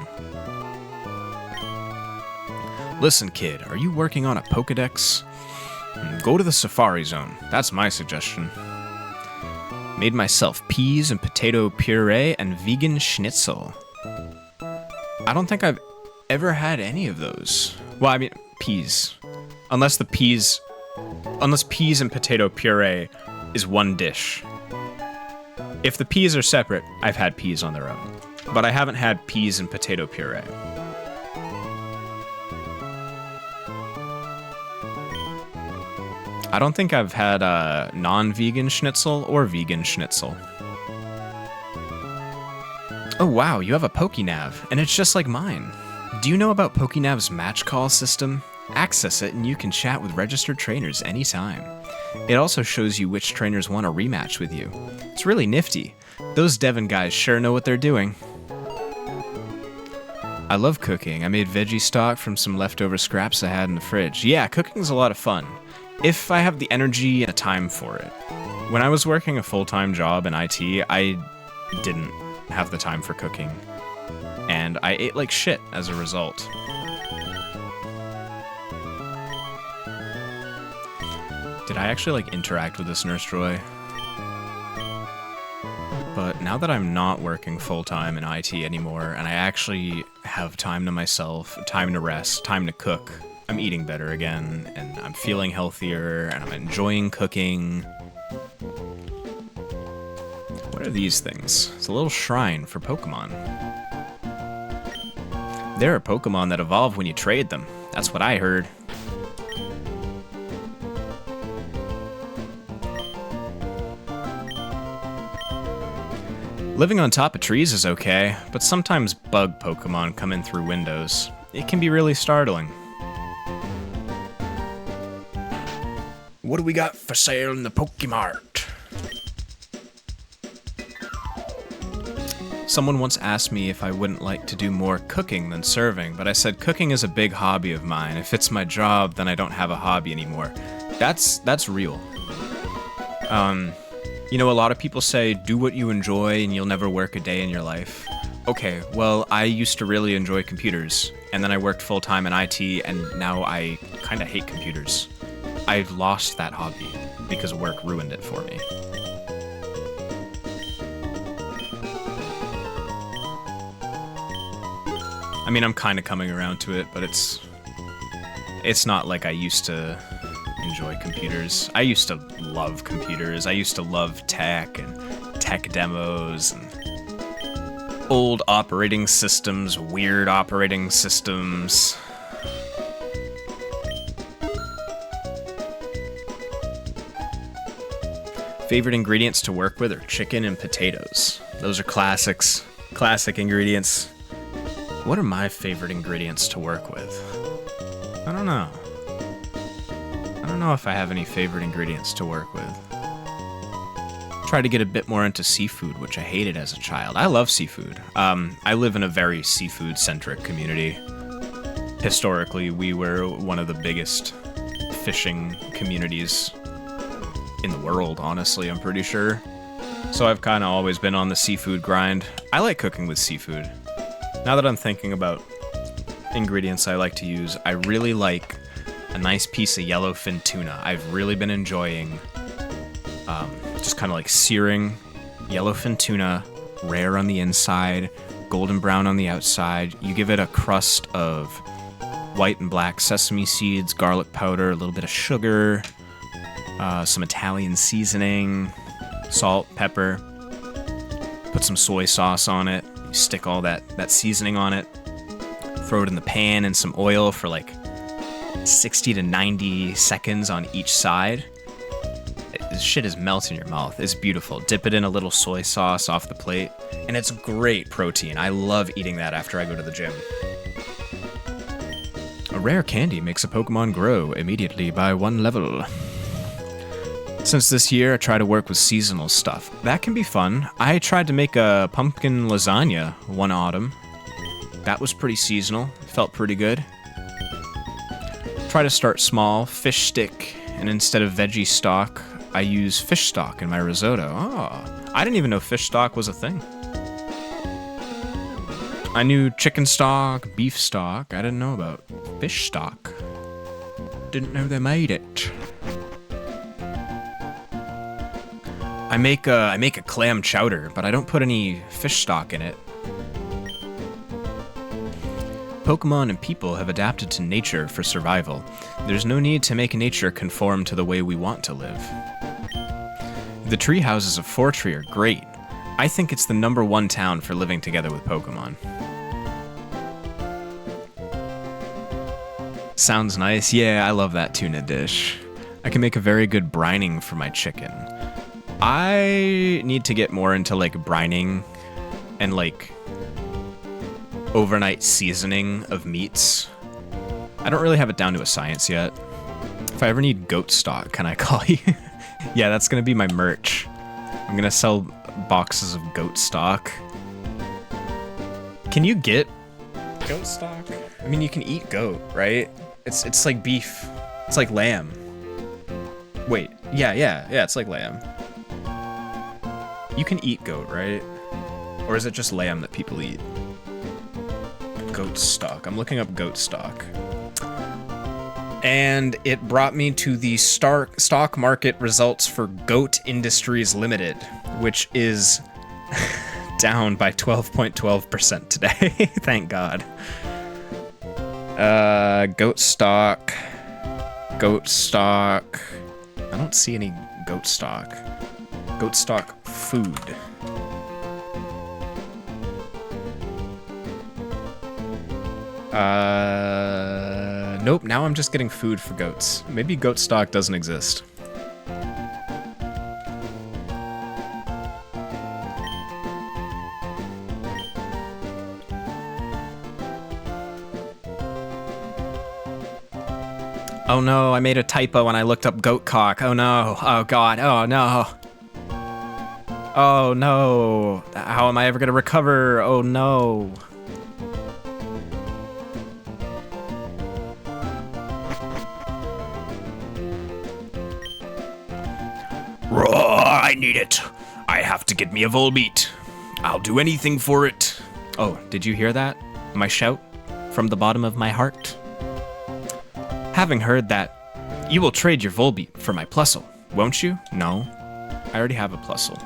Speaker 1: Listen, kid, are you working on a Pokedex? Go to the Safari Zone. That's my suggestion. Made myself peas and potato puree and vegan schnitzel. I don't think I've ever had any of those. Well, I mean, peas. Unless peas and potato puree is one dish. If the peas are separate, I've had peas on their own. But I haven't had peas and potato puree. I don't think I've had a non-vegan schnitzel or vegan schnitzel. Oh wow, you have a Pokénav, and it's just like mine. Do you know about Pokénav's match call system? Access it and you can chat with registered trainers anytime. It also shows you which trainers want a rematch with you. It's really nifty. Those Devon guys sure know what they're doing. I love cooking. I made veggie stock from some leftover scraps I had in the fridge. Yeah, cooking's a lot of fun, if I have the energy and the time for it. When I was working a full-time job in IT, I didn't have the time for cooking, and I ate like shit as a result. Did I actually interact with this nurse droid? But now that I'm not working full-time in IT anymore, and I actually have time to myself, time to rest, time to cook, I'm eating better again, and I'm feeling healthier, and I'm enjoying cooking. What are these things? It's a little shrine for Pokemon. There are Pokemon that evolve when you trade them. That's what I heard. Living on top of trees is okay, but sometimes bug Pokemon come in through windows. It can be really startling. What do we got for sale in the Pokemart? Someone once asked me if I wouldn't like to do more cooking than serving, but I said cooking is a big hobby of mine. If it's my job, then I don't have a hobby anymore. That's real. You know, a lot of people say, do what you enjoy and you'll never work a day in your life. Okay, well, I used to really enjoy computers, and then I worked full-time in IT, and now I kind of hate computers. I've lost that hobby because work ruined it for me. I mean, I'm kind of coming around to it, but it's not like I used to enjoy computers. I used to love computers. I used to love tech and tech demos and old operating systems, weird operating systems. Favorite ingredients to work with are chicken and potatoes. Those are classics. Classic ingredients. What are my favorite ingredients to work with? I don't know. I don't know if I have any favorite ingredients to work with. Try to get a bit more into seafood, which I hated as a child. I love seafood. I live in a very seafood-centric community. Historically, we were one of the biggest fishing communities in the world, honestly, I'm pretty sure. So I've kind of always been on the seafood grind. I like cooking with seafood. Now that I'm thinking about ingredients I like to use, I really like a nice piece of yellowfin tuna. I've really been enjoying just kind of like searing yellowfin tuna, rare on the inside, golden brown on the outside. You give it a crust of white and black sesame seeds, garlic powder, a little bit of sugar, some Italian seasoning, salt, pepper. Put some soy sauce on it. You stick all that seasoning on it. Throw it in the pan in some oil for like 60 to 90 seconds on each side. This shit is melt in your mouth. It's beautiful. Dip it in a little soy sauce off the plate, and it's great protein. I love eating that after I go to the gym. A rare candy makes a Pokemon grow immediately by 1 level. Since this year, I try to work with seasonal stuff. That can be fun. I tried to make a pumpkin lasagna one autumn. That was pretty seasonal. Felt pretty good. Try to start small, fish stick, and instead of veggie stock, I use fish stock in my risotto. Oh, I didn't even know fish stock was a thing. I knew chicken stock, beef stock. I didn't know about fish stock. Didn't know they made it. I make a clam chowder, but I don't put any fish stock in it. Pokemon and people have adapted to nature for survival. There's no need to make nature conform to the way we want to live. The tree houses of Fortree are great. I think it's the #1 town for living together with Pokemon. Sounds nice. Yeah, I love that tuna dish. I can make a very good brining for my chicken. I need to get more into like brining and like overnight seasoning of meats. I don't really have it down to a science yet. If I ever need goat stock, can I call you? Yeah, that's gonna be my merch. I'm gonna sell boxes of goat stock. Can you get goat stock? I mean, you can eat goat, right? It's like beef. It's like lamb. Wait, yeah, it's like lamb. You can eat goat, right? Or is it just lamb that people eat? Goat stock. I'm looking up goat stock. And it brought me to the stock market results for Goat Industries Limited, which is down by 12.12% today. Thank God. Goat stock. Goat stock. I don't see any goat stock. Goat stock food. Nope, now I'm just getting food for goats. Maybe goat stock doesn't exist. Oh no, I made a typo when I looked up goat cock. Oh no, oh god, oh no. Oh no, how am I ever gonna recover? Oh no. I need it. I have to get me a Volbeat. I'll do anything for it. Oh, did you hear that? My shout from the bottom of my heart? Having heard that, you will trade your Volbeat for my Plusle, won't you? No, I already have a Plusle.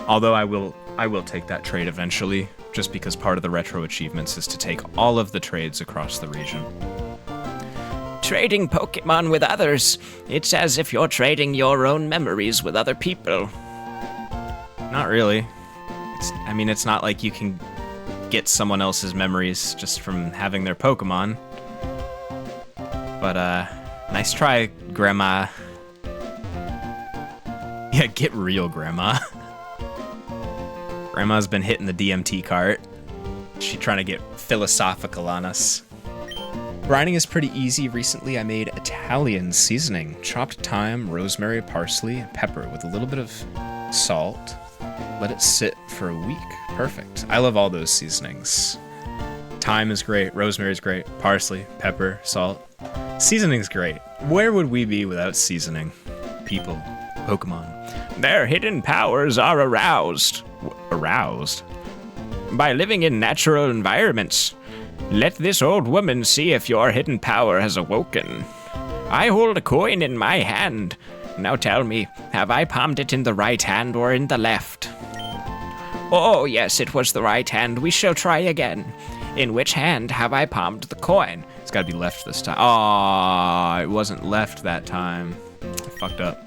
Speaker 1: Although I will take that trade eventually, just because part of the retro achievements is to take all of the trades across the region.
Speaker 3: Trading Pokemon with others. It's as if you're trading your own memories with other people.
Speaker 1: Not really. It's not like you can get someone else's memories just from having their Pokemon. But, nice try, Grandma. Yeah, get real, Grandma. Grandma's been hitting the DMT cart. She trying to get philosophical on us. Brining is pretty easy. Recently, I made Italian seasoning. Chopped thyme, rosemary, parsley, and pepper with a little bit of salt. Let it sit for a week. Perfect. I love all those seasonings. Thyme is great. Rosemary is great. Parsley, pepper, salt. Seasoning's great. Where would we be without seasoning? People. Pokemon. Their hidden powers are aroused. Aroused? By living in natural environments. Let this old woman see if your hidden power has awoken. I hold a coin in my hand. Now tell me, have I palmed it in the right hand or in the left? Oh, yes, it was the right hand. We shall try again. In which hand have I palmed the coin? It's gotta be left this time. Aw, it wasn't left that time. I fucked up.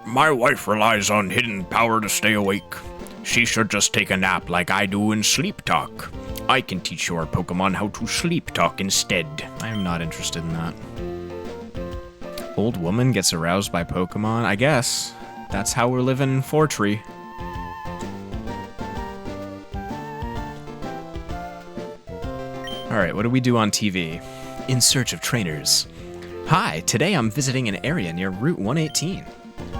Speaker 1: My wife relies on hidden power to stay awake. She should just take a nap like I do in Sleep Talk. I can teach your Pokemon how to Sleep Talk instead. I am not interested in that. Old woman gets aroused by Pokemon? I guess. That's how we're living in Fortree. Alright, what do we do on TV? In search of trainers. Hi, today I'm visiting an area near Route 118.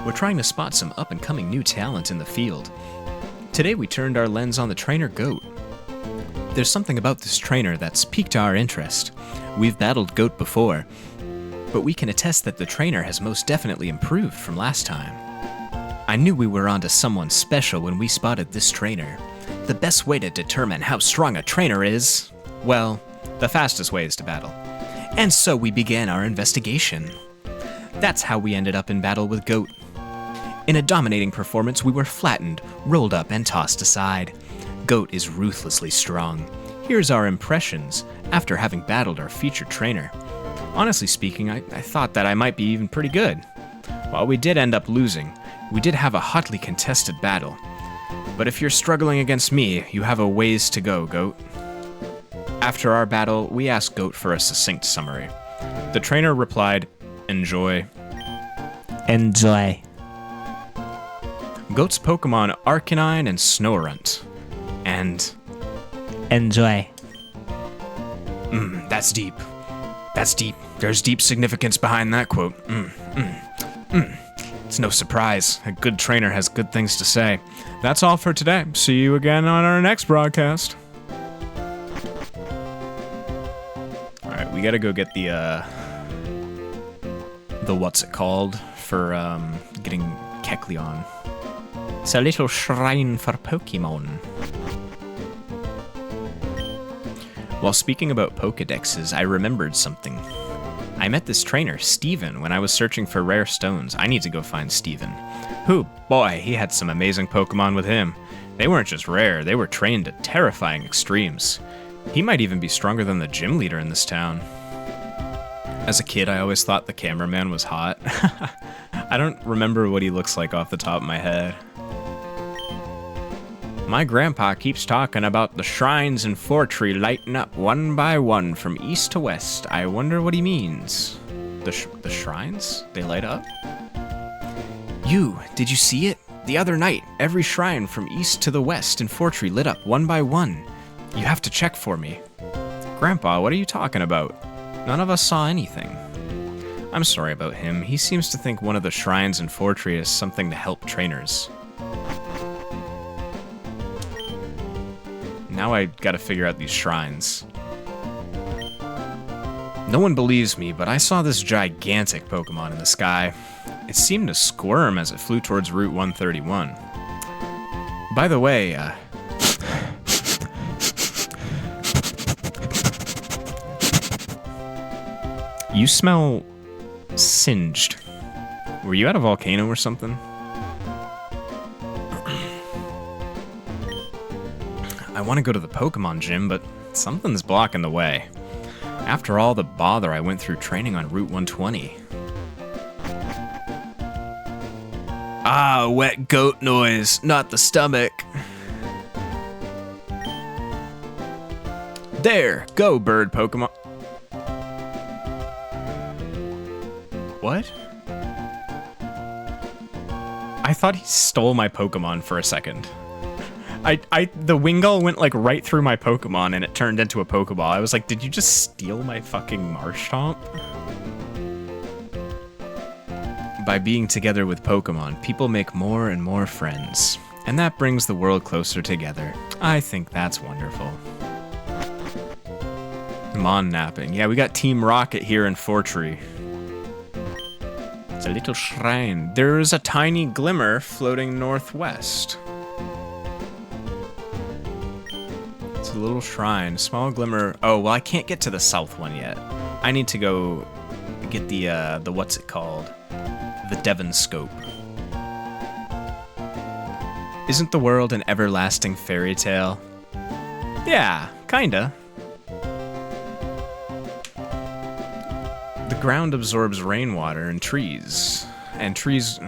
Speaker 1: We're trying to spot some up-and-coming new talent in the field. Today we turned our lens on the trainer Goat. There's something about this trainer that's piqued our interest. We've battled Goat before, but we can attest that the trainer has most definitely improved from last time. I knew we were onto someone special when we spotted this trainer. The best way to determine how strong a trainer is, well, the fastest way is to battle. And so we began our investigation. That's how we ended up in battle with Goat. In a dominating performance, we were flattened, rolled up, and tossed aside. Goat is ruthlessly strong. Here's our impressions after having battled our featured trainer. Honestly speaking, I thought that I might be even pretty good. While we did end up losing, we did have a hotly contested battle. But if you're struggling against me, you have a ways to go, Goat. After our battle, we asked Goat for a succinct summary. The trainer replied, "Enjoy."
Speaker 3: Enjoy.
Speaker 1: Goat's Pokemon Arcanine and Snorunt. And
Speaker 3: Enjoy.
Speaker 1: That's deep. That's deep. There's deep significance behind that quote. It's no surprise. A good trainer has good things to say. That's all for today. See you again on our next broadcast. All right, we gotta go get the what's it called for getting Kecleon. It's a little shrine for Pokemon. While speaking about Pokedexes, I remembered something. I met this trainer, Steven, when I was searching for rare stones. I need to go find Steven. Boy, he had some amazing Pokemon with him. They weren't just rare, they were trained to terrifying extremes. He might even be stronger than the gym leader in this town. As a kid, I always thought the cameraman was hot. I don't remember what he looks like off the top of my head. My grandpa keeps talking about the shrines in Fortree lighting up one by one from east to west. I wonder what he means. The shrines? They light up? Did you see it? The other night, every shrine from east to the west in Fortree lit up one by one. You have to check for me. Grandpa, what are you talking about? None of us saw anything. I'm sorry about him. He seems to think one of the shrines in Fortree is something to help trainers. Now I gotta figure out these shrines. No one believes me, but I saw this gigantic Pokemon in the sky. It seemed to squirm as it flew towards Route 131. By the way, you smell singed. Were you at a volcano or something? I want to go to the Pokemon gym, but something's blocking the way. After all the bother I went through training on Route 120. Ah, wet goat noise, not the stomach. There, go bird Pokemon. What? I thought he stole my Pokemon for a second. The Wingull went like right through my Pokemon and it turned into a Pokeball. I was like, did you just steal my fucking Marshtomp? By being together with Pokemon, people make more and more friends. And that brings the world closer together. I think that's wonderful. Mon napping. Yeah, we got Team Rocket here in Fortree. It's a little shrine. There's a tiny glimmer floating northwest. It's a little shrine, small glimmer. Oh, well, I can't get to the south one yet. I need to go get the what's it called? The Devon Scope. Isn't the world an everlasting fairy tale? Yeah, kinda. The ground absorbs rainwater and trees. And trees...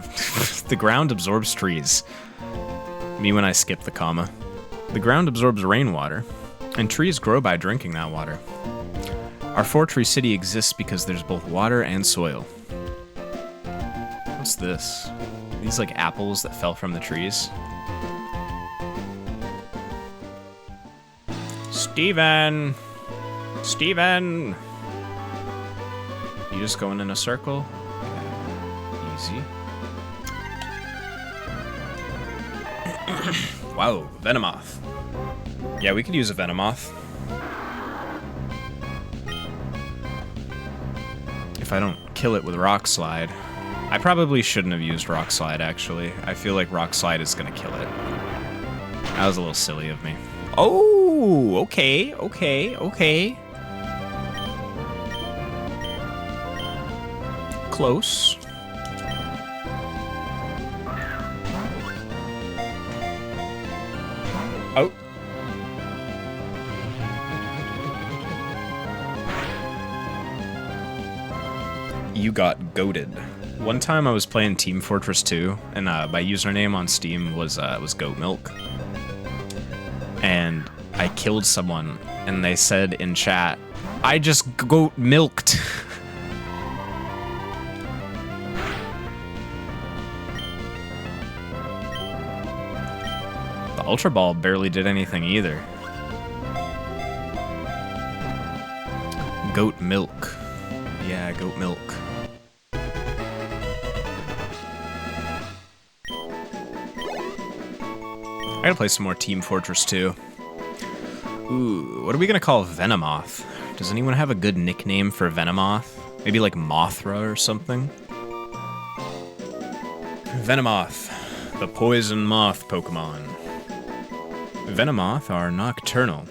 Speaker 1: the ground absorbs trees. Me when I skip the comma. The ground absorbs rainwater, and trees grow by drinking that water. Our Fortree city exists because there's both water and soil. What's this? These like apples that fell from the trees? Steven! Steven! You just going in a circle? Easy. Wow, Venomoth. Yeah, we could use a Venomoth. If I don't kill it with Rock Slide. I probably shouldn't have used Rock Slide, actually. I feel like Rock Slide is gonna kill it. That was a little silly of me. Oh, okay. Close. Oh. You got goated. One time I was playing Team Fortress 2, and my username on Steam was Goat Milk. And I killed someone, and they said in chat, I just goat milked. The Ultra Ball barely did anything either. Goat milk. Yeah, goat milk. I gotta play some more Team Fortress 2. Ooh, what are we gonna call Venomoth? Does anyone have a good nickname for Venomoth? Maybe like Mothra or something? Venomoth, the poison moth Pokemon. Venomoth are nocturnal.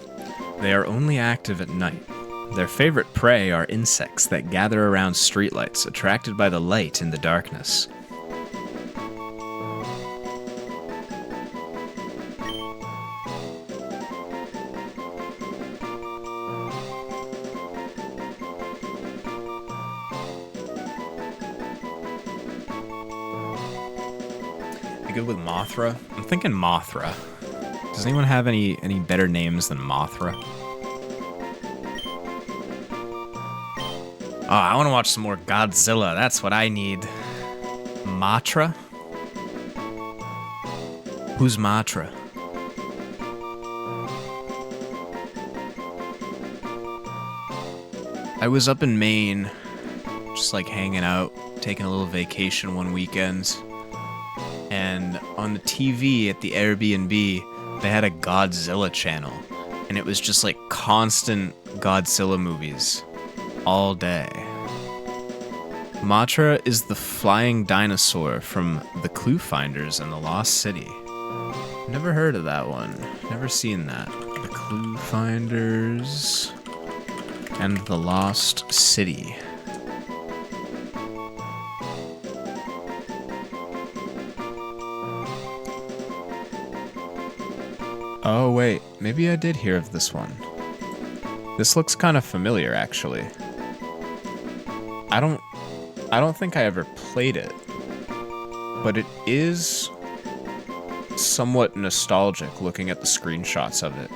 Speaker 1: They are only active at night. Their favorite prey are insects that gather around streetlights, attracted by the light in the darkness. Be good with Mothra? I'm thinking Mothra. Does anyone have any better names than Mothra? Oh, I want to watch some more Godzilla. That's what I need. Matra? Who's Matra? I was up in Maine, just like hanging out, taking a little vacation one weekend. And on the TV at the Airbnb, they had a Godzilla channel. And it was just like constant Godzilla movies. All day. Matra is the flying dinosaur from The Clue Finders and the Lost City. Never heard of that one. Never seen that. The Clue Finders and the Lost City. Oh wait, maybe I did hear of this one. This looks kind of familiar, actually. I don't think I ever played it, but it is somewhat nostalgic looking at the screenshots of it.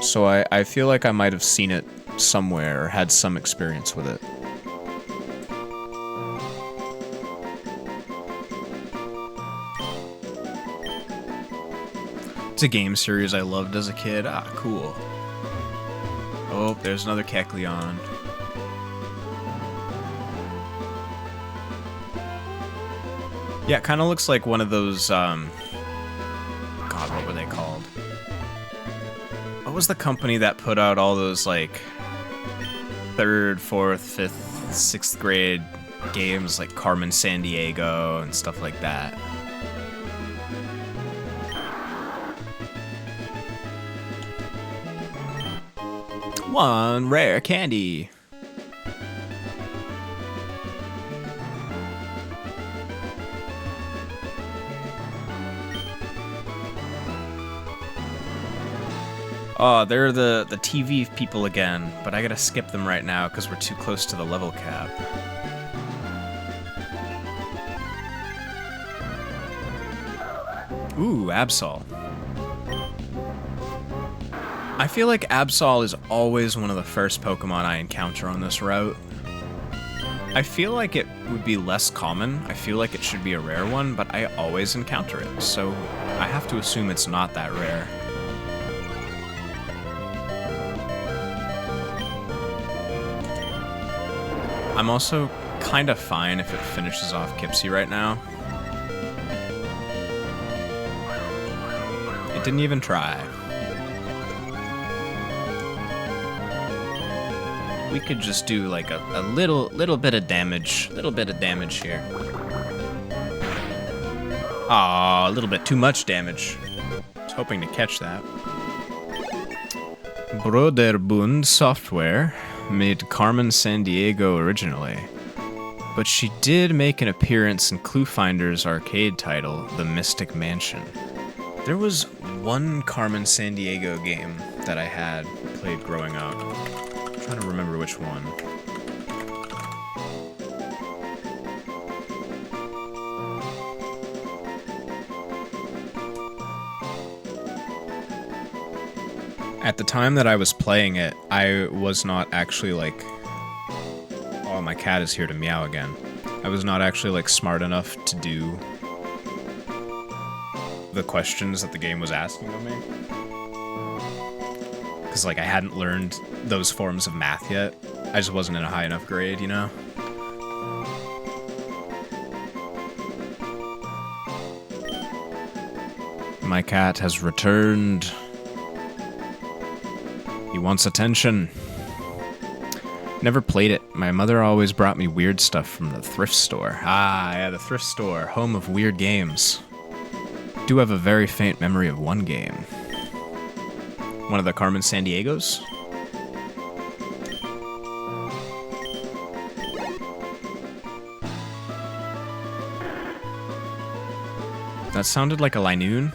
Speaker 1: So I feel like I might have seen it somewhere or had some experience with it. It's a game series I loved as a kid. Ah, cool. Oh, there's another Kecleon. Yeah, it kind of looks like one of those, God, what were they called? What was the company that put out all those, like, 3rd, 4th, 5th, 6th grade games, like Carmen Sandiego and stuff like that? One rare candy. Oh, they're the TV people again, but I gotta skip them right now because we're too close to the level cap. Ooh, Absol. I feel like Absol is always one of the first Pokemon I encounter on this route. I feel like it would be less common. I feel like it should be a rare one, but I always encounter it, so I have to assume it's not that rare. I'm also kind of fine if it finishes off Kipsy right now. It didn't even try. We could just do like a little bit of damage, here. Aw, a little bit too much damage. I was hoping to catch that. Broderbund Software made Carmen Sandiego originally, but she did make an appearance in Clue Finder's arcade title, The Mystic Mansion. There was one Carmen Sandiego game that I had played growing up. I'm trying to remember which one. At the time that I was playing it, I was not actually like... Oh, my cat is here to meow again. I was not actually like smart enough to do the questions that the game was asking of me. because like I hadn't learned those forms of math yet. I just wasn't in a high enough grade, you know? My cat has returned. He wants attention. Never played it. My mother always brought me weird stuff from the thrift store. Ah, yeah, the thrift store, home of weird games. Do have a very faint memory of one game. One of the Carmen Sandiegos? That sounded like a Linoon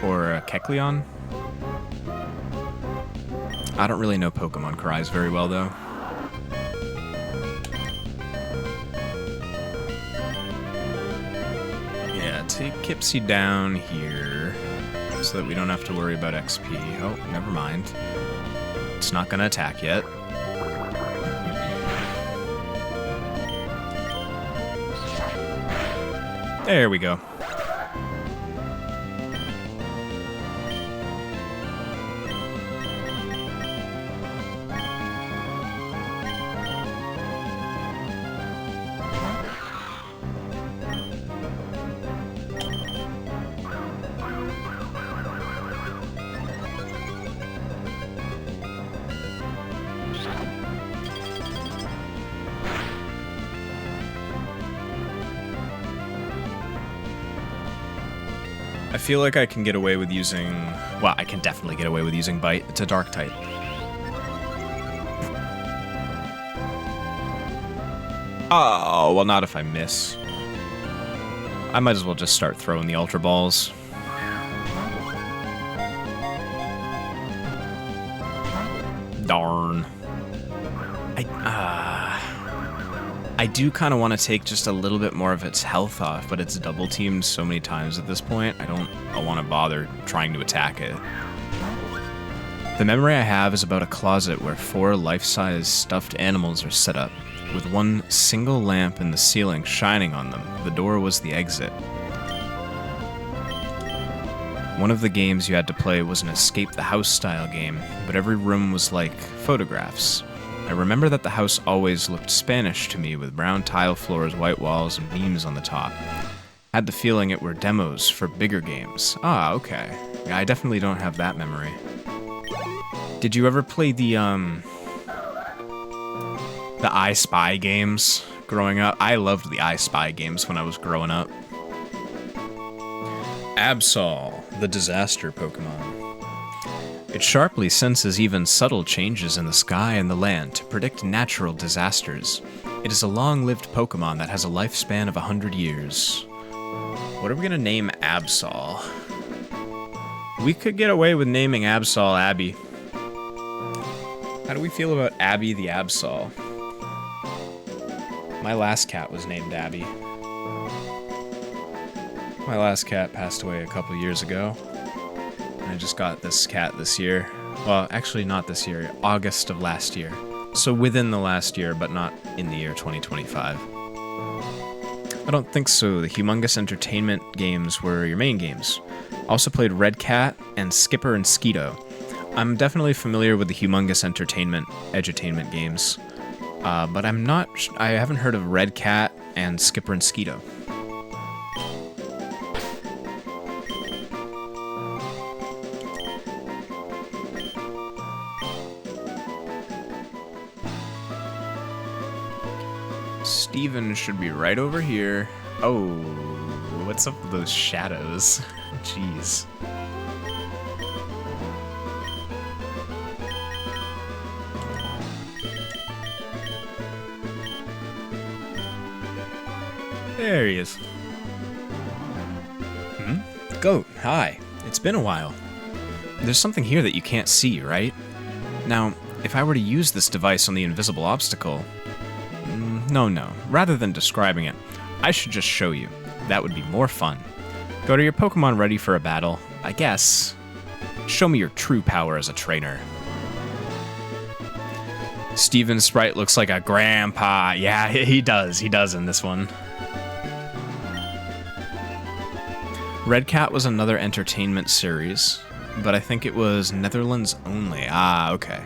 Speaker 1: or a Kecleon. I don't really know Pokemon cries very well, though. Yeah, take Kipsy down here so that we don't have to worry about XP. Oh, never mind. It's not gonna attack yet. There we go. I feel like I can get away with using... Well, I can definitely get away with using Bite. It's a dark type. Oh, well, not if I miss. I might as well just start throwing the Ultra Balls. Darn. I do kind of want to take just a little bit more of its health off, but it's double teamed so many times at this point, I want to bother trying to attack it. The memory I have is about a closet where 4 life-size stuffed animals are set up, with one single lamp in the ceiling shining on them. The door was the exit. One of the games you had to play was an escape the house style game, but every room was like photographs. I remember that the house always looked Spanish to me, with brown tile floors, white walls, and beams on the top. Had the feeling it were demos for bigger games. Ah, okay. Yeah, I definitely don't have that memory. Did you ever play the I Spy games growing up? I loved the I Spy games when I was growing up. Absol, the disaster Pokemon. It sharply senses even subtle changes in the sky and the land to predict natural disasters. It is a long-lived Pokemon that has a lifespan of 100 years. What are we gonna name Absol? We could get away with naming Absol Abby. How do we feel about Abby the Absol? My last cat was named Abby. My last cat passed away a couple years ago. I just got this cat this year. Well, actually not this year, August of last year. So within the last year, but not in the year 2025. I don't think so. The Humongous Entertainment games were your main games. Also played Red Cat and Skipper and Skeeto. I'm definitely familiar with the Humongous Entertainment edutainment games. But I haven't heard of Red Cat and Skipper and Skeeto. Steven should be right over here. Oh, what's up with those shadows? Jeez. There he is. Goat, hi. It's been a while. There's something here that you can't see, right? Now, if I were to use this device on the invisible obstacle... No. Rather than describing it, I should just show you. That would be more fun. Go to your Pokemon ready for a battle, I guess. Show me your true power as a trainer. Steven's sprite looks like a grandpa. Yeah, he does. He does in this one. Red Cat was another entertainment series. but I think it was Netherlands only. Ah, okay.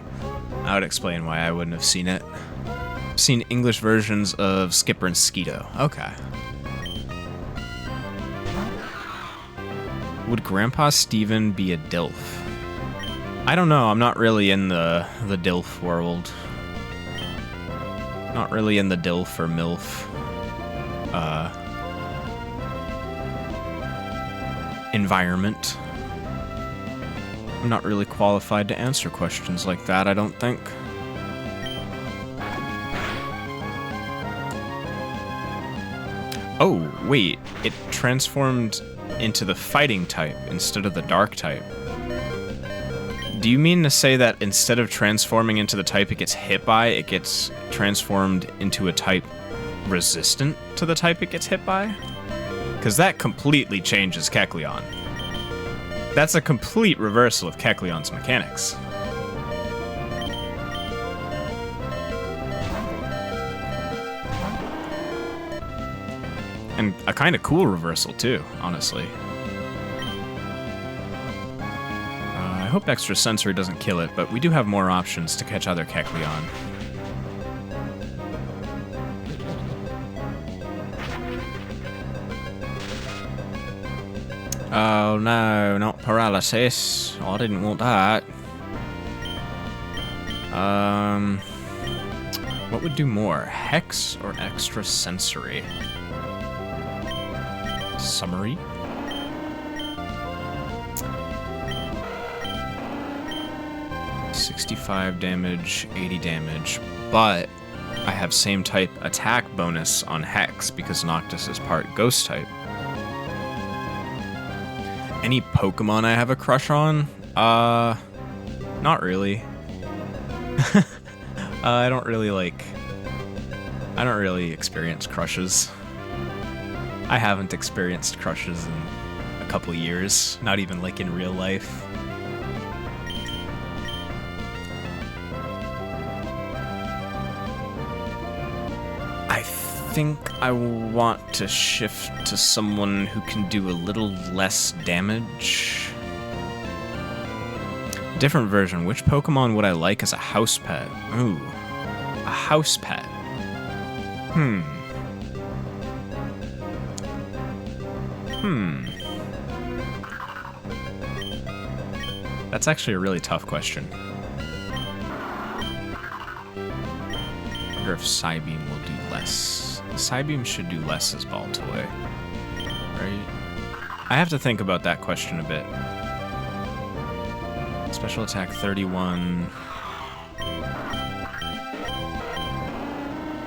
Speaker 1: That would explain why I wouldn't have seen it. I've seen English versions of Skipper and Skeeto. Okay. Would Grandpa Steven be a DILF? I don't know. I'm not really in the DILF world. Not really in the DILF or MILF environment. I'm not really qualified to answer questions like that, I don't think. Oh, wait. It transformed into the fighting type instead of the dark type. Do you mean to say that instead of transforming into the type it gets hit by, it gets transformed into a type resistant to the type it gets hit by? Because that completely changes Kecleon. That's a complete reversal of Kecleon's mechanics. And a kind of cool reversal, too, honestly. I hope Extrasensory doesn't kill it, but we do have more options to catch other Kecleon. Oh no, not paralysis. Oh, I didn't want that. What would do more? Hex or Extrasensory? Summary? $65 damage, 80 damage, but I have same type attack bonus on Hex because Noctis is part Ghost type. Any Pokemon I have a crush on? Not really. I don't really experience crushes. I haven't experienced crushes in a couple years, not even like in real life. I think I want to shift to someone who can do a little less damage. Different version. Which Pokemon would I like as a house pet? Ooh, a house pet. That's actually a really tough question. I wonder if Psybeam will do less. Psybeam should do less as Baltoy, right? I have to think about that question a bit. Special attack 31.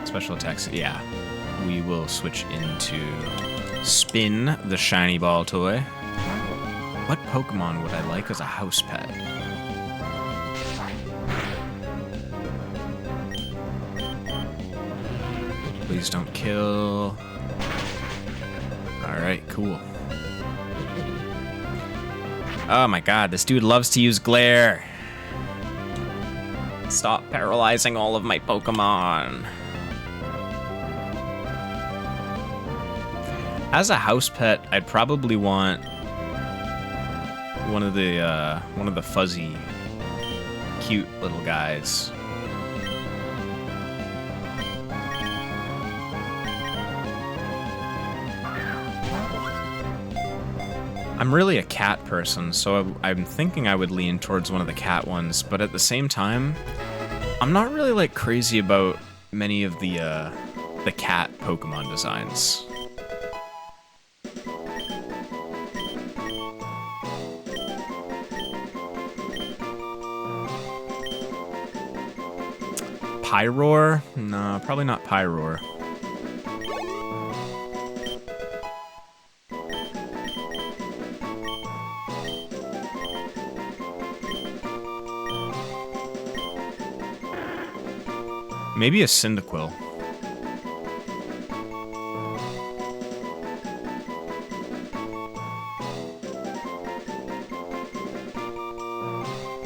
Speaker 1: Special attacks, yeah. We will switch into Spin, the shiny Baltoy. What Pokemon would I like as a house pet? Please don't kill. Alright, cool. Oh my god, this dude loves to use Glare. Stop paralyzing all of my Pokemon. As a house pet, I'd probably want one of the fuzzy, cute little guys. I'm really a cat person, so I'm thinking I would lean towards one of the cat ones, but at the same time, I'm not really like crazy about many of the cat Pokemon designs. Pyroar? No, probably not Pyroar. Maybe a Cyndaquil.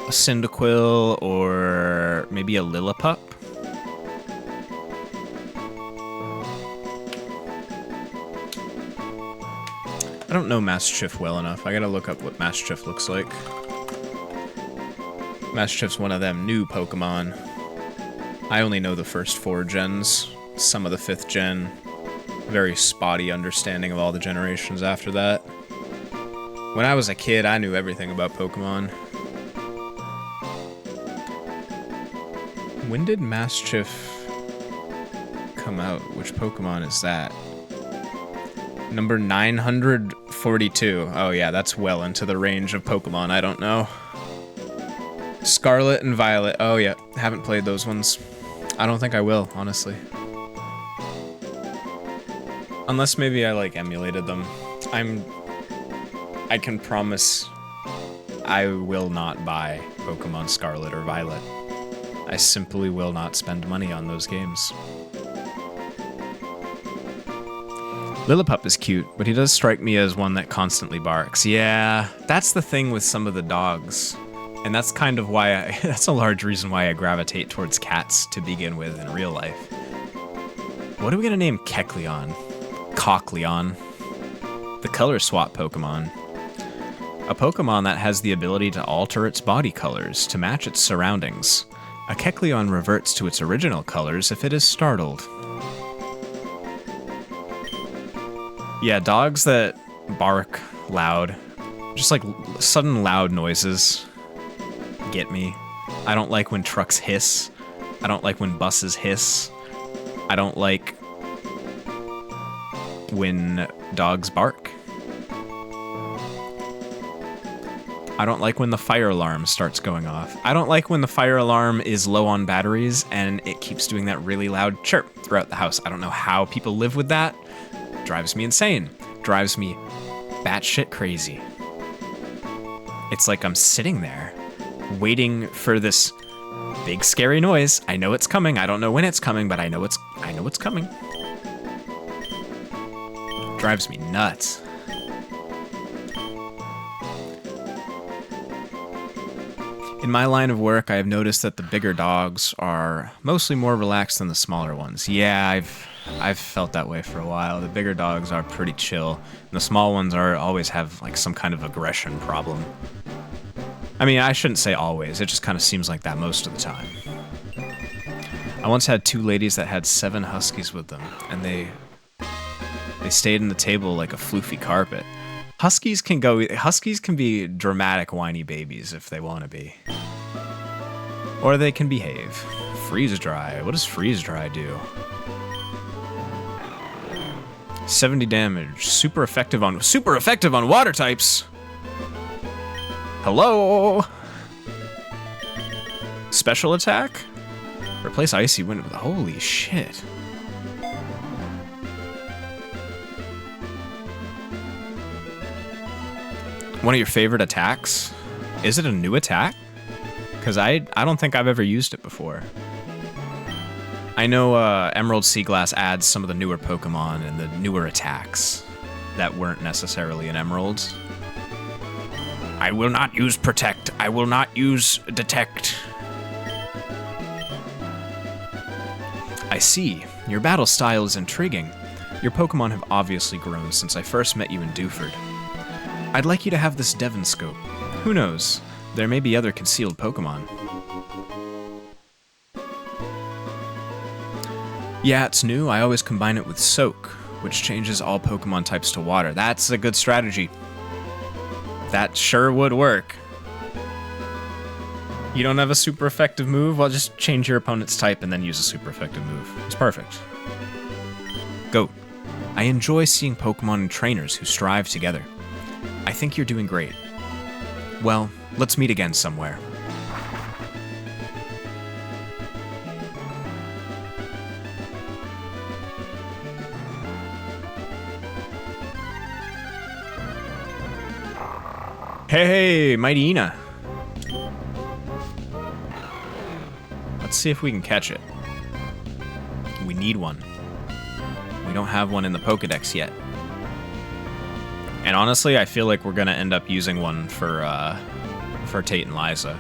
Speaker 1: A Cyndaquil or maybe a Lillipup. I don't know Mastiff well enough. I gotta look up what Mastiff looks like. Master Chief's one of them new Pokemon. I only know the first 4 gens, some of the 5th gen. Very spotty understanding of all the generations after that. When I was a kid, I knew everything about Pokemon. When did Master Chief come out? Which Pokemon is that? Number 942. Oh yeah, that's well into the range of Pokemon I don't know. Scarlet and Violet. Oh yeah, haven't played those ones. I don't think I will, honestly. Unless maybe I like emulated them. I can promise I will not buy Pokemon Scarlet or Violet. I simply will not spend money on those games. Lillipup is cute, but he does strike me as one that constantly barks. Yeah, that's the thing with some of the dogs. And that's kind of why that's a large reason why I gravitate towards cats to begin with in real life. What are we gonna name Kecleon? Cockleon? The color swap Pokemon. A Pokemon that has the ability to alter its body colors to match its surroundings. A Kecleon reverts to its original colors if it is startled. Yeah, dogs that bark loud, just like sudden loud noises, get me. I don't like when trucks hiss. I don't like when buses hiss. I don't like when dogs bark. I don't like when the fire alarm starts going off. I don't like when the fire alarm is low on batteries and it keeps doing that really loud chirp throughout the house. I don't know how people live with that. Drives me insane. Drives me batshit crazy. It's like I'm sitting there waiting for this big scary noise. I know it's coming. I don't know when it's coming, but I know it's coming. Drives me nuts. In my line of work, I have noticed that the bigger dogs are mostly more relaxed than the smaller ones. Yeah, I've felt that way for a while. The bigger dogs are pretty chill, and the small ones always have like some kind of aggression problem. I mean, I shouldn't say always. It just kind of seems like that most of the time. I once had 2 ladies that had 7 huskies with them, and they stayed in the table like a floofy carpet. Huskies can be dramatic whiny babies if they want to be. Or they can behave. Freeze dry. What does freeze dry do? 70 damage. Super effective on water types. Hello. Special attack? Replace icy wind with holy shit. One of your favorite attacks? Is it a new attack? Because I don't think I've ever used it before. I know Emerald Seaglass adds some of the newer Pokemon and the newer attacks that weren't necessarily in Emeralds. I will not use Protect. I will not use Detect. I see. Your battle style is intriguing. Your Pokemon have obviously grown since I first met you in Dewford. I'd like you to have this Devon Scope. Who knows? There may be other concealed Pokemon. Yeah, it's new. I always combine it with Soak, which changes all Pokemon types to water. That's a good strategy. That sure would work. You don't have a super effective move? Well, just change your opponent's type and then use a super effective move. It's perfect. Goat. I enjoy seeing Pokemon and trainers who strive together. I think you're doing great. Well, let's meet again somewhere. Hey, Mighty Ina. Let's see if we can catch it. We need one. We don't have one in the Pokedex yet. And honestly, I feel like we're gonna end up using one for Tate and Liza.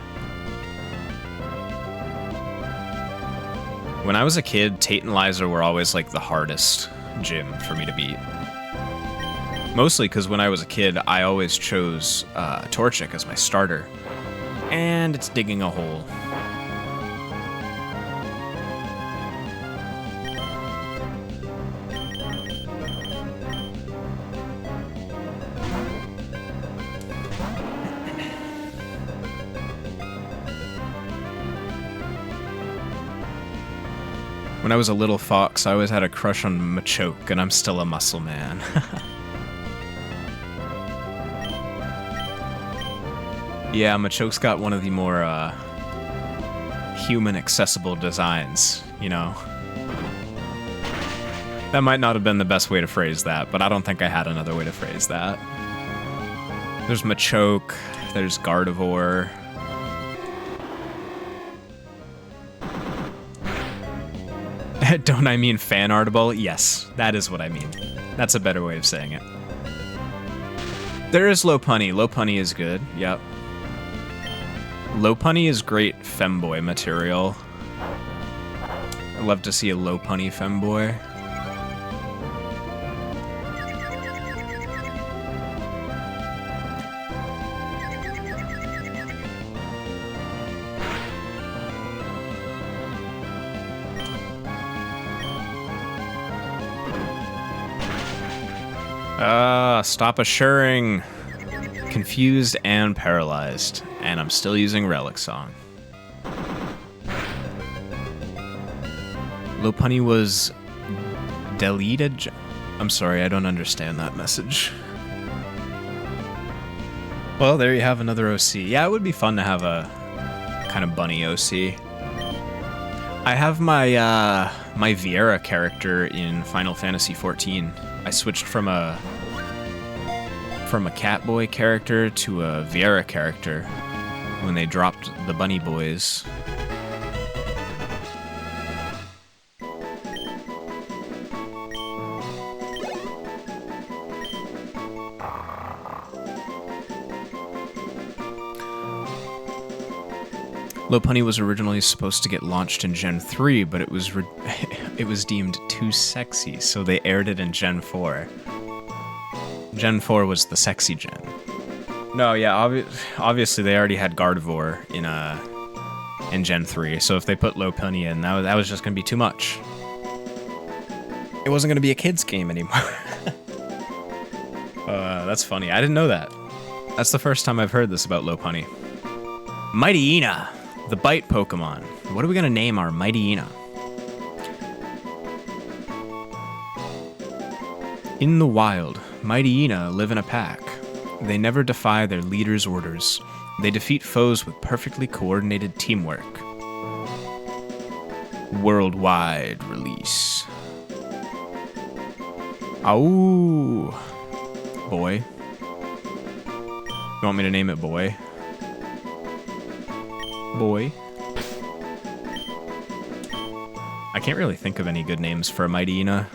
Speaker 1: When I was a kid, Tate and Liza were always like the hardest gym for me to beat. Mostly because when I was a kid, I always chose Torchic as my starter. And it's digging a hole. When I was a little fox, I always had a crush on Machoke, and I'm still a muscle man. Yeah, Machoke's got one of the more human-accessible designs, you know? That might not have been the best way to phrase that, but I don't think I had another way to phrase that. There's Machoke, there's Gardevoir. Don't I mean fan-artable? Yes, that is what I mean. That's a better way of saying it. There is Lopunny. Lopunny is good, yep. Lopunny is great femboy material. I love to see a Lopunny femboy. Stop assuring. Confused and paralyzed. And I'm still using Relic Song. Lopunny was deleted. I'm sorry, I don't understand that message. Well, there you have another OC. Yeah, it would be fun to have a kind of bunny OC. I have my my Viera character in Final Fantasy XIV. I switched from a Catboy character to a Viera character when they dropped the Bunny Boys. Lopunny was originally supposed to get launched in Gen 3, but it was deemed too sexy, so they aired it in Gen 4. Gen 4 was the sexy gen. No, yeah, obviously they already had Gardevoir in Gen 3, so if they put Lopunny in, that was just going to be too much. It wasn't going to be a kid's game anymore. That's funny. I didn't know that. That's the first time I've heard this about Lopunny. Mighty Ina, the bite Pokemon. What are we going to name our Mighty Ina? In the wild, Mighty Ina live in a pack. They never defy their leader's orders. They defeat foes with perfectly coordinated teamwork. Worldwide release. Ow! Boy. You want me to name it Boy? Boy. I can't really think of any good names for a Mighty Ina.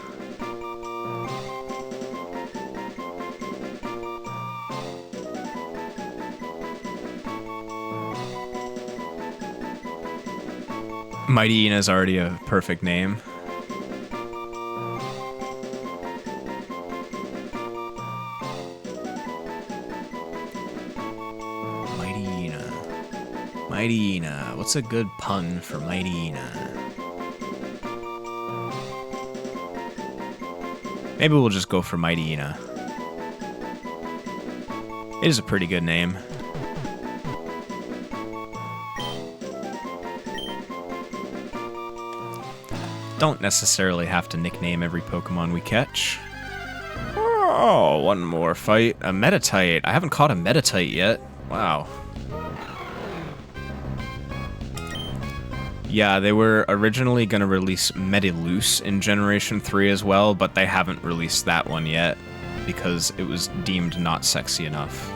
Speaker 1: Mighty Ina is already a perfect name. Mighty Ina. Mighty Ina. What's a good pun for Mighty Ina? Maybe we'll just go for Mighty Ina. It is a pretty good name. Don't necessarily have to nickname every Pokemon we catch. Oh, one more fight. A Meditite. I haven't caught a Meditite yet. Wow. Yeah, they were originally going to release Mediluce in Generation 3 as well, but they haven't released that one yet because it was deemed not sexy enough.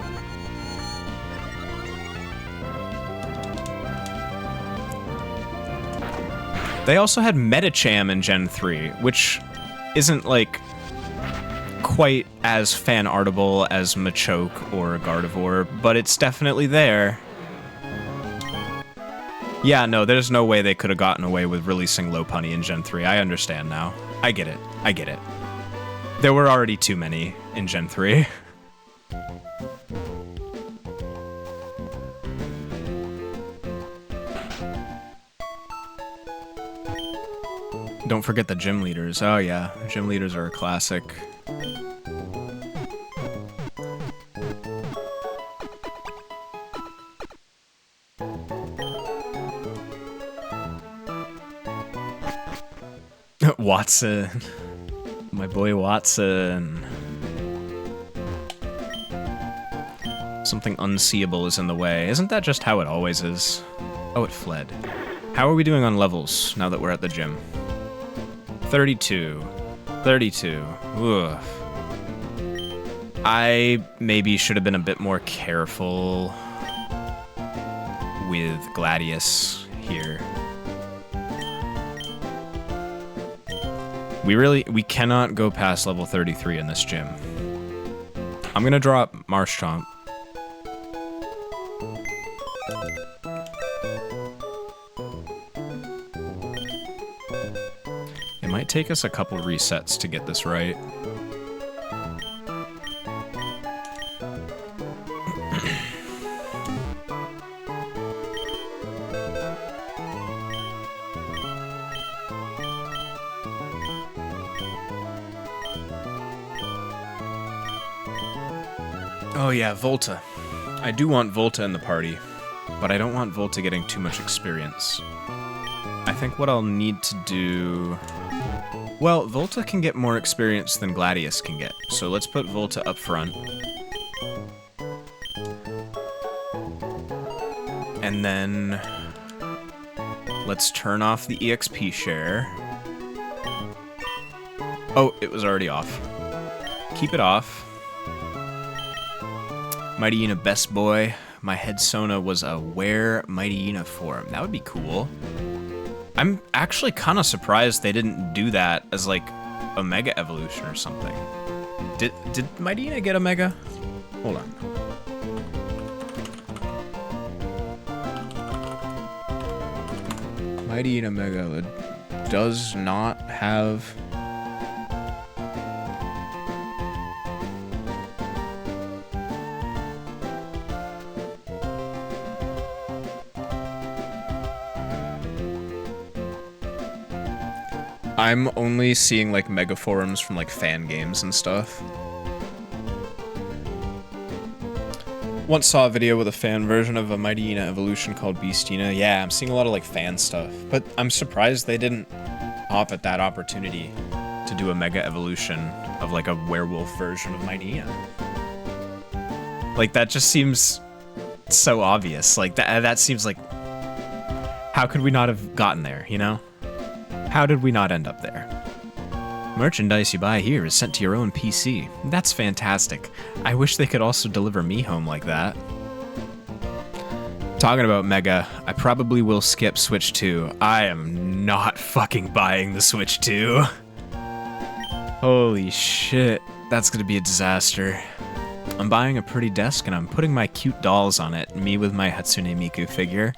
Speaker 1: They also had Medicham in Gen 3, which isn't, like, quite as fan-artable as Machoke or Gardevoir, but it's definitely there. Yeah, no, there's no way they could have gotten away with releasing Lopunny in Gen 3. I understand now. I get it. I get it. There were already too many in Gen 3. Don't forget the gym leaders. Oh yeah, gym leaders are a classic. Watson. My boy Watson. Something unseeable is in the way. Isn't that just how it always is? Oh, it fled. How are we doing on levels now that we're at the gym? 32. 32. Ugh. I maybe should have been a bit more careful with Gladius here. We cannot go past level 33 in this gym. I'm gonna drop Marshtomp. It might take us a couple resets to get this right. Oh yeah, Volta. I do want Volta in the party, but I don't want Volta getting too much experience. I think what I'll need to do... Well, Volta can get more experience than Gladius can get, so let's put Volta up front. And then... let's turn off the EXP share. Oh, it was already off. Keep it off. Mighty Yuna best boy. My head Sona was a wear Mighty Yuna form. That would be cool. I'm actually kind of surprised they didn't do that as like a mega evolution or something. Did Mighty Yuna get a mega? Hold on. Mighty Yuna mega does not have... I'm only seeing like mega forums from like fan games and stuff. Once saw a video with a fan version of a Mighty Yuna evolution called Beastina. Yeah, I'm seeing a lot of like fan stuff, but I'm surprised they didn't hop at that opportunity to do a mega evolution of like a werewolf version of Mighty Yuna. Like that just seems so obvious. Like that seems like, how could we not have gotten there, you know? How did we not end up there? Merchandise you buy here is sent to your own PC. That's fantastic. I wish they could also deliver me home like that. Talking about Mega, I probably will skip Switch 2. I am not fucking buying the Switch 2. Holy shit, that's gonna be a disaster. I'm buying a pretty desk and I'm putting my cute dolls on it, me with my Hatsune Miku figure.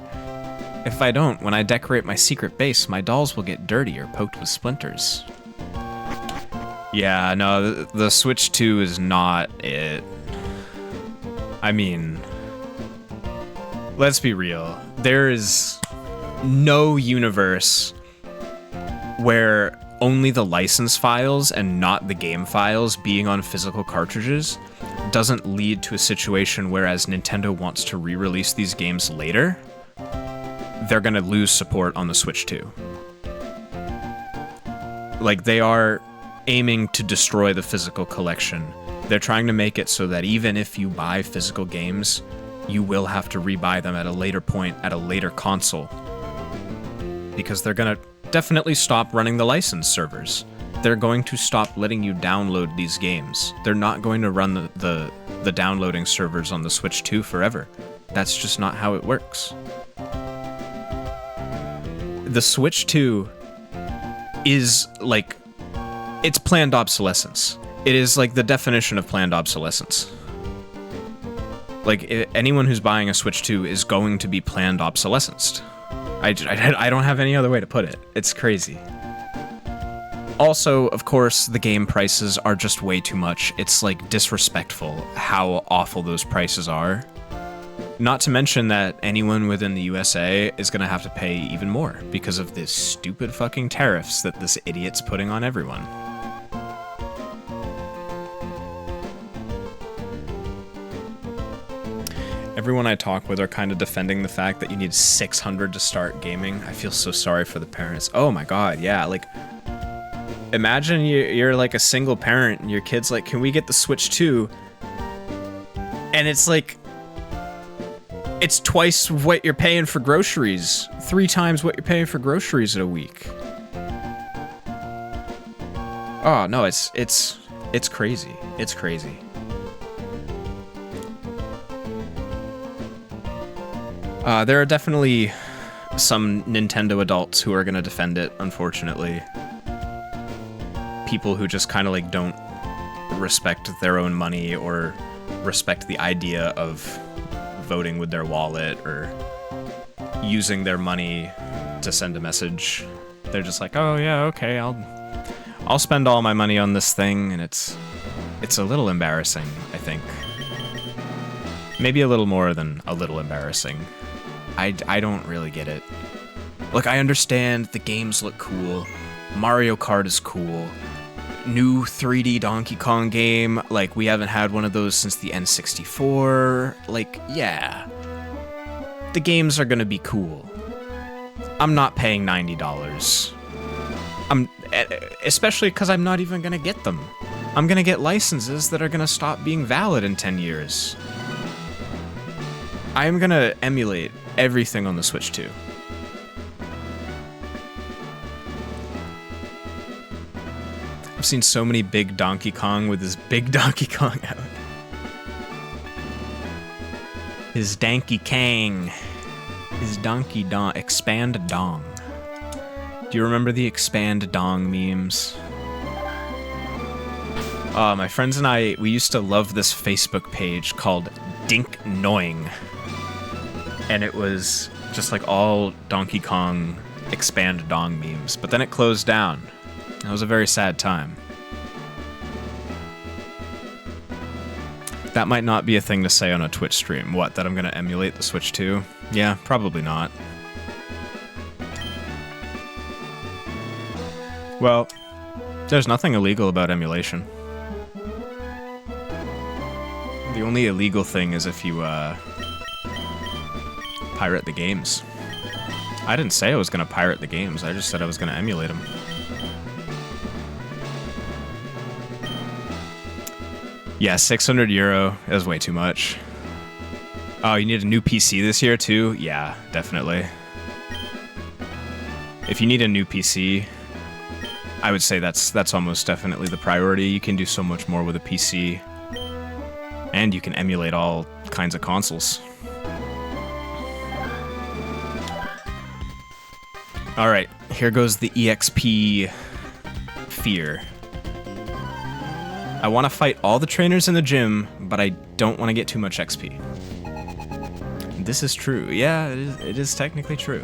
Speaker 1: If I don't, when I decorate my secret base, my dolls will get dirty or poked with splinters. Yeah, no, the Switch 2 is not it. I mean, let's be real. There is no universe where only the license files and not the game files being on physical cartridges doesn't lead to a situation where as Nintendo wants to re-release these games later, they're gonna lose support on the Switch 2. Like, they are aiming to destroy the physical collection. They're trying to make it so that even if you buy physical games, you will have to rebuy them at a later point, at a later console. Because they're gonna definitely stop running the license servers. They're going to stop letting you download these games. They're not going to run the downloading servers on the Switch 2 forever. That's just not how it works. The Switch 2 is like, it's planned obsolescence. It is like the definition of planned obsolescence. Like, anyone who's buying a Switch 2 is going to be planned obsolescenced. I don't have any other way to put it. It's crazy. Also, of course, the game prices are just way too much. It's like disrespectful how awful those prices are. Not to mention that anyone within the USA is going to have to pay even more because of this stupid fucking tariffs that this idiot's putting on everyone. Everyone I talk with are kind of defending the fact that you need 600 to start gaming. I feel so sorry for the parents. Oh my god, yeah, like, imagine you're like a single parent and your kid's like, can we get the Switch 2? And it's like, it's twice what you're paying for groceries. 3 times what you're paying for groceries in a week. Oh no, it's crazy. It's crazy. There are definitely some Nintendo adults who are going to defend it, unfortunately. People who just kind of like don't respect their own money or respect the idea of voting with their wallet or using their money to send a message. They're just like, oh yeah, okay, I'll spend all my money on this thing, and it's a little embarrassing, I think. Maybe a little more than a little embarrassing. I don't really get it. Look, I understand the games look cool. Mario Kart is cool. New 3D Donkey Kong game, like, we haven't had one of those since the N64. Like, yeah. The games are gonna be cool. I'm not paying $90. Especially because I'm not even gonna get them. I'm gonna get licenses that are gonna stop being valid in 10 years. I'm gonna emulate everything on the Switch 2. I've seen so many big Donkey Kong with his big Donkey Kong out. His Danky Kang. His Donkey Dong. Expand Dong. Do you remember the Expand Dong memes? My friends and I, we used to love this Facebook page called Dink Noing. And it was just like all Donkey Kong Expand Dong memes. But then it closed down. It was a very sad time. That might not be a thing to say on a Twitch stream. What, that I'm gonna emulate the Switch 2? Yeah, probably not. Well, there's nothing illegal about emulation. The only illegal thing is if you, pirate the games. I didn't say I was gonna pirate the games, I just said I was gonna emulate them. Yeah, 600 euro is way too much. Oh, you need a new PC this year too? Yeah, definitely. If you need a new PC, I would say that's almost definitely the priority. You can do so much more with a PC. And you can emulate all kinds of consoles. Alright, here goes the EXP fear. I want to fight all the trainers in the gym, but I don't want to get too much XP. This is true. Yeah, it is technically true.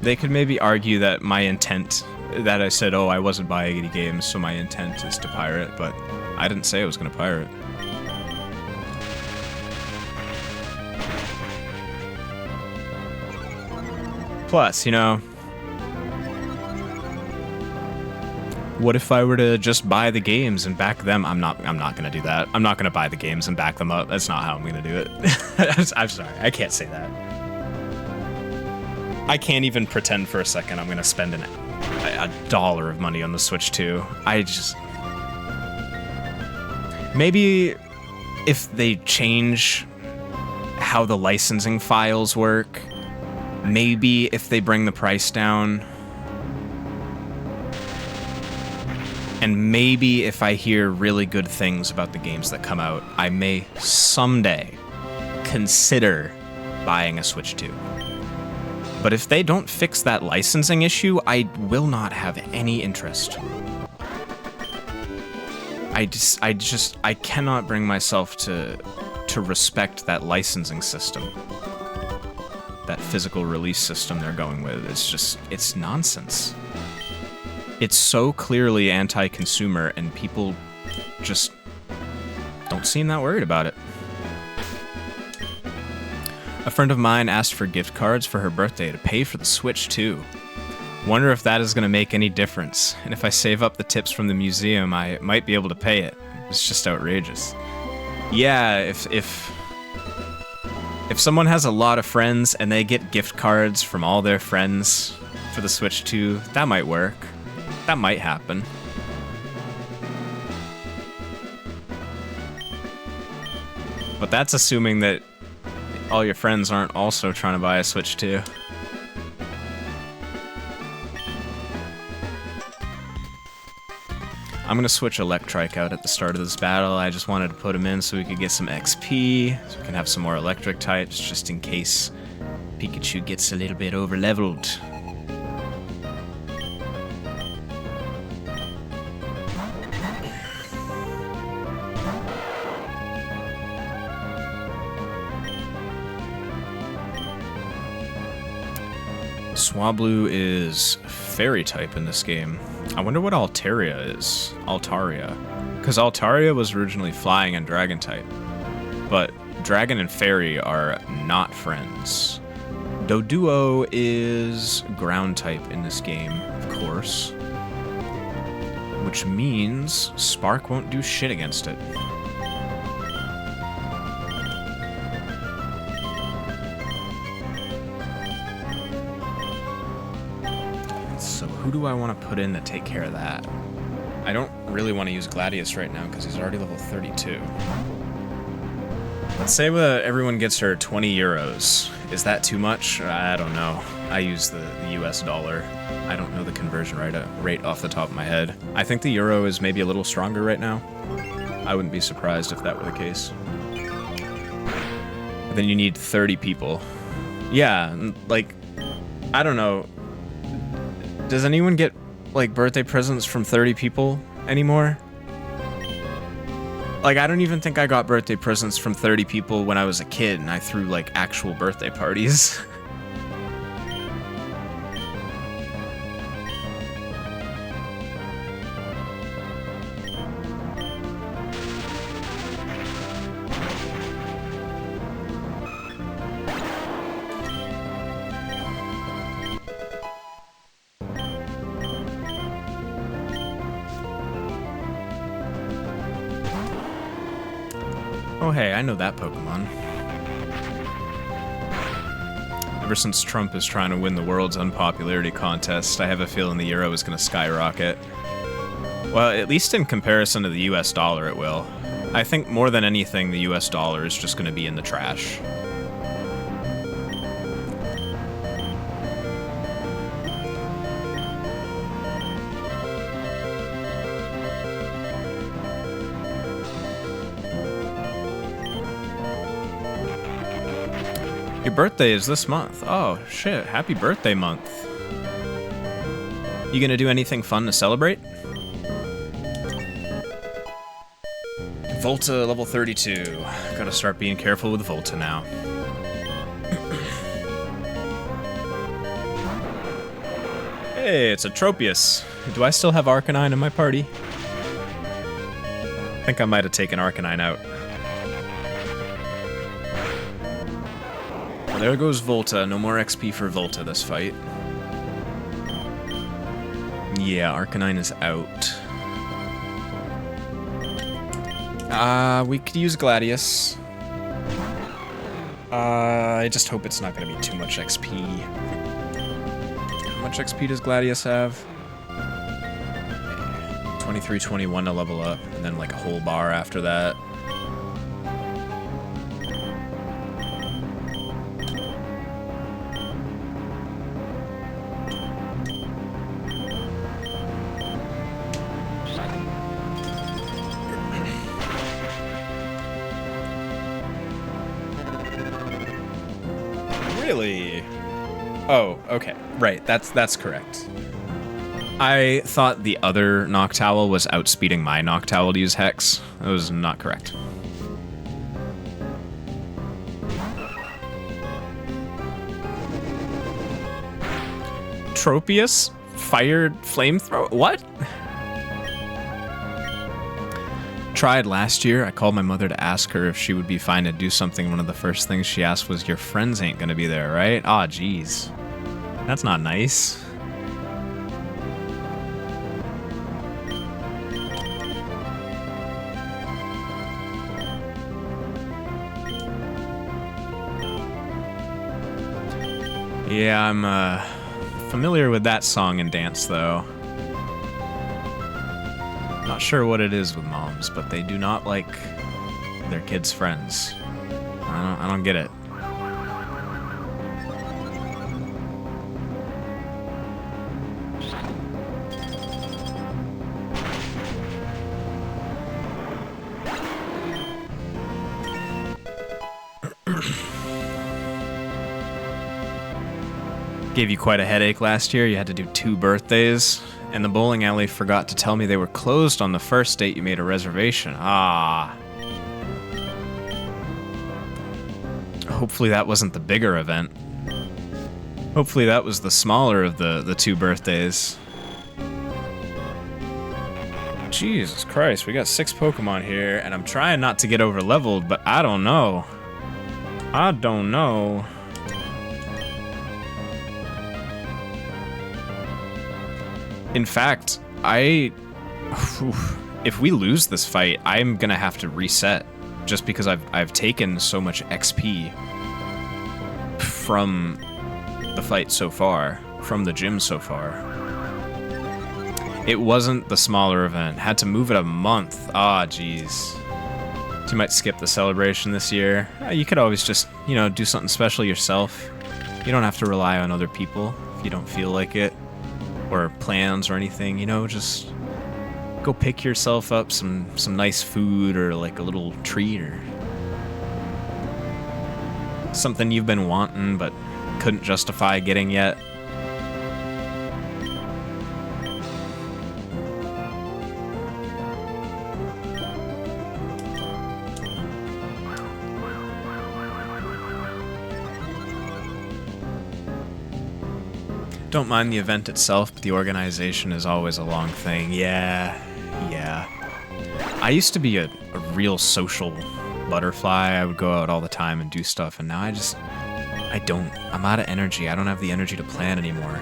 Speaker 1: They could maybe argue that my intent, that I said, oh, I wasn't buying any games, so my intent is to pirate, but I didn't say I was going to pirate. Plus, you know, what if I were to just buy the games and back them? I'm not gonna do that. I'm not gonna buy the games and back them up. That's not how I'm gonna do it. I'm sorry, I can't say that. I can't even pretend for a second I'm gonna spend a dollar of money on the Switch 2. Maybe if they change how the licensing files work, maybe if they bring the price down, and maybe if I hear really good things about the games that come out, I may someday consider buying a Switch 2. But if they don't fix that licensing issue, I will not have any interest. I cannot bring myself to respect that licensing system. That physical release system they're going with. It's nonsense. It's so clearly anti-consumer, and people just don't seem that worried about it. A friend of mine asked for gift cards for her birthday to pay for the Switch too. Wonder if that is going to make any difference, and if I save up the tips from the museum, I might be able to pay it. It's just outrageous. Yeah, if someone has a lot of friends and they get gift cards from all their friends for the Switch 2, that might work. That might happen. But that's assuming that all your friends aren't also trying to buy a Switch 2. I'm gonna switch Electrike out at the start of this battle. I just wanted to put him in so we could get some XP, so we can have some more electric types, just in case Pikachu gets a little bit over-leveled. Swablu is fairy type in this game. I wonder what Altaria is. Altaria. Because Altaria was originally flying and dragon type. But dragon and fairy are not friends. Doduo is ground type in this game, of course. Which means Spark won't do shit against it. Who do I want to put in to take care of that? I don't really want to use Gladius right now because he's already level 32. Let's say everyone gets her 20 euros. Is that too much? I don't know. I use the US dollar. I don't know the conversion rate off the top of my head. I think the euro is maybe a little stronger right now. I wouldn't be surprised if that were the case. Then you need 30 people. Yeah, like, I don't know. Does anyone get, like, birthday presents from 30 people anymore? Like, I don't even think I got birthday presents from 30 people when I was a kid and I threw, like, actual birthday parties. Oh hey, I know that Pokemon. Ever since Trump is trying to win the world's unpopularity contest, I have a feeling the euro is going to skyrocket. Well, at least in comparison to the US dollar it will. I think more than anything the US dollar is just going to be in the trash. Your birthday is this month. Oh, shit. Happy birthday month. You gonna do anything fun to celebrate? Volta level 32. Gotta start being careful with Volta now. Hey, it's a Tropius. Do I still have Arcanine in my party? I think I might have taken Arcanine out. There goes Volta. No more XP for Volta this fight. Yeah, Arcanine is out. We could use Gladius. I just hope it's not going to be too much XP. How much XP does Gladius have? 23, 21 to level up, and then like a whole bar after that. Really? Oh, okay. Right, that's correct. I thought the other Noctowl was outspeeding my Noctowl to use Hex. That was not correct. Tropius fired flamethrower? What? tried last year. I called my mother to ask her if she would be fine to do something. One of the first things she asked was, "Your friends ain't gonna be there, right?" Aw, jeez. That's not nice. Yeah, I'm familiar with that song and dance, though. Not sure what it is with moms, but they do not like their kids' friends. I don't get it. Gave you quite a headache last year. You had to do 2 birthdays, and the bowling alley forgot to tell me they were closed on the first date you made a reservation. Ah. Hopefully that wasn't the bigger event. Hopefully that was the smaller of the 2 birthdays. Jesus Christ, we got 6 Pokemon here, and I'm trying not to get over leveled, but I don't know. I don't know. In fact, if we lose this fight, I'm gonna have to reset, just because I've taken so much XP from the fight so far, from the gym so far. It wasn't the smaller event. Had to move it a month. Ah, jeez. So you might skip the celebration this year. You could always just, do something special yourself. You don't have to rely on other people if you don't feel like it. Or plans or anything, just go pick yourself up some nice food or like a little treat or something you've been wanting but couldn't justify getting yet. Don't mind the event itself, but the organization is always a long thing. Yeah. I used to be a real social butterfly. I would go out all the time and do stuff, and now I don't. I'm out of energy. I don't have the energy to plan anymore.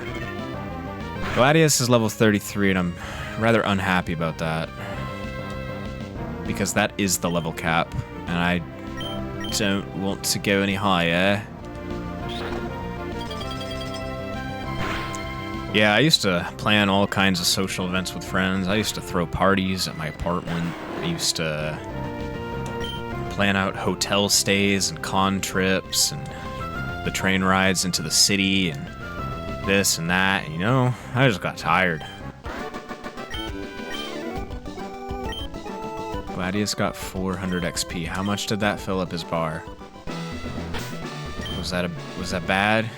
Speaker 1: Gladius is level 33, and I'm rather unhappy about that. Because that is the level cap, and I don't want to go any higher. Yeah, I used to plan all kinds of social events with friends. I used to throw parties at my apartment. I used to plan out hotel stays and con trips and the train rides into the city and this and that. I just got tired. Gladius got 400 XP. How much did that fill up his bar? Was that bad?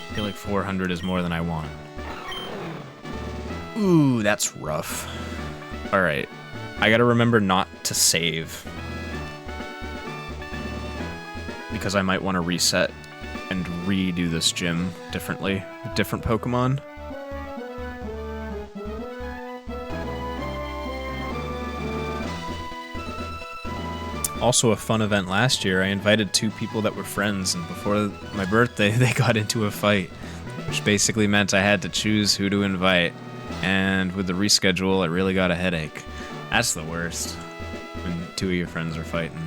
Speaker 1: I feel like 400 is more than I want. Ooh, that's rough. Alright. I gotta remember not to save. Because I might want to reset and redo this gym differently with different Pokemon. Also a fun event last year, I invited 2 people that were friends, and before my birthday they got into a fight, which basically meant I had to choose who to invite, and with the reschedule I really got a headache. That's the worst, when 2 of your friends are fighting.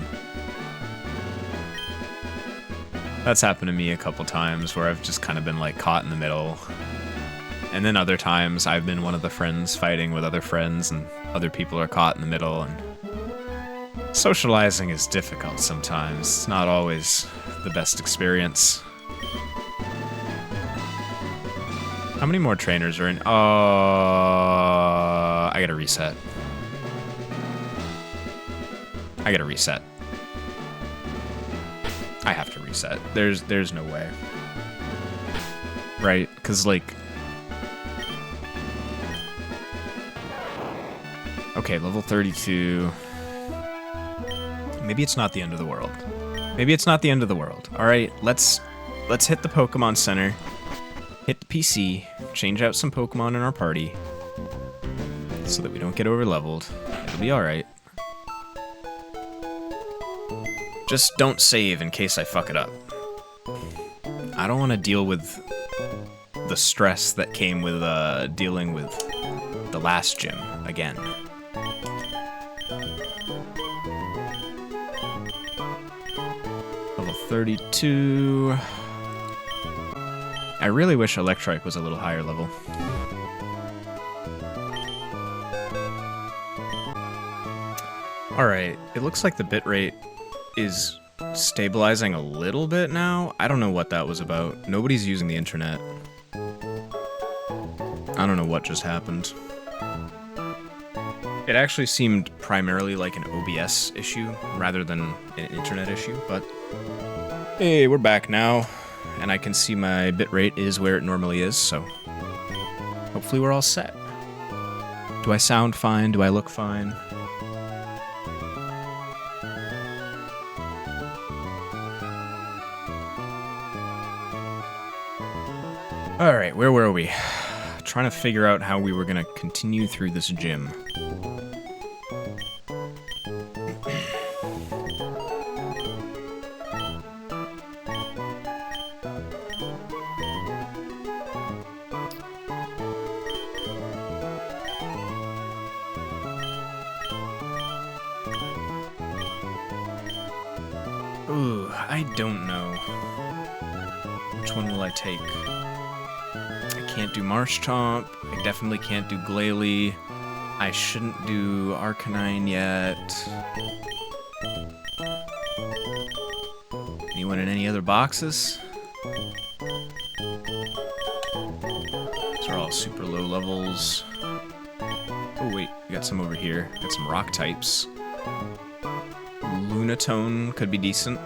Speaker 1: That's happened to me a couple times where I've just kind of been like caught in the middle, and then other times I've been one of the friends fighting with other friends and other people are caught in the middle, and socializing is difficult sometimes. It's not always the best experience. How many more trainers are in? I gotta reset. I have to reset. There's no way. Right? Because, okay, level 32. Maybe it's not the end of the world. Alright, let's hit the Pokemon Center. Hit the PC. Change out some Pokemon in our party. So that we don't get over leveled. It'll be alright. Just don't save in case I fuck it up. I don't want to deal with the stress that came with dealing with the last gym again. Level 32. I really wish Electrike was a little higher level. Alright, it looks like the bitrate is stabilizing a little bit now. I don't know what that was about. Nobody's using the internet. I don't know what just happened. It actually seemed primarily like an OBS issue rather than an internet issue, but hey, we're back now, and I can see my bitrate is where it normally is, so hopefully we're all set. Do I sound fine? Do I look fine? Alright, where were we? Trying to figure out how we were gonna continue through this gym. Ooh, I don't know. Which one will I take? I can't do Marsh Chomp. I definitely can't do Glalie. I shouldn't do Arcanine yet. Anyone in any other boxes? These are all super low levels. Oh wait, we got some over here. Got some rock types. Lunatone could be decent.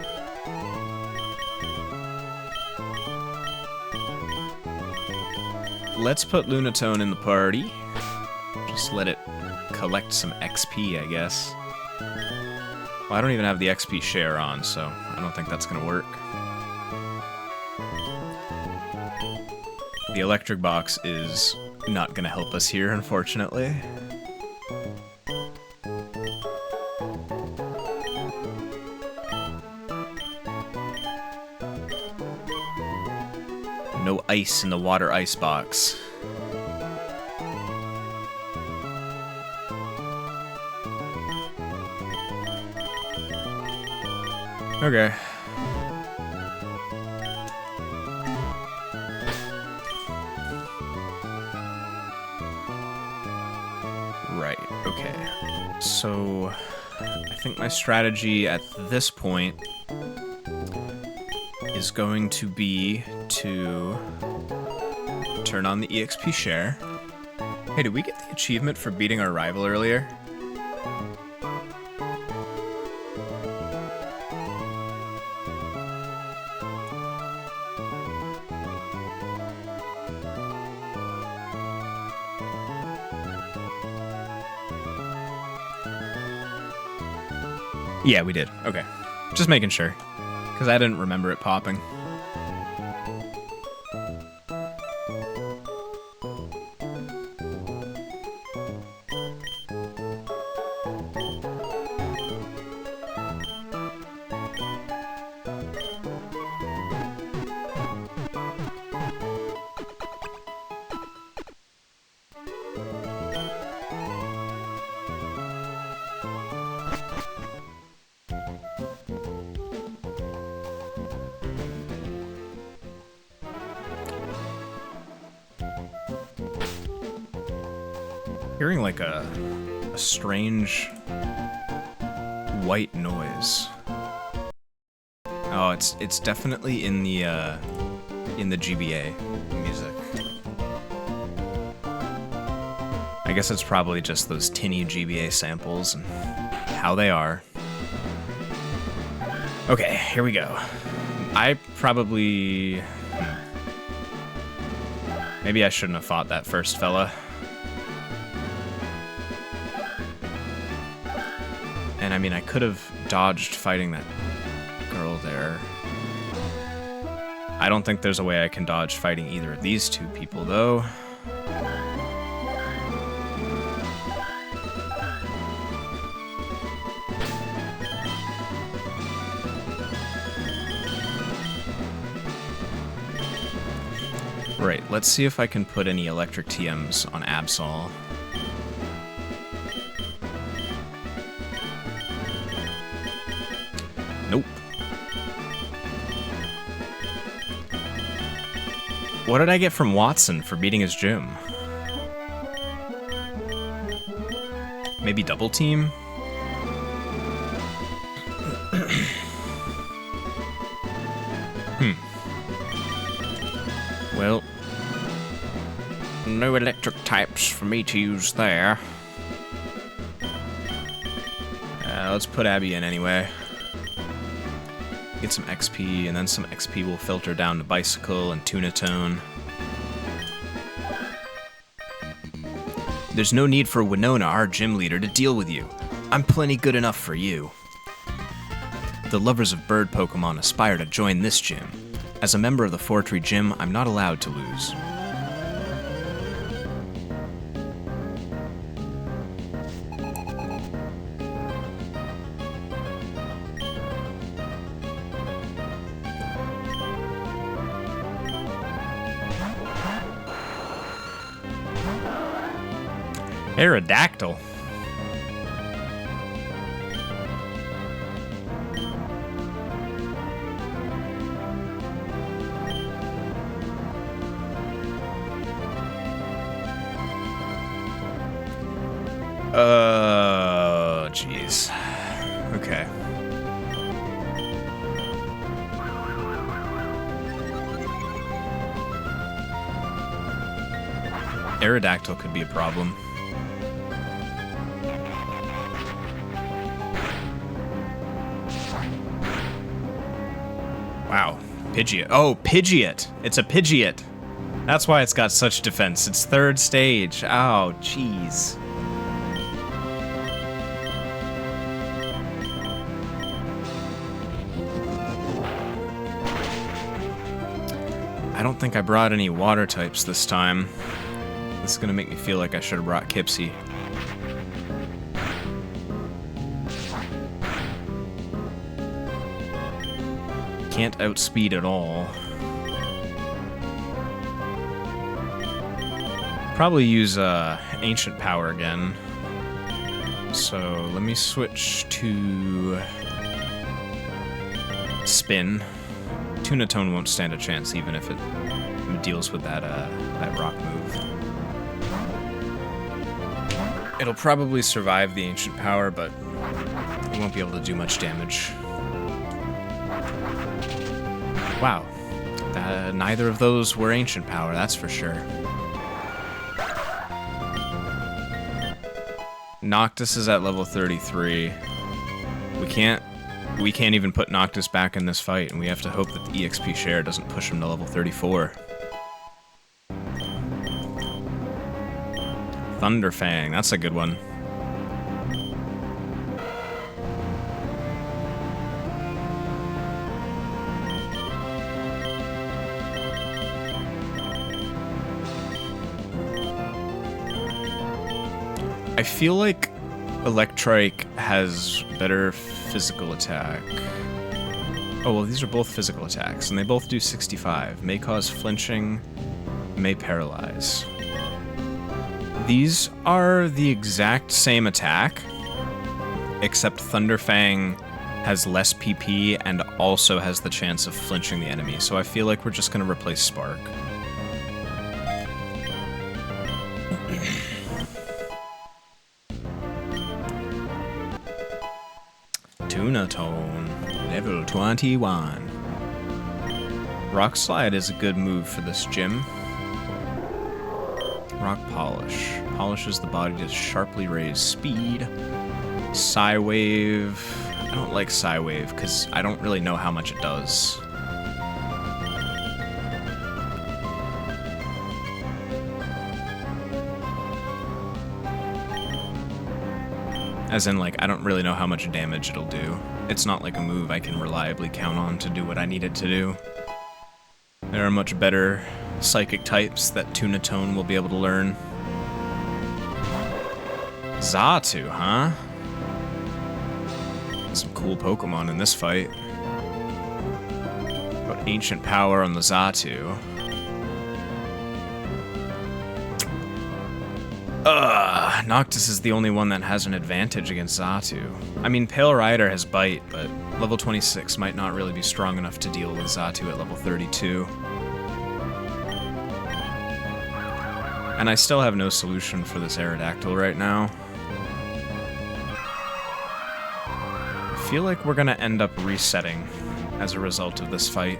Speaker 1: Let's put Lunatone in the party. Just let it collect some XP, I guess. Well, I don't even have the XP share on, so I don't think that's gonna work. The electric box is not gonna help us here, unfortunately. No ice in the water ice box. Okay. Right, okay. So, I think my strategy at this point is going to be to turn on the EXP share. Hey, did we get the achievement for beating our rival earlier? Yeah, we did. Okay. Just making sure. Because I didn't remember it popping. Hearing like a strange white noise. Oh, it's definitely in the GBA music. I guess it's probably just those tinny GBA samples and how they are. Okay, here we go. I probably... Maybe I shouldn't have fought that first fella. And I mean, I could have dodged fighting that girl there. I don't think there's a way I can dodge fighting either of these two people, though. Right, let's see if I can put any electric TMs on Absol. Nope. What did I get from Watson for beating his gym? Maybe double team? Well, no electric types for me to use there. Let's put Abby in anyway. Get some XP, and then some XP will filter down to Bicycle and Tunatone. There's no need for Winona, our gym leader, to deal with you. I'm plenty good enough for you. The lovers of bird Pokemon aspire to join this gym. As a member of the Fortree Gym, I'm not allowed to lose. Aerodactyl. Jeez. Okay. Aerodactyl could be a problem. Wow. Pidgeot. Oh, Pidgeot! It's a Pidgeot! That's why it's got such defense. It's third stage. Oh, jeez. I don't think I brought any water types this time. This is gonna make me feel like I should have brought Kipsy. Can't outspeed at all. Probably use Ancient Power again. So let me switch to Spin. Tunatone won't stand a chance even if it deals with that rock move. It'll probably survive the Ancient Power, but it won't be able to do much damage. Wow. Neither of those were Ancient Power, that's for sure. Noctis is at level 33. We can't even put Noctis back in this fight, and we have to hope that the EXP share doesn't push him to level 34. Thunderfang, that's a good one. I feel like Electrike has better physical attack. Oh, well, these are both physical attacks, and they both do 65. May cause flinching, may paralyze. These are the exact same attack, except Thunderfang has less PP and also has the chance of flinching the enemy, so I feel like we're just going to replace Spark. Tunatone, level 21. Rock Slide is a good move for this gym. Rock Polish. Polishes the body to sharply raise speed. Psywave. I don't like Psywave because I don't really know how much it does. As in, like, I don't really know how much damage it'll do. It's not like a move I can reliably count on to do what I need it to do. There are much better psychic types that Tunatone will be able to learn. Xatu, huh? Some cool Pokemon in this fight. Got Ancient Power on the Xatu. Noctis is the only one that has an advantage against Xatu. I mean, Pale Rider has Bite, but level 26 might not really be strong enough to deal with Xatu at level 32. And I still have no solution for this Aerodactyl right now. I feel like we're gonna end up resetting as a result of this fight.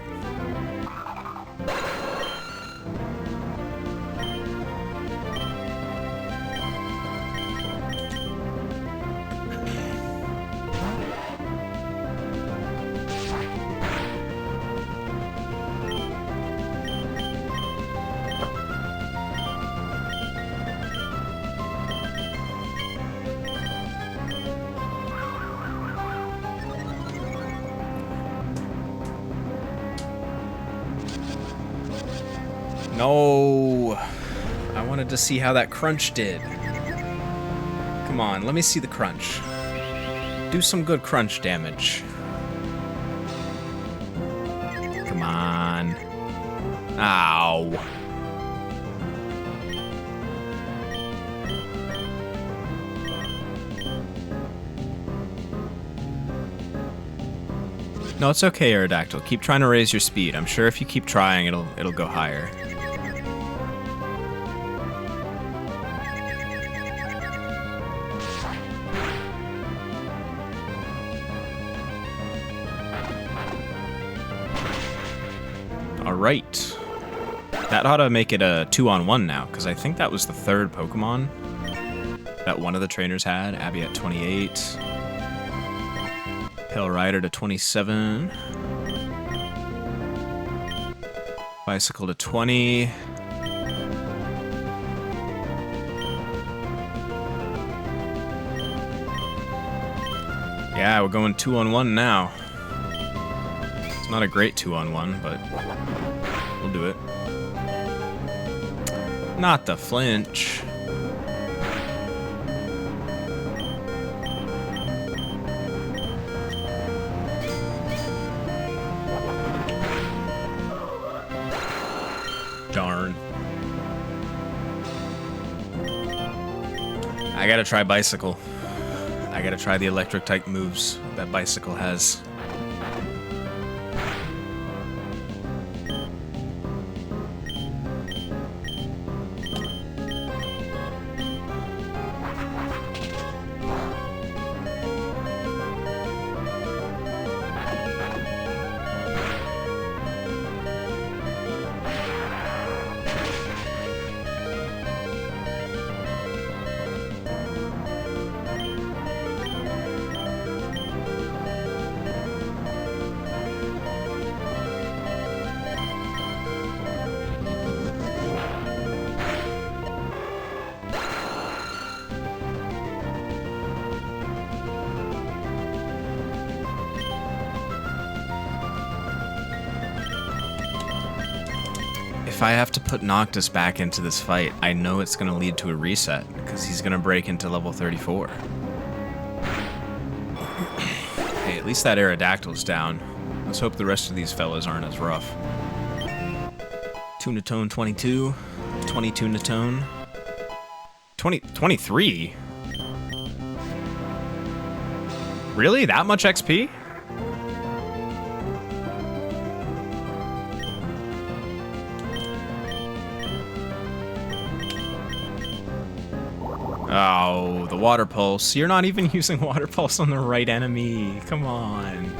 Speaker 1: No! I wanted to see how that crunch did. Come on, let me see the crunch. Do some good crunch damage. Come on. Ow. No, it's okay, Aerodactyl. Keep trying to raise your speed. I'm sure if you keep trying, it'll go higher. Alright. That ought to make it a 2-on-1 now, because I think that was the third Pokemon that one of the trainers had. Abby at 28. Pale Rider to 27. Bicycle to 20. Yeah, we're going 2-on-1 now. It's not a great 2-on-1, but we'll do it. Not the flinch. Darn. I gotta try Bicycle. I gotta try the electric type moves that Bicycle has. If I have to put Noctis back into this fight, I know it's going to lead to a reset, because he's going to break into level 34. Hey, at least that Aerodactyl's down. Let's hope the rest of these fellas aren't as rough. Tunatone 22. 22 Natone. 23? Really? That much XP? Oh, the Water Pulse. You're not even using Water Pulse on the right enemy. Come on.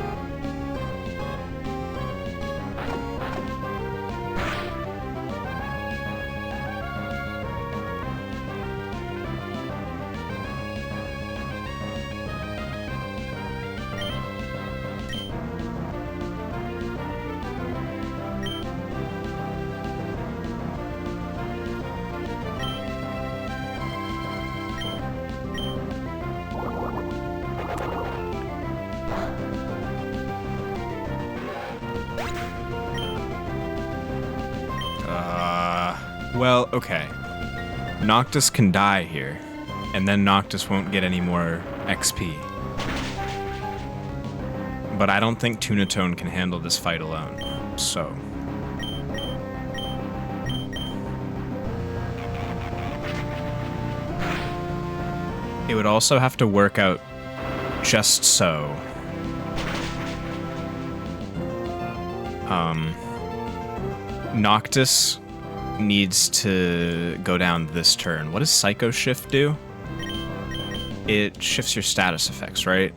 Speaker 1: Well, okay. Noctis can die here, and then Noctis won't get any more XP. But I don't think Tunatone can handle this fight alone, so... It would also have to work out just so. Noctis needs to go down this turn. What does Psycho Shift do? It shifts your status effects, right?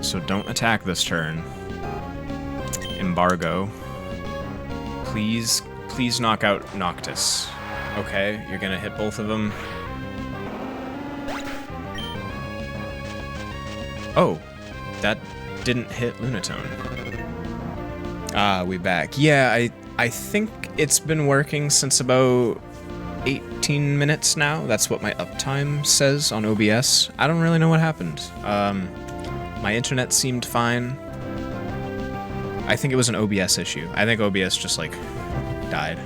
Speaker 1: So don't attack this turn. Embargo. Please knock out Noctis. Okay, you're gonna hit both of them. Oh, that didn't hit Lunatone. Ah, we back. Yeah, I think it's been working since about 18 minutes now. That's what my uptime says on OBS. I don't really know what happened. My internet seemed fine. I think it was an OBS issue. I think OBS just, like, died.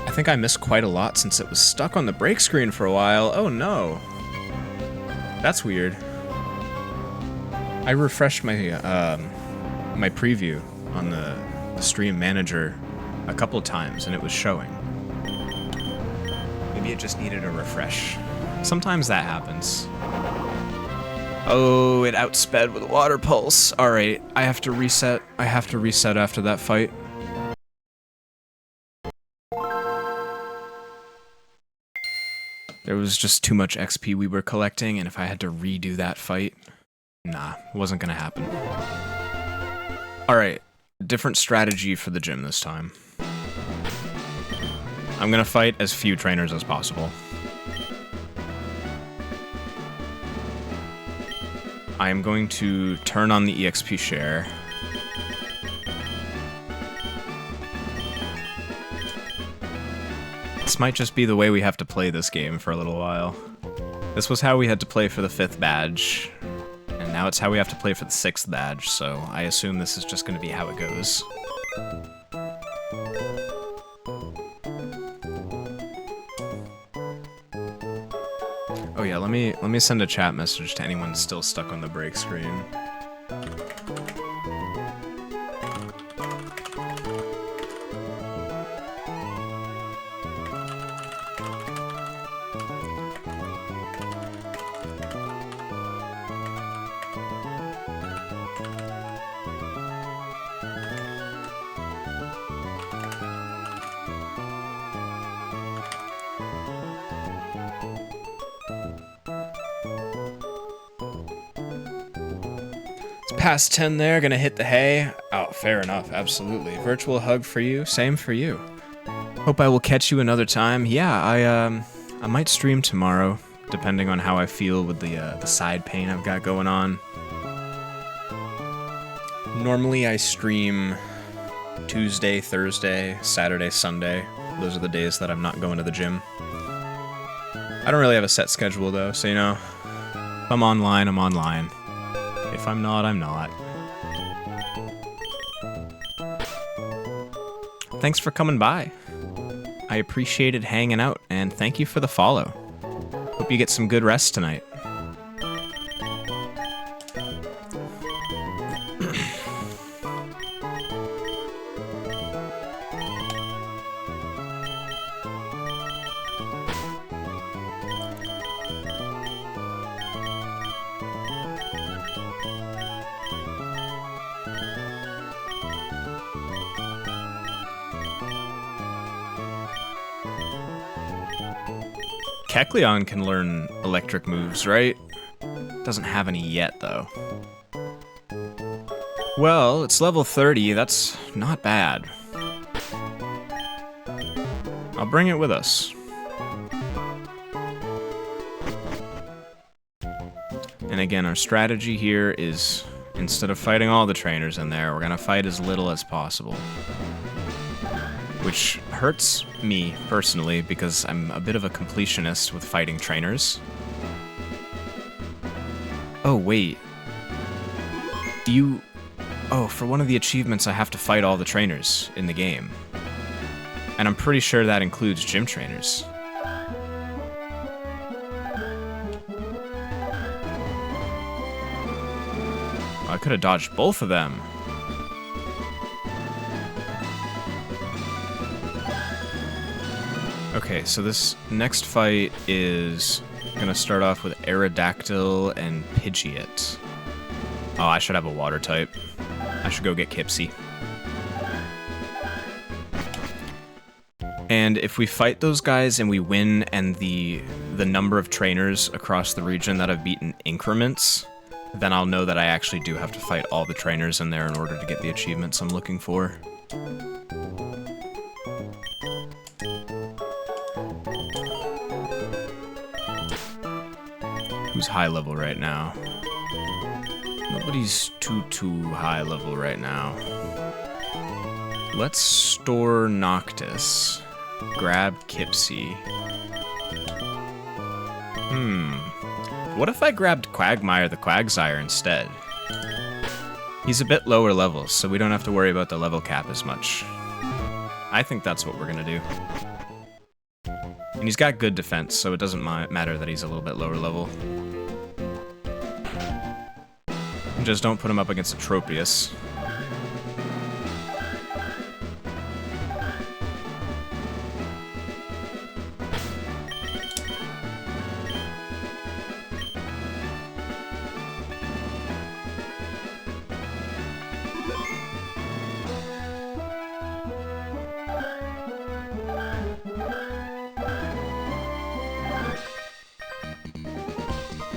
Speaker 1: I think I missed quite a lot since it was stuck on the break screen for a while. Oh no. That's weird. I refreshed my my preview on the stream manager a couple times and it was showing. Maybe it just needed a refresh. Sometimes that happens. Oh, it outsped with a water pulse. Alright, I have to reset. I have to reset after that fight. There was just too much XP we were collecting, and if I had to redo that fight, nah, it wasn't gonna happen. Alright, different strategy for the gym this time. I'm gonna fight as few trainers as possible. I am going to turn on the EXP share. This might just be the way we have to play this game for a little while. This was how we had to play for the 5th badge, and now it's how we have to play for the 6th badge, so I assume this is just going to be how it goes. Oh yeah, let me send a chat message to anyone still stuck on the break screen. Past 10 there, gonna hit the hay. Oh, fair enough, absolutely. Virtual hug for you, same for you. Hope I will catch you another time. Yeah, I might stream tomorrow, depending on how I feel with the side pain I've got going on. Normally I stream Tuesday, Thursday, Saturday, Sunday. Those are the days that I'm not going to the gym. I don't really have a set schedule though, so you know, if I'm online, I'm online. If I'm not, I'm not. Thanks for coming by. I appreciated hanging out, and thank you for the follow. Hope you get some good rest tonight. Kecleon can learn electric moves, right? Doesn't have any yet, though. Well, it's level 30, that's not bad. I'll bring it with us. And again, our strategy here is, instead of fighting all the trainers in there, we're gonna fight as little as possible. Which hurts me, personally, because I'm a bit of a completionist with fighting trainers. Oh, wait. Oh, for one of the achievements I have to fight all the trainers in the game. And I'm pretty sure that includes gym trainers. I could have dodged both of them. Okay, so this next fight is gonna start off with Aerodactyl and Pidgeot. Oh, I should have a water type. I should go get Kipsy. And if we fight those guys and we win and the number of trainers across the region that have beaten increments, then I'll know that I actually do have to fight all the trainers in there in order to get the achievements I'm looking for. Who's high level right now? Nobody's too high level right now. Let's store Noctis. Grab Kipsy. What if I grabbed Quagmire the Quagsire instead? He's a bit lower level, so we don't have to worry about the level cap as much. I think that's what we're gonna do. And he's got good defense, so it doesn't matter that he's a little bit lower level. Just don't put him up against a Tropius.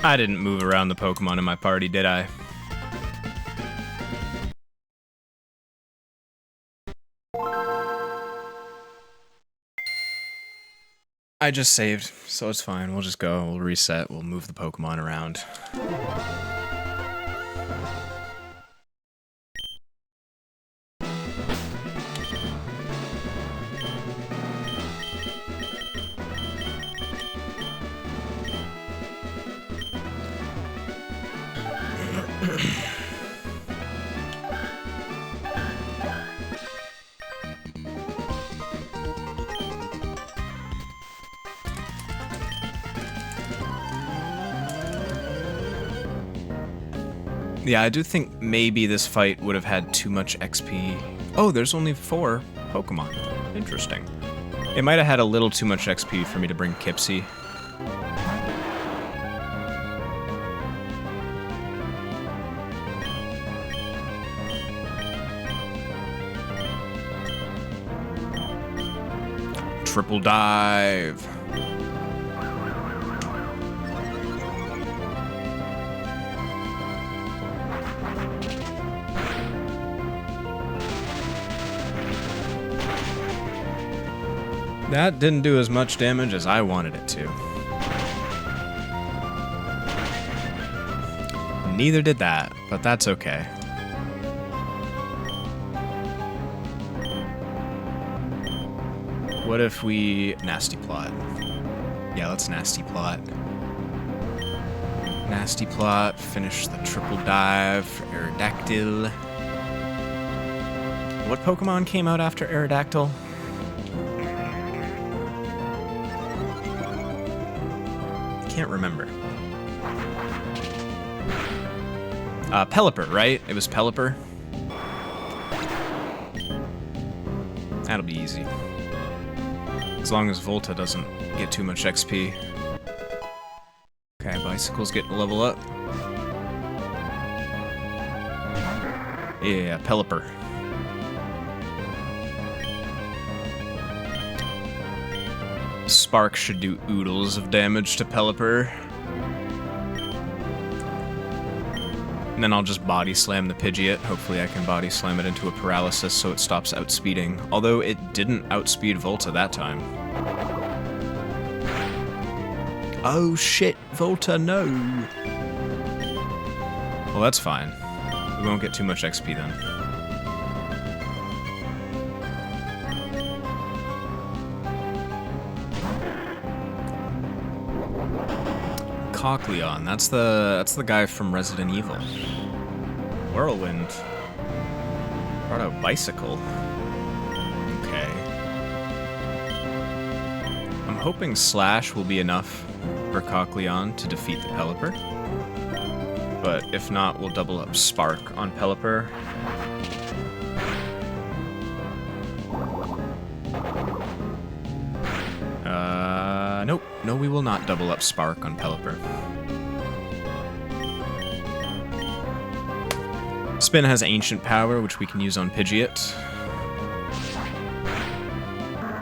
Speaker 1: I didn't move around the Pokemon in my party, did I? I just saved, so it's fine. We'll just go, we'll reset, we'll move the Pokemon around. Yeah, I do think maybe this fight would have had too much XP. Oh, there's only 4 Pokemon. Interesting. It might have had a little too much XP for me to bring Kipsy. Triple dive. That didn't do as much damage as I wanted it to. Neither did that, but that's okay. What if we nasty plot? Yeah, let's nasty plot. Nasty plot, finish the triple dive for Aerodactyl. What Pokemon came out after Aerodactyl? Can't remember. Pelipper, right? It was Pelipper. That'll be easy. As long as Volta doesn't get too much XP. Okay, Bicycle's getting a level up. Yeah, Pelipper. Spark should do oodles of damage to Pelipper. And then I'll just body slam the Pidgeot. Hopefully I can body slam it into a paralysis so it stops outspeeding. Although it didn't outspeed Volta that time. Oh shit, Volta, no! Well, that's fine. We won't get too much XP then. Cochleon, that's the guy from Resident Evil. Whirlwind. Brought out Bicycle. Okay. I'm hoping Slash will be enough for Cochleon to defeat the Pelipper. But if not, we'll double up Spark on Pelipper. No, we will not double up Spark on Pelipper. Spin has Ancient Power, which we can use on Pidgeot.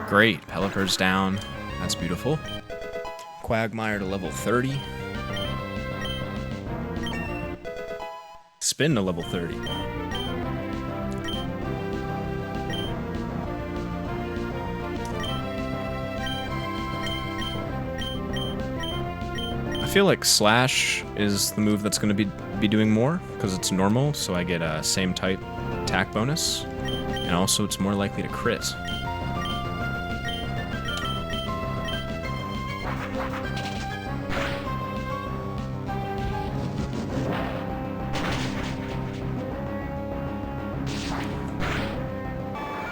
Speaker 1: Great, Pelipper's down. That's beautiful. Quagmire to level 30. Spin to level 30. I feel like Slash is the move that's going to be doing more, because it's normal, so I get a same type attack bonus, and also it's more likely to crit.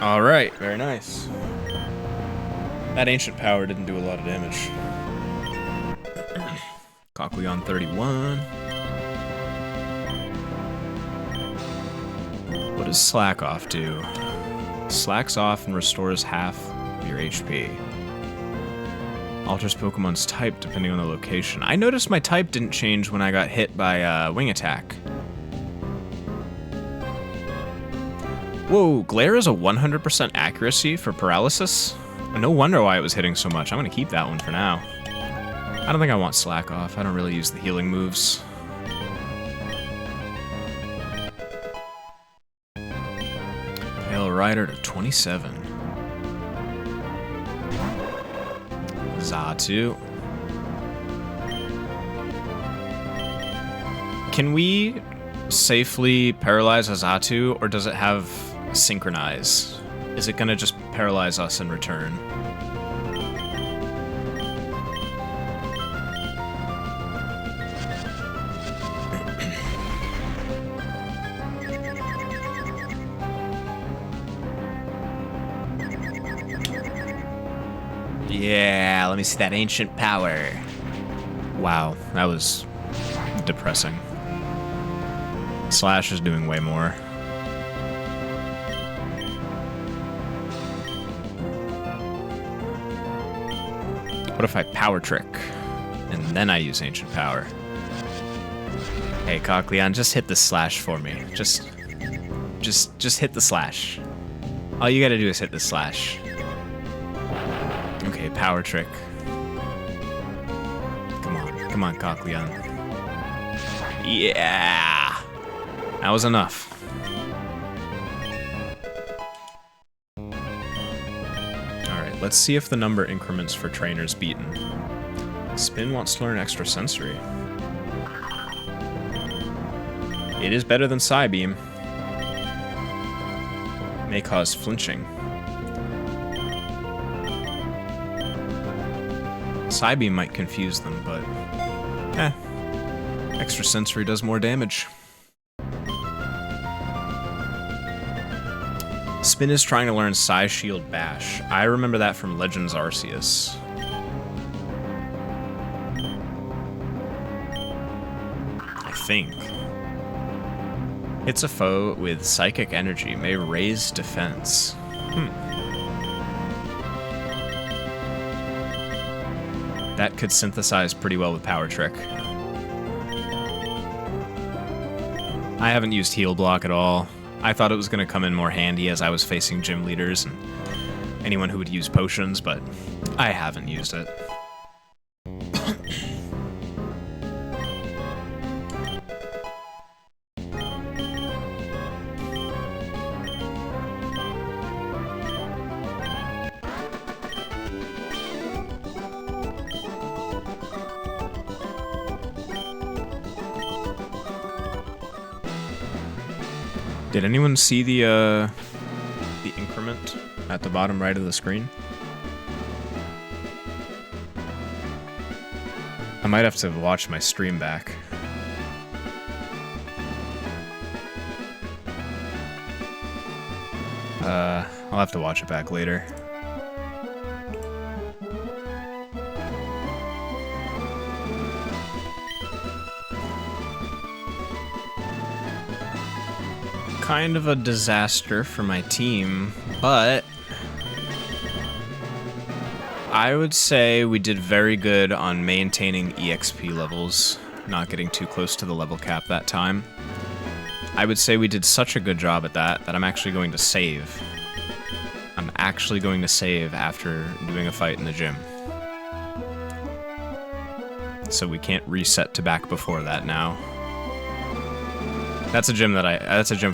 Speaker 1: Alright, very nice. That Ancient Power didn't do a lot of damage. Cockleon 31. What does Slack Off do? Slacks off and restores half of your HP. Alters Pokemon's type depending on the location. I noticed my type didn't change when I got hit by Wing Attack. Whoa, Glare is a 100% accuracy for paralysis? No wonder why it was hitting so much. I'm gonna keep that one for now. I don't think I want Slack Off. I don't really use the healing moves. Pale Rider to 27. Xatu. Can we safely paralyze a Xatu, or does it have Synchronize? Is it gonna just paralyze us in return? Yeah, let me see that Ancient Power. Wow, that was depressing. Slash is doing way more. What if I Power Trick, and then I use Ancient Power? Hey, Cockleon, just hit the Slash for me. Just hit the Slash. All you gotta do is hit the Slash. Okay, Power Trick. Come on, Cockleon. Yeah! That was enough. Alright, let's see if the number increments for trainers beaten. Spin wants to learn Extrasensory. It is better than Psybeam. May cause flinching. Psybeam might confuse them, but Extrasensory does more damage. Spin is trying to learn Psy Shield Bash. I remember that from Legends Arceus. I think. Hits a foe with Psychic Energy, may raise defense. That could synthesize pretty well with Power Trick. I haven't used Heal Block at all. I thought it was going to come in more handy as I was facing gym leaders and anyone who would use potions, but I haven't used it. Did anyone see the increment at the bottom right of the screen? I might have to watch my stream back. I'll have to watch it back later. Kind of a disaster for my team, but I would say we did very good on maintaining EXP levels, not getting too close to the level cap that time. I would say we did such a good job at that I'm actually going to save. I'm actually going to save after doing a fight in the gym. So we can't reset to back before that now. That's a gym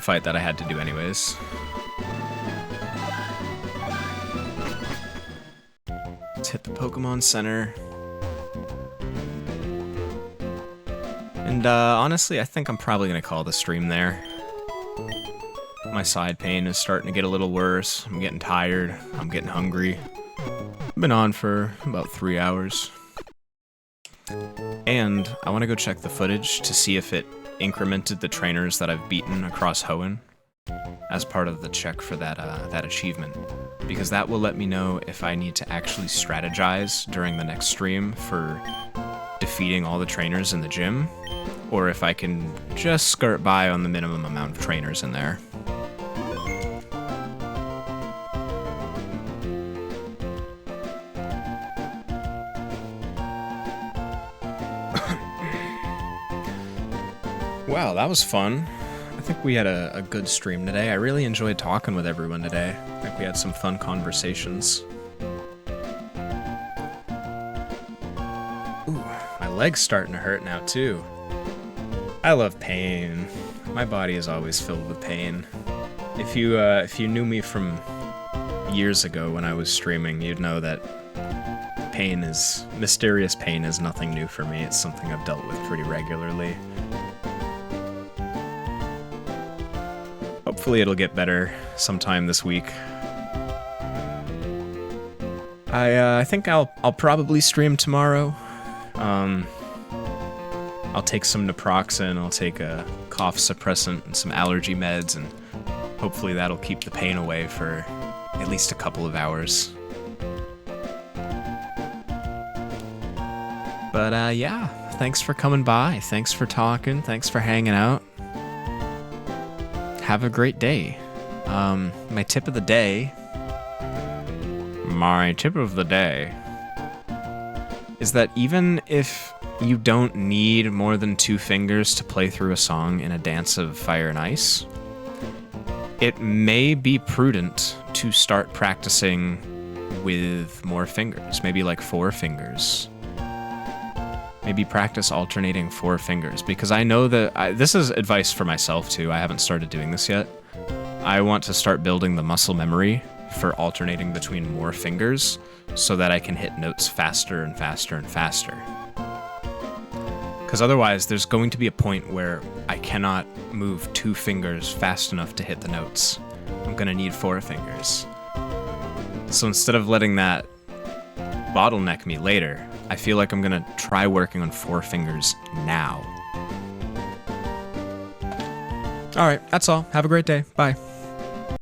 Speaker 1: fight that I had to do anyways. Let's hit the Pokemon Center. And honestly, I think I'm probably gonna call the stream there. My side pain is starting to get a little worse. I'm getting tired. I'm getting hungry. I've been on for about 3 hours. And I want to go check the footage to see if it incremented the trainers that I've beaten across Hoenn as part of the check for that achievement. Because that will let me know if I need to actually strategize during the next stream for defeating all the trainers in the gym, or if I can just skirt by on the minimum amount of trainers in there. Wow, that was fun. I think we had a good stream today. I really enjoyed talking with everyone today. I think we had some fun conversations. Ooh, my leg's starting to hurt now too. I love pain. My body is always filled with pain. If you knew me from years ago when I was streaming, you'd know that mysterious pain is nothing new for me. It's something I've dealt with pretty regularly. Hopefully it'll get better sometime this week. I think I'll probably stream tomorrow. I'll take some naproxen, I'll take a cough suppressant and some allergy meds, and hopefully that'll keep the pain away for at least a couple of hours. But yeah, thanks for coming by, thanks for talking, thanks for hanging out. Have a great day. My tip of the day is that even if you don't need more than 2 fingers to play through a song in a dance of fire and ice, it may be prudent to start practicing with more fingers, maybe like 4 fingers. Maybe practice alternating 4 fingers, because I know that this is advice for myself too. I haven't started doing this yet. I want to start building the muscle memory for alternating between more fingers so that I can hit notes faster and faster and faster. Because otherwise there's going to be a point where I cannot move 2 fingers fast enough to hit the notes. I'm gonna need 4 fingers. So instead of letting that bottleneck me later, I feel like I'm gonna try working on 4 fingers now. Alright, that's all. Have a great day. Bye.